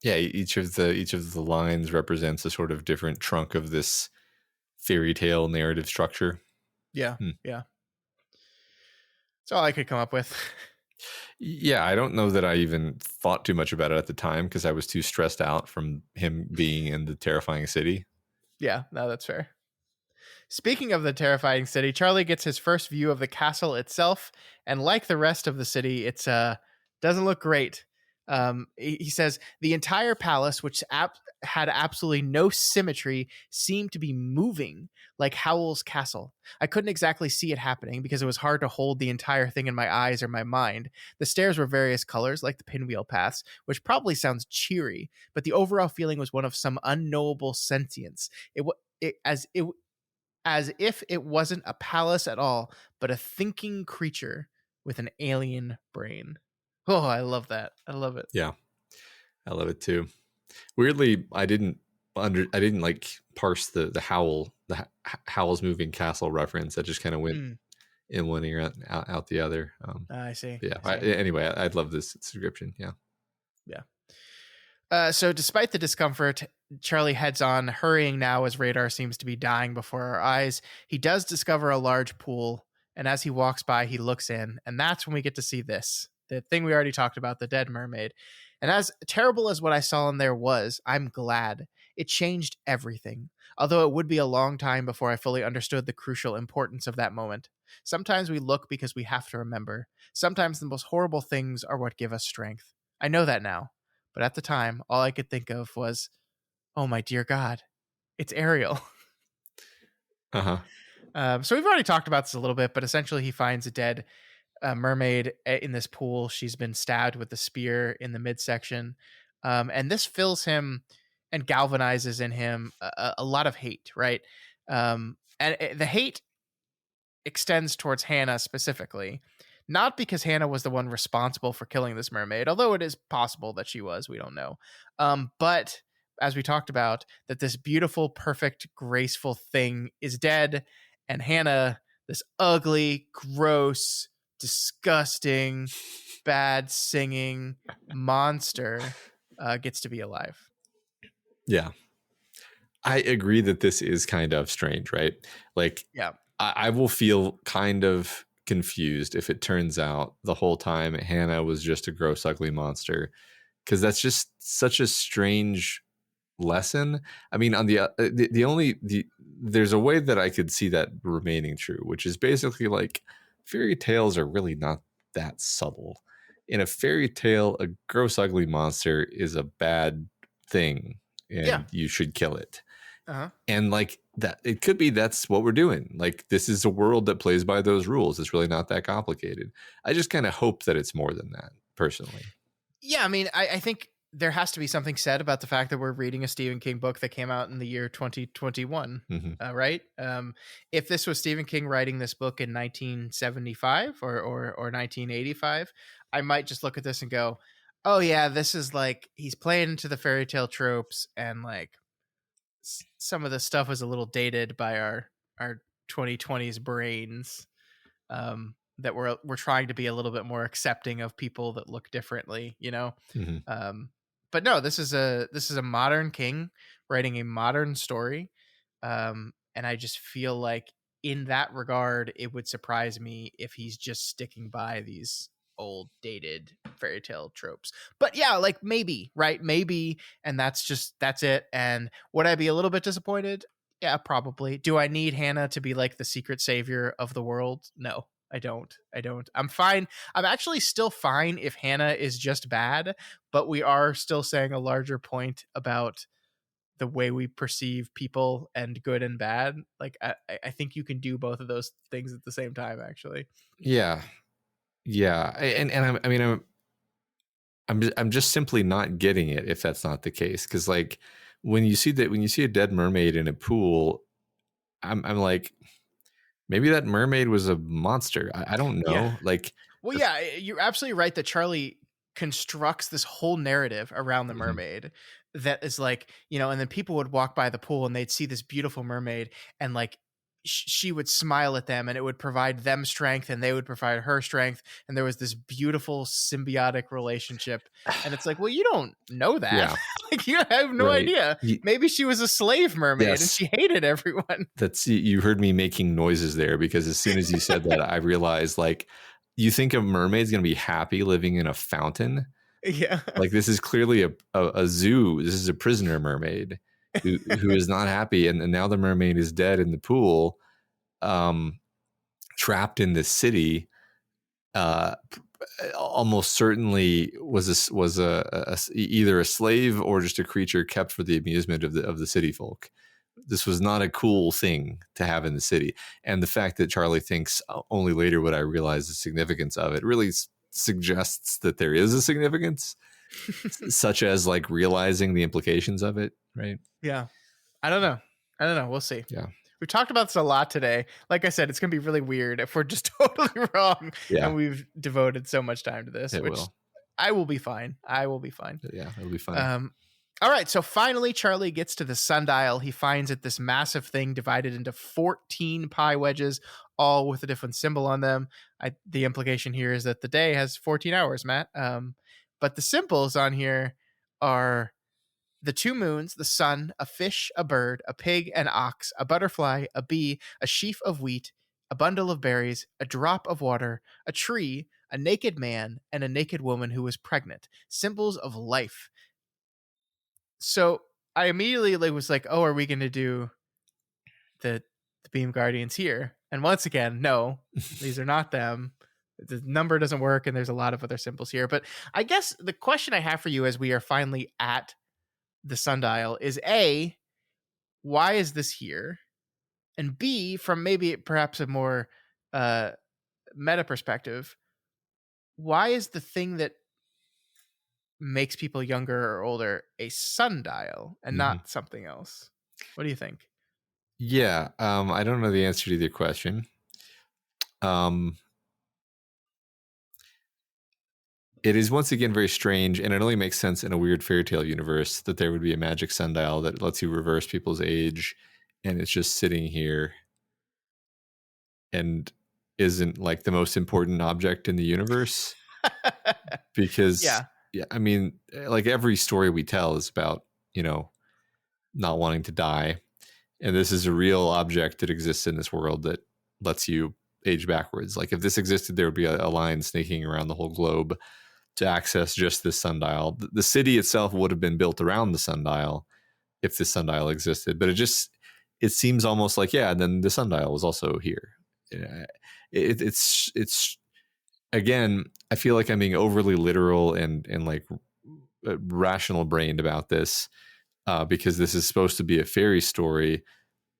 Yeah, each of the lines represents a sort of different trunk of this fairy tale narrative structure. Yeah. Yeah. That's all I could come up with. Yeah, I don't know that I even thought too much about it at the time because I was too stressed out from him being in the terrifying city. Yeah, no, that's fair. Speaking of the terrifying city, Charlie gets his first view of the castle itself, and like the rest of the city, it's doesn't look great. He says the entire palace, which had absolutely no symmetry, seemed to be moving like Howl's castle. I couldn't exactly see it happening because it was hard to hold the entire thing in my eyes or my mind. The stairs were various colors, like the pinwheel paths, which probably sounds cheery, but the overall feeling was one of some unknowable sentience. As if it wasn't a palace at all, but a thinking creature with an alien brain. Oh, I love that. I love it. Yeah, I love it too. Weirdly, I didn't like parse the Howl's Moving Castle reference. I just kind of went in one ear out the other. I see. Yeah. I see. Anyway, I'd love this description. Yeah. Yeah. So despite the discomfort, Charlie heads on, hurrying now as Rader seems to be dying before our eyes. He does discover a large pool, and as he walks by, he looks in, and that's when we get to see this. The thing we already talked about, the dead mermaid. And as terrible as what I saw in there was, I'm glad. It changed everything. Although it would be a long time before I fully understood the crucial importance of that moment. Sometimes we look because we have to remember. Sometimes the most horrible things are what give us strength. I know that now. But at the time, all I could think of was, oh my dear God, it's Ariel. So we've already talked about this a little bit, but essentially he finds a dead mermaid in this pool. She's been stabbed with a spear in the midsection. And this fills him and galvanizes in him a lot of hate, right? And the hate extends towards Hannah specifically. Not because Hannah was the one responsible for killing this mermaid, although it is possible that she was. We don't know. But as we talked about, that this beautiful, perfect, graceful thing is dead. And Hannah, this ugly, gross, disgusting, bad singing monster gets to be alive. Yeah. I agree that this is kind of strange, right? Like, yeah, I will feel kind of confused if it turns out the whole time Hannah was just a gross, ugly monster, because that's just such a strange lesson. I mean, on there's a way that I could see that remaining true, which is basically like fairy tales are really not that subtle. In a fairy tale, a gross, ugly monster is a bad thing, and you should kill it. And like that, it could be that's what we're doing. Like, this is a world that plays by those rules. It's really not that complicated. I just kind of hope that it's more than that, personally. Yeah, I mean, I think there has to be something said about the fact that we're reading a Stephen King book that came out in the year 2021, right? If this was Stephen King writing this book in 1975 or 1985, I might just look at this and go, oh yeah, this is like, he's playing into the fairy tale tropes, and like some of the stuff is a little dated by our 2020s brains, that we're trying to be a little bit more accepting of people that look differently, you know. But no, this is a modern King writing a modern story, and I just feel like in that regard it would surprise me if he's just sticking by these old dated fairy tale tropes. But yeah, like maybe, right? Maybe, and that's it. And would I be a little bit disappointed? Yeah, probably. Do I need Hannah to be like the secret savior of the world? No. I don't. I don't. I'm fine. I'm actually still fine if Hannah is just bad, but we are still saying a larger point about the way we perceive people and good and bad. Like I think you can do both of those things at the same time, actually. Yeah. Yeah. I mean, I'm just simply not getting it if that's not the case. Cause like when you see a dead mermaid in a pool, I'm like, maybe that mermaid was a monster. I don't Yeah. know. Like, Well, yeah, you're absolutely right that Charlie constructs this whole narrative around the mhm. mermaid that is like, and then people would walk by the pool and they'd see this beautiful mermaid, and like she would smile at them and it would provide them strength and they would provide her strength, and there was this beautiful symbiotic relationship. And it's like, well, you don't know that. Yeah. Like, you have no Right. idea. Maybe she was a slave mermaid and Yes. she hated everyone. That's, you heard me making noises there, because as soon as you said that, I realized, like, you think a mermaid's going to be happy living in a fountain? Yeah. Like, this is clearly a zoo. This is a prisoner mermaid who is not happy. And now the mermaid is dead in the pool, um, trapped in this city. Almost certainly either a slave or just a creature kept for the amusement of the city folk. This was not a cool thing to have in the city. And the fact that Charlie thinks only later would I realize the significance of it really suggests that there is a significance, such as like realizing the implications of it, right? Yeah. I don't know. I don't know. We'll see. Yeah. We've talked about this a lot today. Like I said, it's going to be really weird if we're just totally wrong Yeah, and we've devoted so much time to this, it which will. I will be fine. I will be fine. Yeah, it'll be funny. Um, all right. So finally, Charlie gets to the sundial. He finds it this massive thing divided into 14 pie wedges, all with a different symbol on them. The implication here is that the day has 14 hours, Matt. But the symbols on here are the two moons, the sun, a fish, a bird, a pig, an ox, a butterfly, a bee, a sheaf of wheat, a bundle of berries, a drop of water, a tree, a naked man, and a naked woman who was pregnant. Symbols of life. So I immediately was like, oh, are we going to do the Beam Guardians here? And once again, no, these are not them. The number doesn't work, and there's a lot of other symbols here. But I guess the question I have for you as we are finally at the sundial is A, why is this here? And B, from maybe perhaps a more meta perspective, why is the thing that makes people younger or older a sundial and Mhm. not something else? What do you think? Yeah, I don't know the answer to the question. It is once again very strange, and it only makes sense in a weird fairy tale universe that there would be a magic sundial that lets you reverse people's age, and it's just sitting here and isn't like the most important object in the universe. Because, Yeah. yeah, I mean, like every story we tell is about, not wanting to die, and this is a real object that exists in this world that lets you age backwards. Like if this existed, there would be a line snaking around the whole globe to access just this sundial. The city itself would have been built around the sundial if this sundial existed, but it seems almost like, yeah, and then the sundial was also here. It's again, I feel like I'm being overly literal and like rational brained about this, because this is supposed to be a fairy story,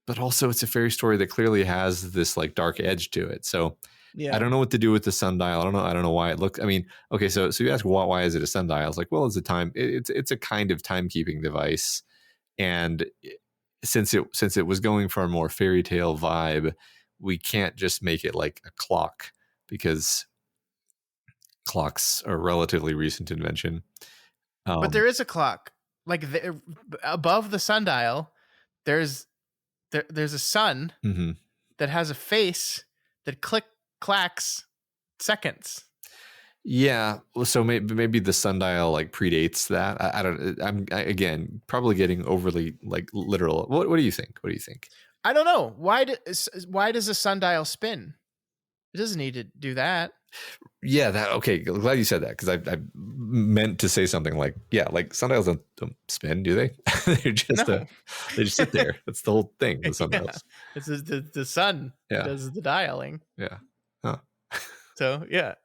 but also it's a fairy story that clearly has this like dark edge to it. So I Yeah. don't know what to do with the sundial. I don't know why it looks. I mean, okay, so you ask why is it a sundial? It's like, well, it's a kind of timekeeping device, and since it was going for a more fairy tale vibe, we can't just make it like a clock, because clocks are a relatively recent invention. But there is a clock. Like above the sundial, there's there's a sun Mm-hmm. that has a face that clacks seconds. Yeah, well, so maybe the sundial like predates that. I don't. Again probably getting overly like literal. What do you think? What do you think? I don't know. Why does a sundial spin? It doesn't need to do that. Yeah, that okay. Glad you said that, because I meant to say something like, yeah, like sundials don't spin, do they? They're just No. they just sit there. That's the whole thing. The Yeah. sundials. It's the sun Yeah, does the dialing. yeah. Huh. So yeah,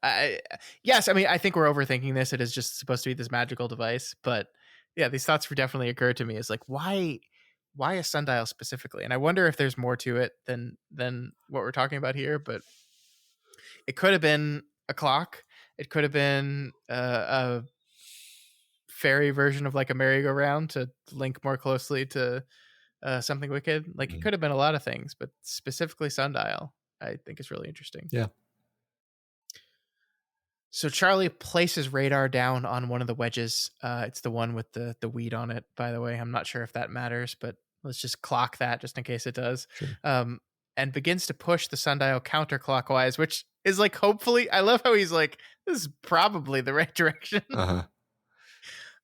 yes, I mean I think we're overthinking this. It is just supposed to be this magical device, but yeah, these thoughts were definitely occurred to me. Is like why a sundial specifically? And I wonder if there's more to it than what we're talking about here. But it could have been a clock. It could have been a fairy version of like a merry-go-round to link more closely to something wicked. Like it could have been a lot of things, but specifically sundial, I think is really interesting. Yeah. So Charlie places Radar down on one of the wedges. It's the one with the weed on it, by the way. I'm not sure if that matters, but let's just clock that just in case it does. Sure. And begins to push the sundial counterclockwise, which is like hopefully. I love how he's like, this is probably the right direction. Uh-huh.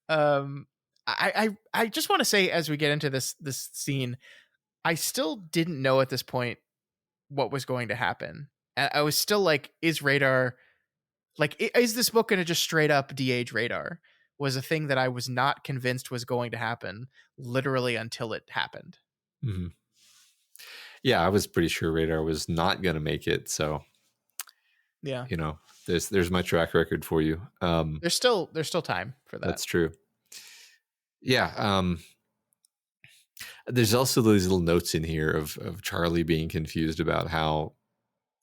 I just want to say as we get into this scene, I still didn't know at this point what was going to happen. I was still like, is Radar like, is this book going to just straight up de-age Radar? Was a thing that I was not convinced was going to happen literally until it happened. Mm-hmm. Yeah, I was pretty sure Radar was not going to make it. So, yeah, you know, there's my track record for you. There's still time for that. That's true. Yeah. There's also those little notes in here of Charlie being confused about how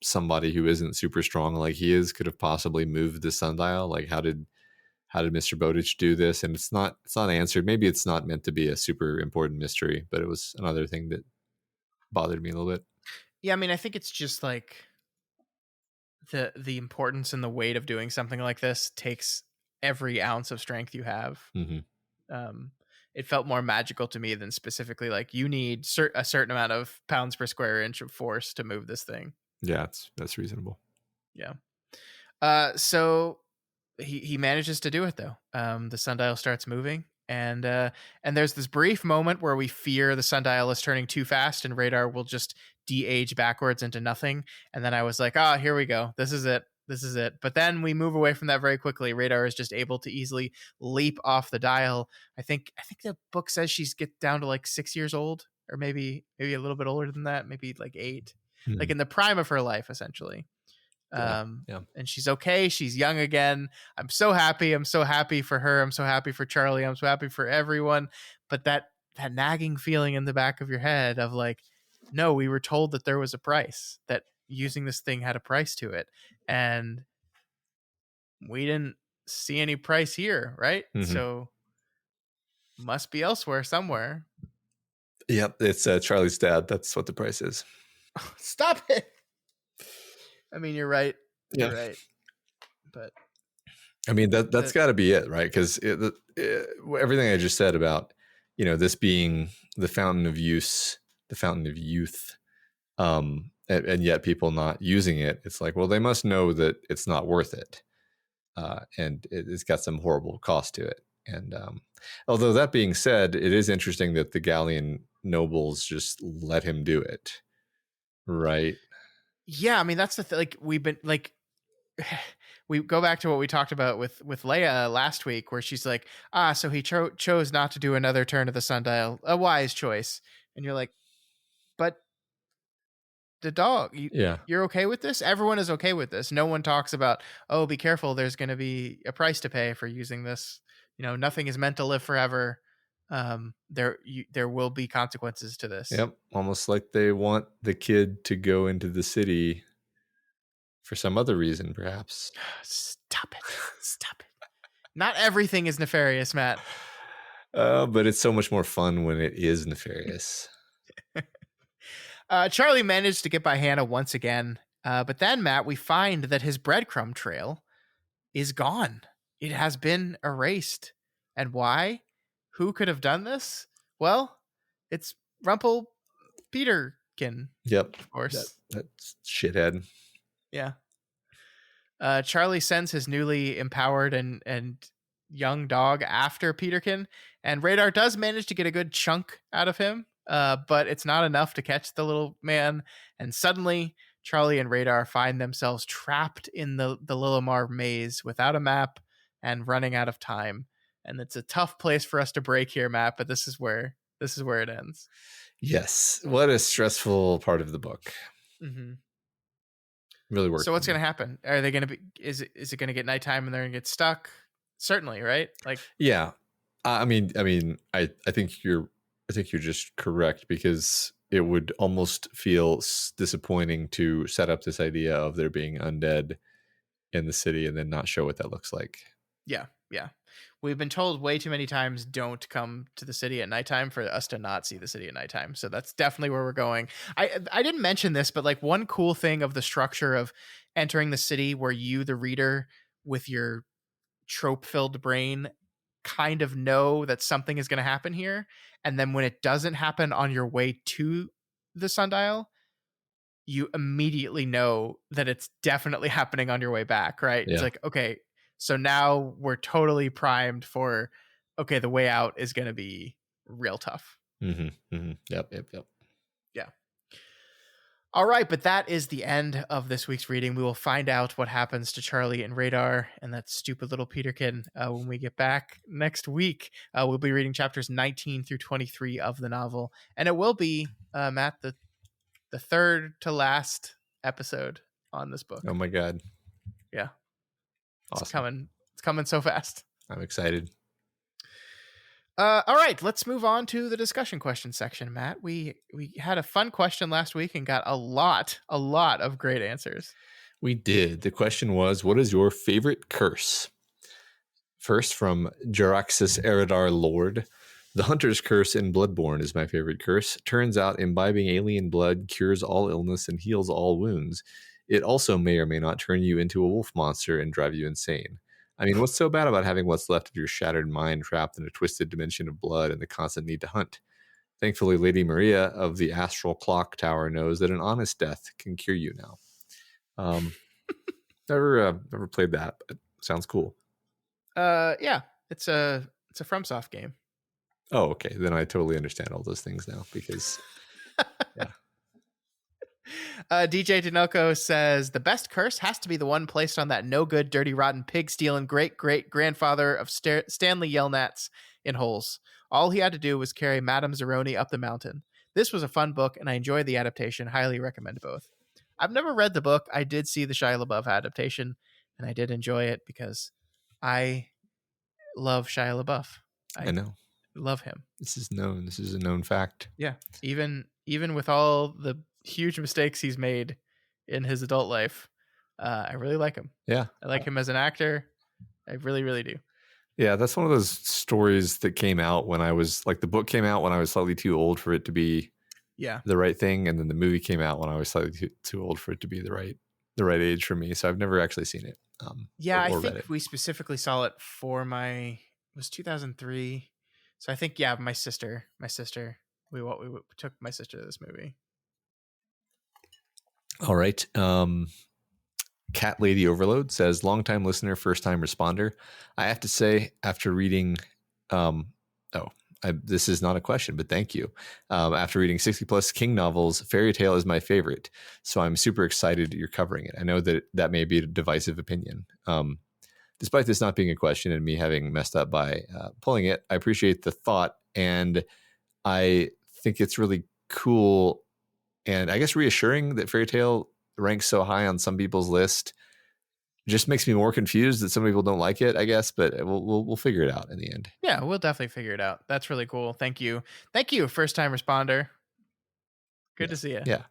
somebody who isn't super strong like he is could have possibly moved the sundial. Like how did Mr. Bowditch do this? And it's not answered. Maybe it's not meant to be a super important mystery, but it was another thing that bothered me a little bit. Yeah, I mean, I think it's just like the importance and the weight of doing something like this takes every ounce of strength you have. Mm-hmm. It felt more magical to me than specifically like you need a certain amount of pounds per square inch of force to move this thing. Yeah, that's reasonable. Yeah. So he manages to do it though. The sundial starts moving, and there's this brief moment where we fear the sundial is turning too fast, and Radar will just de-age backwards into nothing. And then I was like, here we go. This is it. But then we move away from that very quickly. Radar is just able to easily leap off the dial. I think the book says she's get down to like 6 years old, or maybe a little bit older than that, maybe like 8, like in the prime of her life, essentially. Yeah. And she's okay. She's young again. I'm so happy. I'm so happy for her. I'm so happy for Charlie. I'm so happy for everyone. But that nagging feeling in the back of your head of like, no, we were told that there was a price, that using this thing had a price to it. And we didn't see any price here, right? Mm-hmm. So must be elsewhere somewhere. Yep, it's Charlie's dad. That's what the price is. Stop it. I mean, you're right. You're right. But I mean, that's got to be it, right? Because everything I just said about, this being the fountain of youth, and yet people not using it, it's like, well, they must know that it's not worth it. And it's got some horrible cost to it. And although that being said, it is interesting that the Gallian nobles just let him do it. Right. Yeah, I mean that's the like we've been like we go back to what we talked about with Leia last week, where she's like, so he chose not to do another turn of the sundial, a wise choice, and you're like, but the dog, you're okay with this? Everyone is okay with this. No one talks about, oh, be careful, there's going to be a price to pay for using this. Nothing is meant to live forever. There will be consequences to this. Yep, almost like they want the kid to go into the city for some other reason, perhaps. Stop it. Not everything is nefarious, Matt. But it's so much more fun when it is nefarious. Charlie managed to get by Hannah once again, but then, Matt, we find that his breadcrumb trail is gone. It has been erased. And why? Who could have done this? Well, it's Rumpel Peterkin. Yep. Of course. That's shithead. Yeah. Charlie sends his newly empowered and young dog after Peterkin, and Radar does manage to get a good chunk out of him, but it's not enough to catch the little man. And suddenly, Charlie and Radar find themselves trapped in the Lilimar maze without a map and running out of time. And it's a tough place for us to break here, Matt, but this is where it ends. Yes. What a stressful part of the book. Mm-hmm. Really worked So for what's going me. to happen? Are they going to be? Is it going to get nighttime and they're going to get stuck? Certainly, right? Like, Yeah. I think you're just correct, because it would almost feel disappointing to set up this idea of there being undead in the city and then not show what that looks like. yeah, yeah. We've been told way too many times don't come to the city at nighttime for us to not see the city at nighttime. So that's definitely where we're going. I didn't mention this, but like one cool thing of the structure of entering the city where you, the reader, with your trope filled brain kind of know that something is going to happen here, and then when it doesn't happen on your way to the sundial, you immediately know that it's definitely happening on your way back, right? It's Yeah. like, okay, so now we're totally primed for, okay, the way out is going to be real tough. Yep. Yeah. All right, but that is the end of this week's reading. We will find out what happens to Charlie and Radar and that stupid little Peterkin when we get back next week. We'll be reading chapters 19 through 23 of the novel, and it will be, Matt, the third to last episode on this book. Oh my God. Yeah, it's Awesome. coming. It's coming so fast. I'm excited. All right, let's move on to the discussion question section, Matt. We had a fun question last week and got a lot of great answers. We did. The question was, what is your favorite curse? First, from Jaraxxus Eridar Lord. The Hunter's Curse in Bloodborne is my favorite curse. Turns out imbibing alien blood cures all illness and heals all wounds. It also may or may not turn you into a wolf monster and drive you insane. I mean, what's so bad about having what's left of your shattered mind trapped in a twisted dimension of blood and the constant need to hunt? Thankfully, Lady Maria of the Astral Clock Tower knows that an honest death can cure you now. Never played that, but sounds cool. Yeah, it's a FromSoft game. Oh, okay. Then I totally understand all those things now, because yeah. DJ Dinoco says the best curse has to be the one placed on that no good, dirty, rotten, pig stealing great great grandfather of Stanley Yelnats in Holes. All he had to do was carry Madame Zeroni up the mountain. This was a fun book, and I enjoyed the adaptation. Highly recommend both. I've never read the book. I did see the Shia LaBeouf adaptation, and I did enjoy it because I love Shia LaBeouf. I know. Love him. This is known. This is a known fact. Yeah. Even with all the huge mistakes he's made in his adult life, I really like him. Yeah. I like him as an actor. I really, really do. Yeah, that's one of those stories that came out when I was, like, the book came out when I was slightly too old for it to be the right thing, and then the movie came out when I was slightly too old for it to be the right age for me. So I've never actually seen it. I think we specifically saw it for it was 2003. So I think, my sister, we took my sister to this movie. All right. Cat Lady Overload says, longtime listener, first time responder. I have to say, after reading, this is not a question, but thank you. After reading 60 plus King novels, Fairy Tale is my favorite. So I'm super excited you're covering it. I know that may be a divisive opinion. Despite this not being a question and me having messed up by pulling it, I appreciate the thought, and I think it's really cool and I guess reassuring that Fairy Tale ranks so high on some people's list. Just makes me more confused that some people don't like it, I guess, but we'll figure it out in the end. Yeah, we'll definitely figure it out. That's really cool. Thank you, first time responder. Good to see you. Yeah.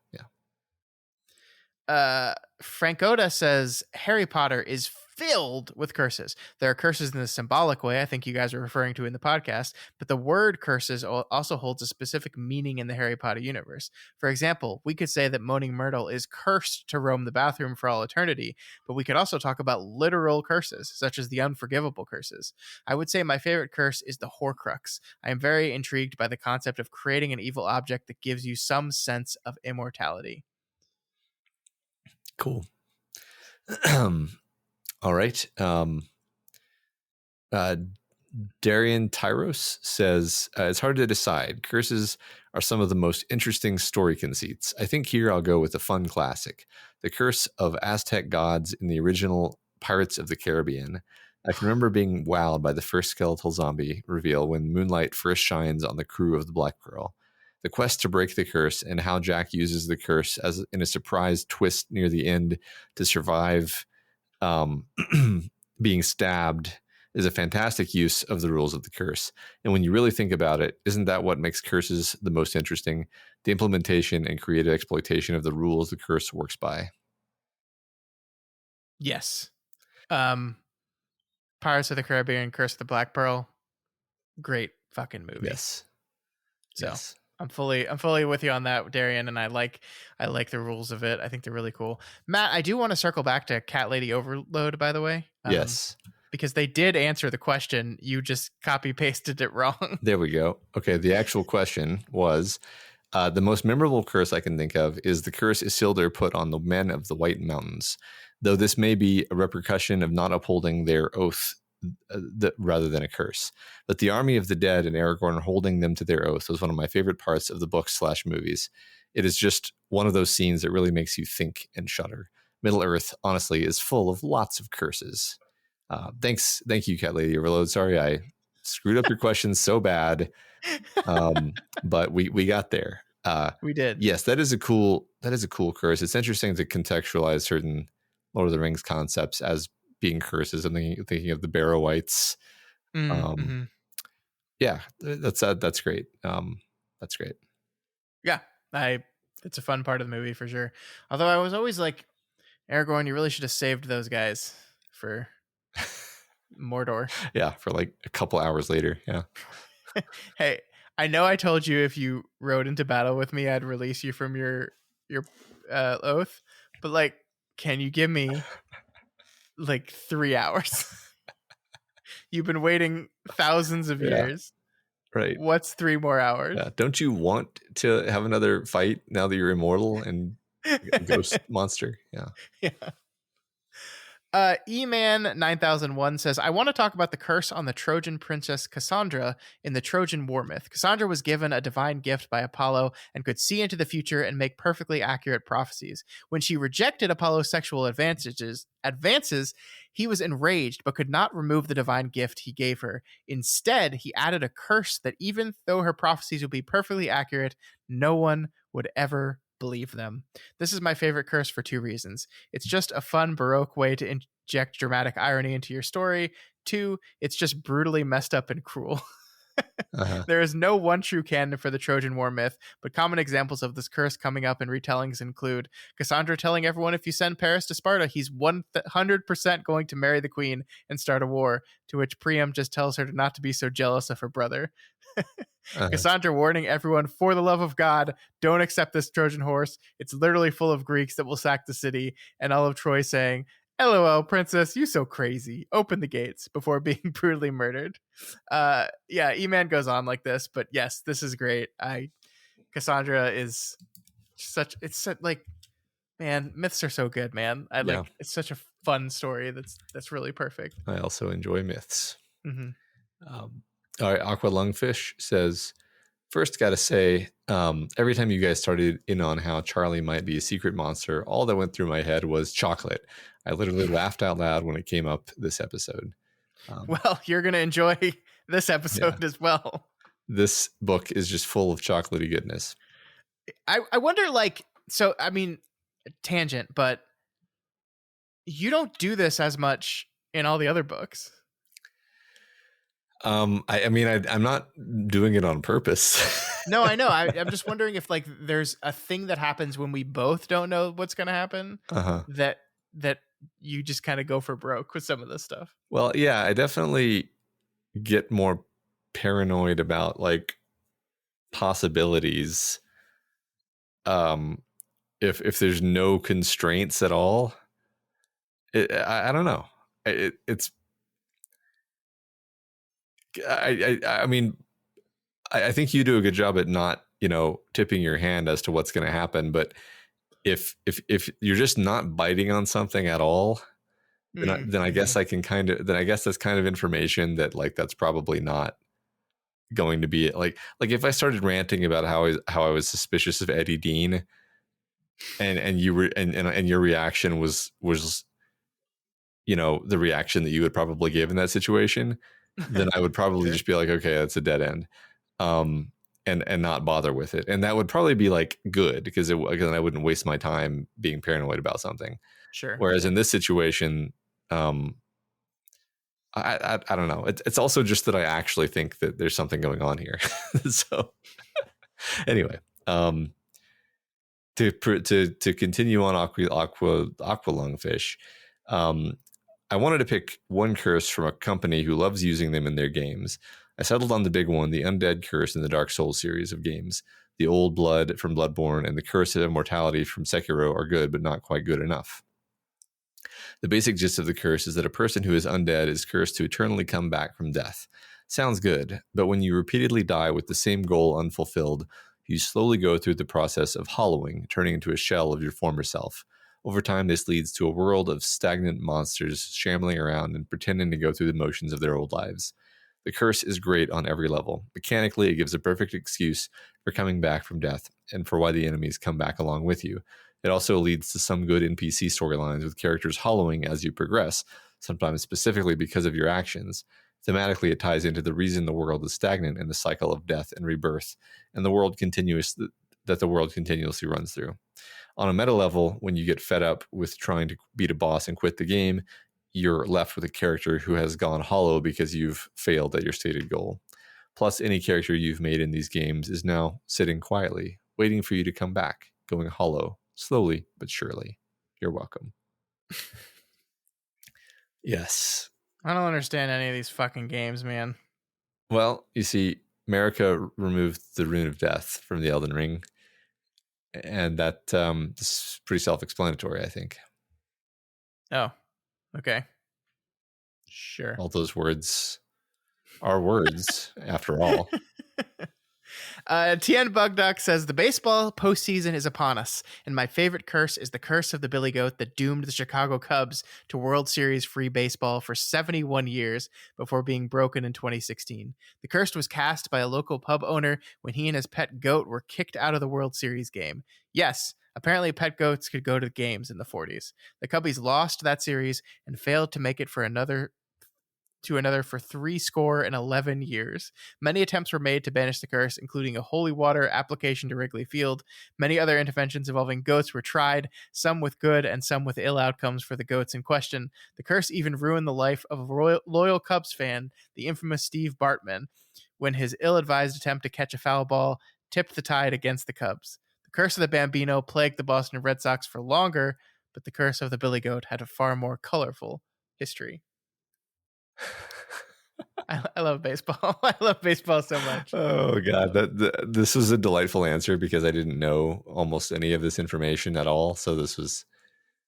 Francoda says Harry Potter is filled with curses. There are curses in the symbolic way I think you guys are referring to in the podcast, but the word curses also holds a specific meaning in the Harry Potter universe. For example, we could say that Moaning Myrtle is cursed to roam the bathroom for all eternity, but we could also talk about literal curses, such as the unforgivable curses. I would say my favorite curse is the Horcrux. I am very intrigued by the concept of creating an evil object that gives you some sense of immortality. Cool. All right. Darian Tyros says, it's hard to decide. Curses are some of the most interesting story conceits. I think here I'll go with a fun classic, the curse of Aztec gods in the original Pirates of the Caribbean. I can remember being wowed by the first skeletal zombie reveal when moonlight first shines on the crew of the Black Pearl. the quest to break the curse, and how Jack uses the curse as in a surprise twist near the end to survive um, being stabbed is a fantastic use of the rules of the curse. And when you really think about it, isn't that what makes curses the most interesting? The implementation and creative exploitation of the rules the curse works by. Yes. Pirates of the Caribbean, Curse of the Black Pearl, great fucking movie. Yes. So Yes. I'm fully with you on that, Darian, and I like the rules of it. I think they're really cool. Matt, I do want to circle back to Cat Lady Overload, by the way. Yes. Because they did answer the question. You just copy pasted it wrong. There we go. Okay. The actual question was the most memorable curse I can think of is the curse Isildur put on the men of the White Mountains, though this may be a repercussion of not upholding their oath rather than a curse. But the army of the dead and Aragorn holding them to their oath was one of my favorite parts of the books/movies. It is just one of those scenes that really makes you think and shudder. Middle Earth, honestly, is full of lots of curses. Thank you, Cat Lady Overload. Sorry I screwed up your questions so bad, but we got there. We did. Yes, that is a cool curse. It's interesting to contextualize certain Lord of the Rings concepts as being curses. I'm thinking of the Barrow-wights. Mm-hmm. Yeah, that's great. That's great. Yeah, it's a fun part of the movie for sure. Although I was always like, Aragorn, you really should have saved those guys for Mordor. Yeah, for like a couple hours later. Yeah. Hey, I know I told you if you rode into battle with me, I'd release you from your oath, but like, can you give me like 3 hours? You've been waiting thousands of years. Right. What's 3 more hours? Yeah. Don't you want to have another fight now that you're immortal and a ghost monster? Yeah. Yeah. E-Man 9001 says, I want to talk about the curse on the Trojan princess Cassandra in the Trojan war myth. Cassandra was given a divine gift by Apollo and could see into the future and make perfectly accurate prophecies. When she rejected Apollo's sexual advances, he was enraged but could not remove the divine gift he gave her. Instead, he added a curse that even though her prophecies would be perfectly accurate, no one would ever believe them. This is my favorite curse for 2 reasons. It's just a fun Baroque way to inject dramatic irony into your story. 2, it's just brutally messed up and cruel. There is no one true canon for the Trojan War myth, but common examples of this curse coming up in retellings include Cassandra telling everyone if you send Paris to Sparta, he's 100% going to marry the queen and start a war, to which Priam just tells her not to be so jealous of her brother. Cassandra warning everyone, for the love of God, don't accept this Trojan horse. It's literally full of Greeks that will sack the city. And all of Troy saying, LOL, princess, you so crazy. Open the gates, before being brutally murdered. Yeah, E-Man goes on like this, but yes, this is great. Cassandra is like, man, myths are so good, man. It's such a fun story that's really perfect. I also enjoy myths. Mm-hmm. All right, Aqua Lungfish says, first, got to say, every time you guys started in on how Charlie might be a secret monster, all that went through my head was chocolate. I literally laughed out loud when it came up this episode. Well, you're going to enjoy this episode as well. This book is just full of chocolatey goodness. I wonder, like, so, I mean, tangent, but you don't do this as much in all the other books. I'm not doing it on purpose. No, I know. I'm just wondering if like there's a thing that happens when we both don't know what's going to happen that you just kind of go for broke with some of this stuff. Well, yeah, I definitely get more paranoid about like possibilities. If there's no constraints at all, I don't know. I think you do a good job at not, tipping your hand as to what's going to happen. But if you're just not biting on something at all, then I guess I can I guess that's kind of information that like that's probably not going to be like if I started ranting about how I was suspicious of Eddie Dean, and you were and your reaction was the reaction that you would probably give in that situation, then I would probably just be like, okay, that's a dead end. and not bother with it. And that would probably be like good because again, I wouldn't waste my time being paranoid about something. Sure. Whereas in this situation, um, I don't know. It's also just that I actually think that there's something going on here. So anyway, to continue on aqua lungfish, I wanted to pick one curse from a company who loves using them in their games. I settled on the big one, the Undead Curse in the Dark Souls series of games. The Old Blood from Bloodborne and the Curse of Immortality from Sekiro are good, but not quite good enough. The basic gist of the curse is that a person who is undead is cursed to eternally come back from death. Sounds good, but when you repeatedly die with the same goal unfulfilled, you slowly go through the process of hollowing, turning into a shell of your former self. Over time, this leads to a world of stagnant monsters shambling around and pretending to go through the motions of their old lives. The curse is great on every level. Mechanically, it gives a perfect excuse for coming back from death and for why the enemies come back along with you. It also leads to some good NPC storylines with characters hollowing as you progress, sometimes specifically because of your actions. Thematically, it ties into the reason the world is stagnant and the cycle of death and rebirth, and the world continuously runs through. On a meta level, when you get fed up with trying to beat a boss and quit the game, you're left with a character who has gone hollow because you've failed at your stated goal. Plus, any character you've made in these games is now sitting quietly, waiting for you to come back, going hollow, slowly but surely. You're welcome. Yes. I don't understand any of these fucking games, man. Well, you see, Marika removed the Rune of Death from the Elden Ring, and that is pretty self-explanatory, I think. Oh, okay. Sure. All those words are words, after all. Tien Bugduck says the baseball postseason is upon us, and my favorite curse is the curse of the Billy Goat that doomed the Chicago Cubs to World Series free baseball for 71 years before being broken in 2016. The curse was cast by a local pub owner when he and his pet goat were kicked out of the World Series game. Yes, apparently pet goats could go to games in the 40s. The Cubbies lost that series and failed to make it for another for 11 years. Many attempts were made to banish the curse, including a holy water application to Wrigley Field. Many other interventions involving goats were tried, some with good and some with ill outcomes for the goats in question. The curse even ruined the life of a loyal Cubs fan, the infamous Steve Bartman, when his ill-advised attempt to catch a foul ball tipped the tide against the Cubs. The curse of the Bambino plagued the Boston Red Sox for longer, but the curse of the Billy Goat had a far more colorful history. I love baseball. I love baseball so much. Oh God, this was a delightful answer because I didn't know almost any of this information at all. So this was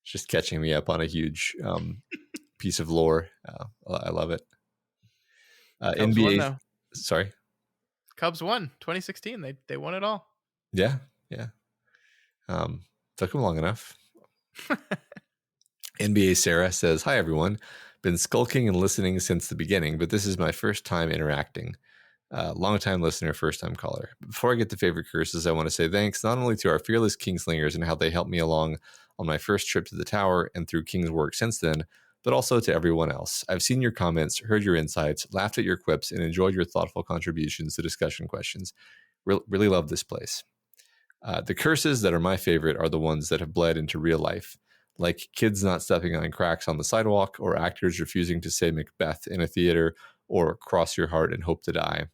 just catching me up on a huge piece of lore. I love it. Cubs NBA, won, though. Sorry, Cubs won 2016. They won it all. Yeah. Took them long enough. NBA Sarah says, "Hi everyone. Been skulking and listening since the beginning, but this is my first time interacting. Long-time listener, first-time caller. Before I get to favorite curses, I want to say thanks not only to our fearless Kingslingers and how they helped me along on my first trip to the tower and through King's work since then, but also to everyone else. I've seen your comments, heard your insights, laughed at your quips, and enjoyed your thoughtful contributions to discussion questions. Really love this place. The curses that are my favorite are the ones that have bled into real life, like kids not stepping on cracks on the sidewalk, or actors refusing to say Macbeth in a theater, or cross your heart and hope to die.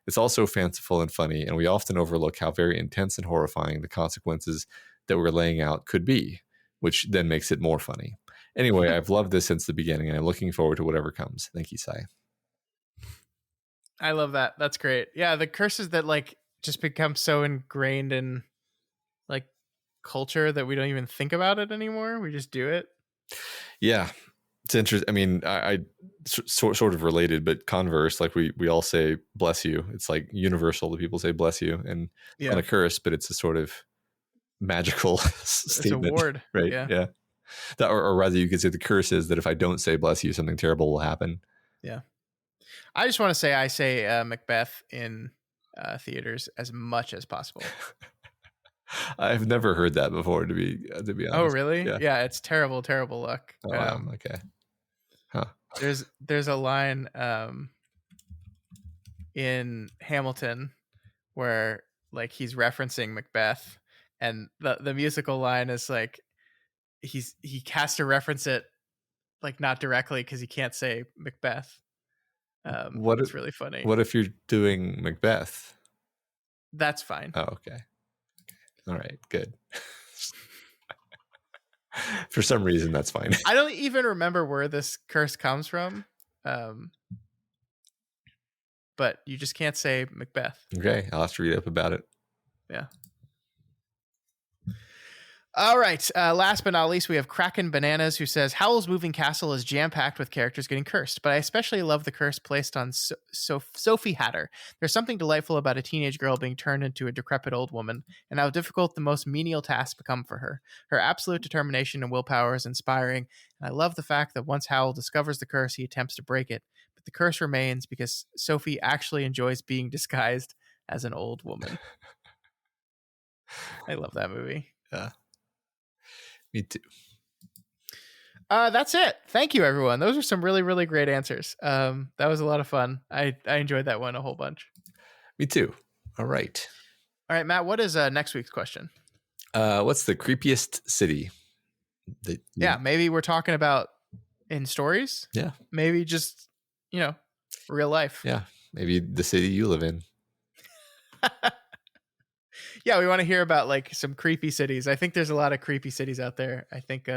It's also fanciful and funny, and we often overlook how very intense and horrifying the consequences that we're laying out could be, which then makes it more funny. Anyway, I've loved this since the beginning, and I'm looking forward to whatever comes. Thank you, Sai." I love that. That's great. Yeah, the curses that like just become so ingrained in like culture that we don't even think about it anymore. We just do it. Yeah, it's interesting. I mean, I sort of related, but converse. Like we all say "bless you." It's like universal that people say "bless you," and Yeah. on a curse, but it's a sort of magical It's a statement, ward. right? Yeah. That, or rather, you could say the curse is that if I don't say "bless you," something terrible will happen. Yeah. I just want to say I say Macbeth in theaters as much as possible. I've never heard that before, to be honest. Oh, really? Yeah. Yeah, it's terrible luck. Oh, wow. Okay. Huh. There's a line in Hamilton where like he's referencing Macbeth, and the musical line is like he has to reference it like not directly because he can't say Macbeth. What if, It's really funny. what if you're doing Macbeth? That's fine. Oh, okay. All right, good. For some reason, that's fine. I don't even remember where this curse comes from, but you just can't say Macbeth. Okay, I'll have to read up about it. Yeah. All right. Last but not least, we have Kraken Bananas, who says Howl's Moving Castle is jam-packed with characters getting cursed, but I especially love the curse placed on Sophie Hatter. There's something delightful about a teenage girl being turned into a decrepit old woman, and how difficult the most menial tasks become for her. Her absolute determination and willpower is inspiring, and I love the fact that once Howl discovers the curse, he attempts to break it, but the curse remains because Sophie actually enjoys being disguised as an old woman. I love that movie. Yeah. Me too. That's it. Thank you, everyone. Those are some really, really great answers. That was a lot of fun. I enjoyed that one a whole bunch. Me too. All right. All right, Matt, what is next week's question? What's the creepiest city? Yeah, maybe we're talking about in stories. Yeah. Maybe just, real life. Yeah. Maybe the city you live in. Yeah, we want to hear about like some creepy cities. I think there's a lot of creepy cities out there. I think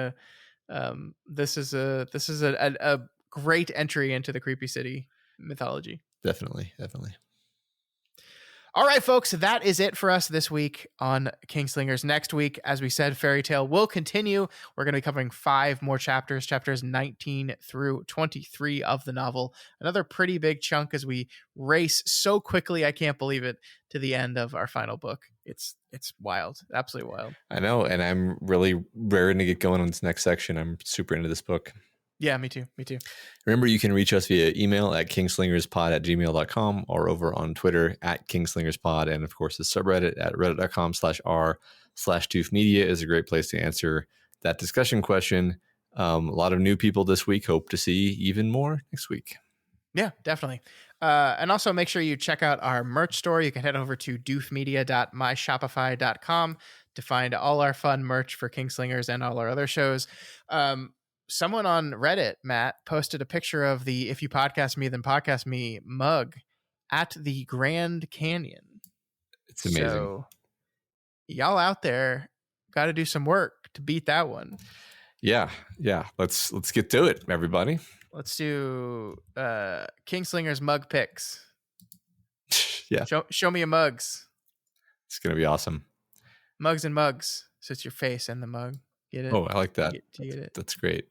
this is a great entry into the creepy city mythology. Definitely. All right, folks, that is it for us this week on Kingslingers. Next week, as we said, Fairy Tale will continue. We're going to be covering 5 more chapters 19 through 23 of the novel. Another pretty big chunk as we race so quickly, I can't believe it, to the end of our final book. It's wild, absolutely wild. I know, and I'm really raring to get going on this next section. I'm super into this book. Yeah, me too. Remember, you can reach us via email at kingslingerspod@gmail.com or over on Twitter at kingslingerspod. And of course, the subreddit at reddit.com/r/toothmedia is a great place to answer that discussion question. A lot of new people this week. Hope to see even more next week. Yeah, definitely. And also make sure you check out our merch store. You can head over to doofmedia.myshopify.com to find all our fun merch for Kingslingers and all our other shows. Someone on Reddit, Matt, posted a picture of the If You Podcast Me, Then Podcast Me mug at the Grand Canyon. It's amazing. So y'all out there got to do some work to beat that one. Yeah. Let's get to it, everybody. Let's do Kingslingers mug picks. Yeah. Show me your mugs. It's going to be awesome. Mugs and mugs. So it's your face and the mug. Get it? Oh, I like that. Do you get it? That's great.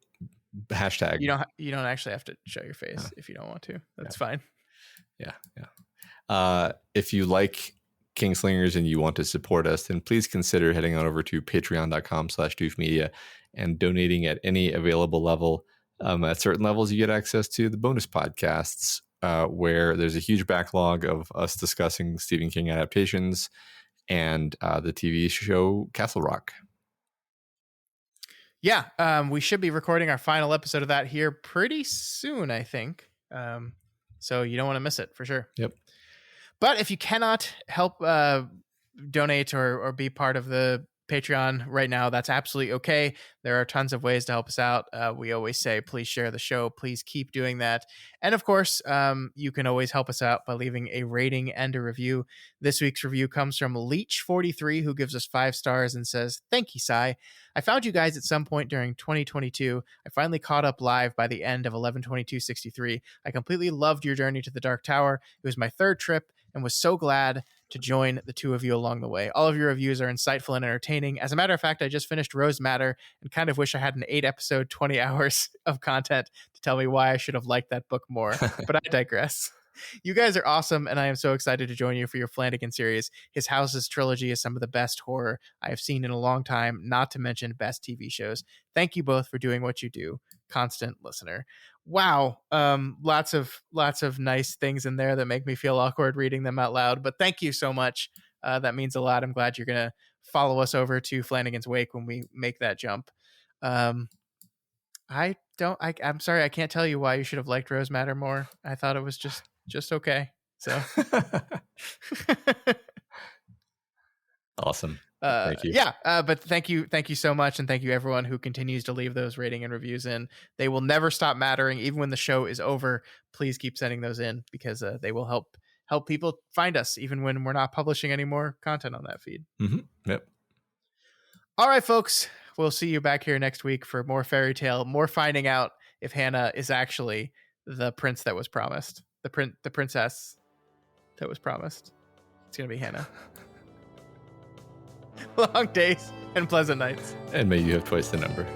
Hashtag. You don't actually have to show your face if you don't want to. That's fine. Yeah. If you like Kingslingers and you want to support us, then please consider heading on over to patreon.com/doofmedia and donating at any available level. At certain levels, you get access to the bonus podcasts where there's a huge backlog of us discussing Stephen King adaptations and the TV show Castle Rock. Yeah, we should be recording our final episode of that here pretty soon, I think. So you don't want to miss it for sure. Yep. But if you cannot help donate or be part of the Patreon right now, that's absolutely okay. There are tons of ways to help us out. We always say, please share the show. Please keep doing that. And of course, you can always help us out by leaving a rating and a review. This week's review comes from Leech43, who gives us 5 stars and says, "Thank you, Sai. I found you guys at some point during 2022. I finally caught up live by the end of 11/22/63. I completely loved your journey to the Dark Tower. It was my 3rd trip and was so glad to join the 2 of you along the way. All of your reviews are insightful and entertaining. As a matter of fact, I just finished Rose Matter and kind of wish I had an 8-episode, 20 hours of content to tell me why I should have liked that book more. But I digress. You guys are awesome, and I am so excited to join you for your Flanagan series. His Houses trilogy is some of the best horror I have seen in a long time, not to mention best TV shows. Thank you both for doing what you do. Constant listener." Wow. Lots of nice things in there that make me feel awkward reading them out loud, but thank you so much. That means a lot. I'm glad you're going to follow us over to Flanagan's Wake when we make that jump. I'm sorry. I can't tell you why you should have liked Rose Matter more. I thought it was just okay. So Awesome. Thank you. But thank you so much, and thank you everyone who continues to leave those rating and reviews in. They will never stop mattering, even when the show is over. Please keep sending those in, because they will help people find us, even when we're not publishing any more content on that feed. Yep. All right, folks, we'll see you back here next week for more fairy tale, more finding out if Hannah is actually the prince that was promised, the princess that was promised. It's gonna be Hannah. Long days and pleasant nights. And may you have twice the number.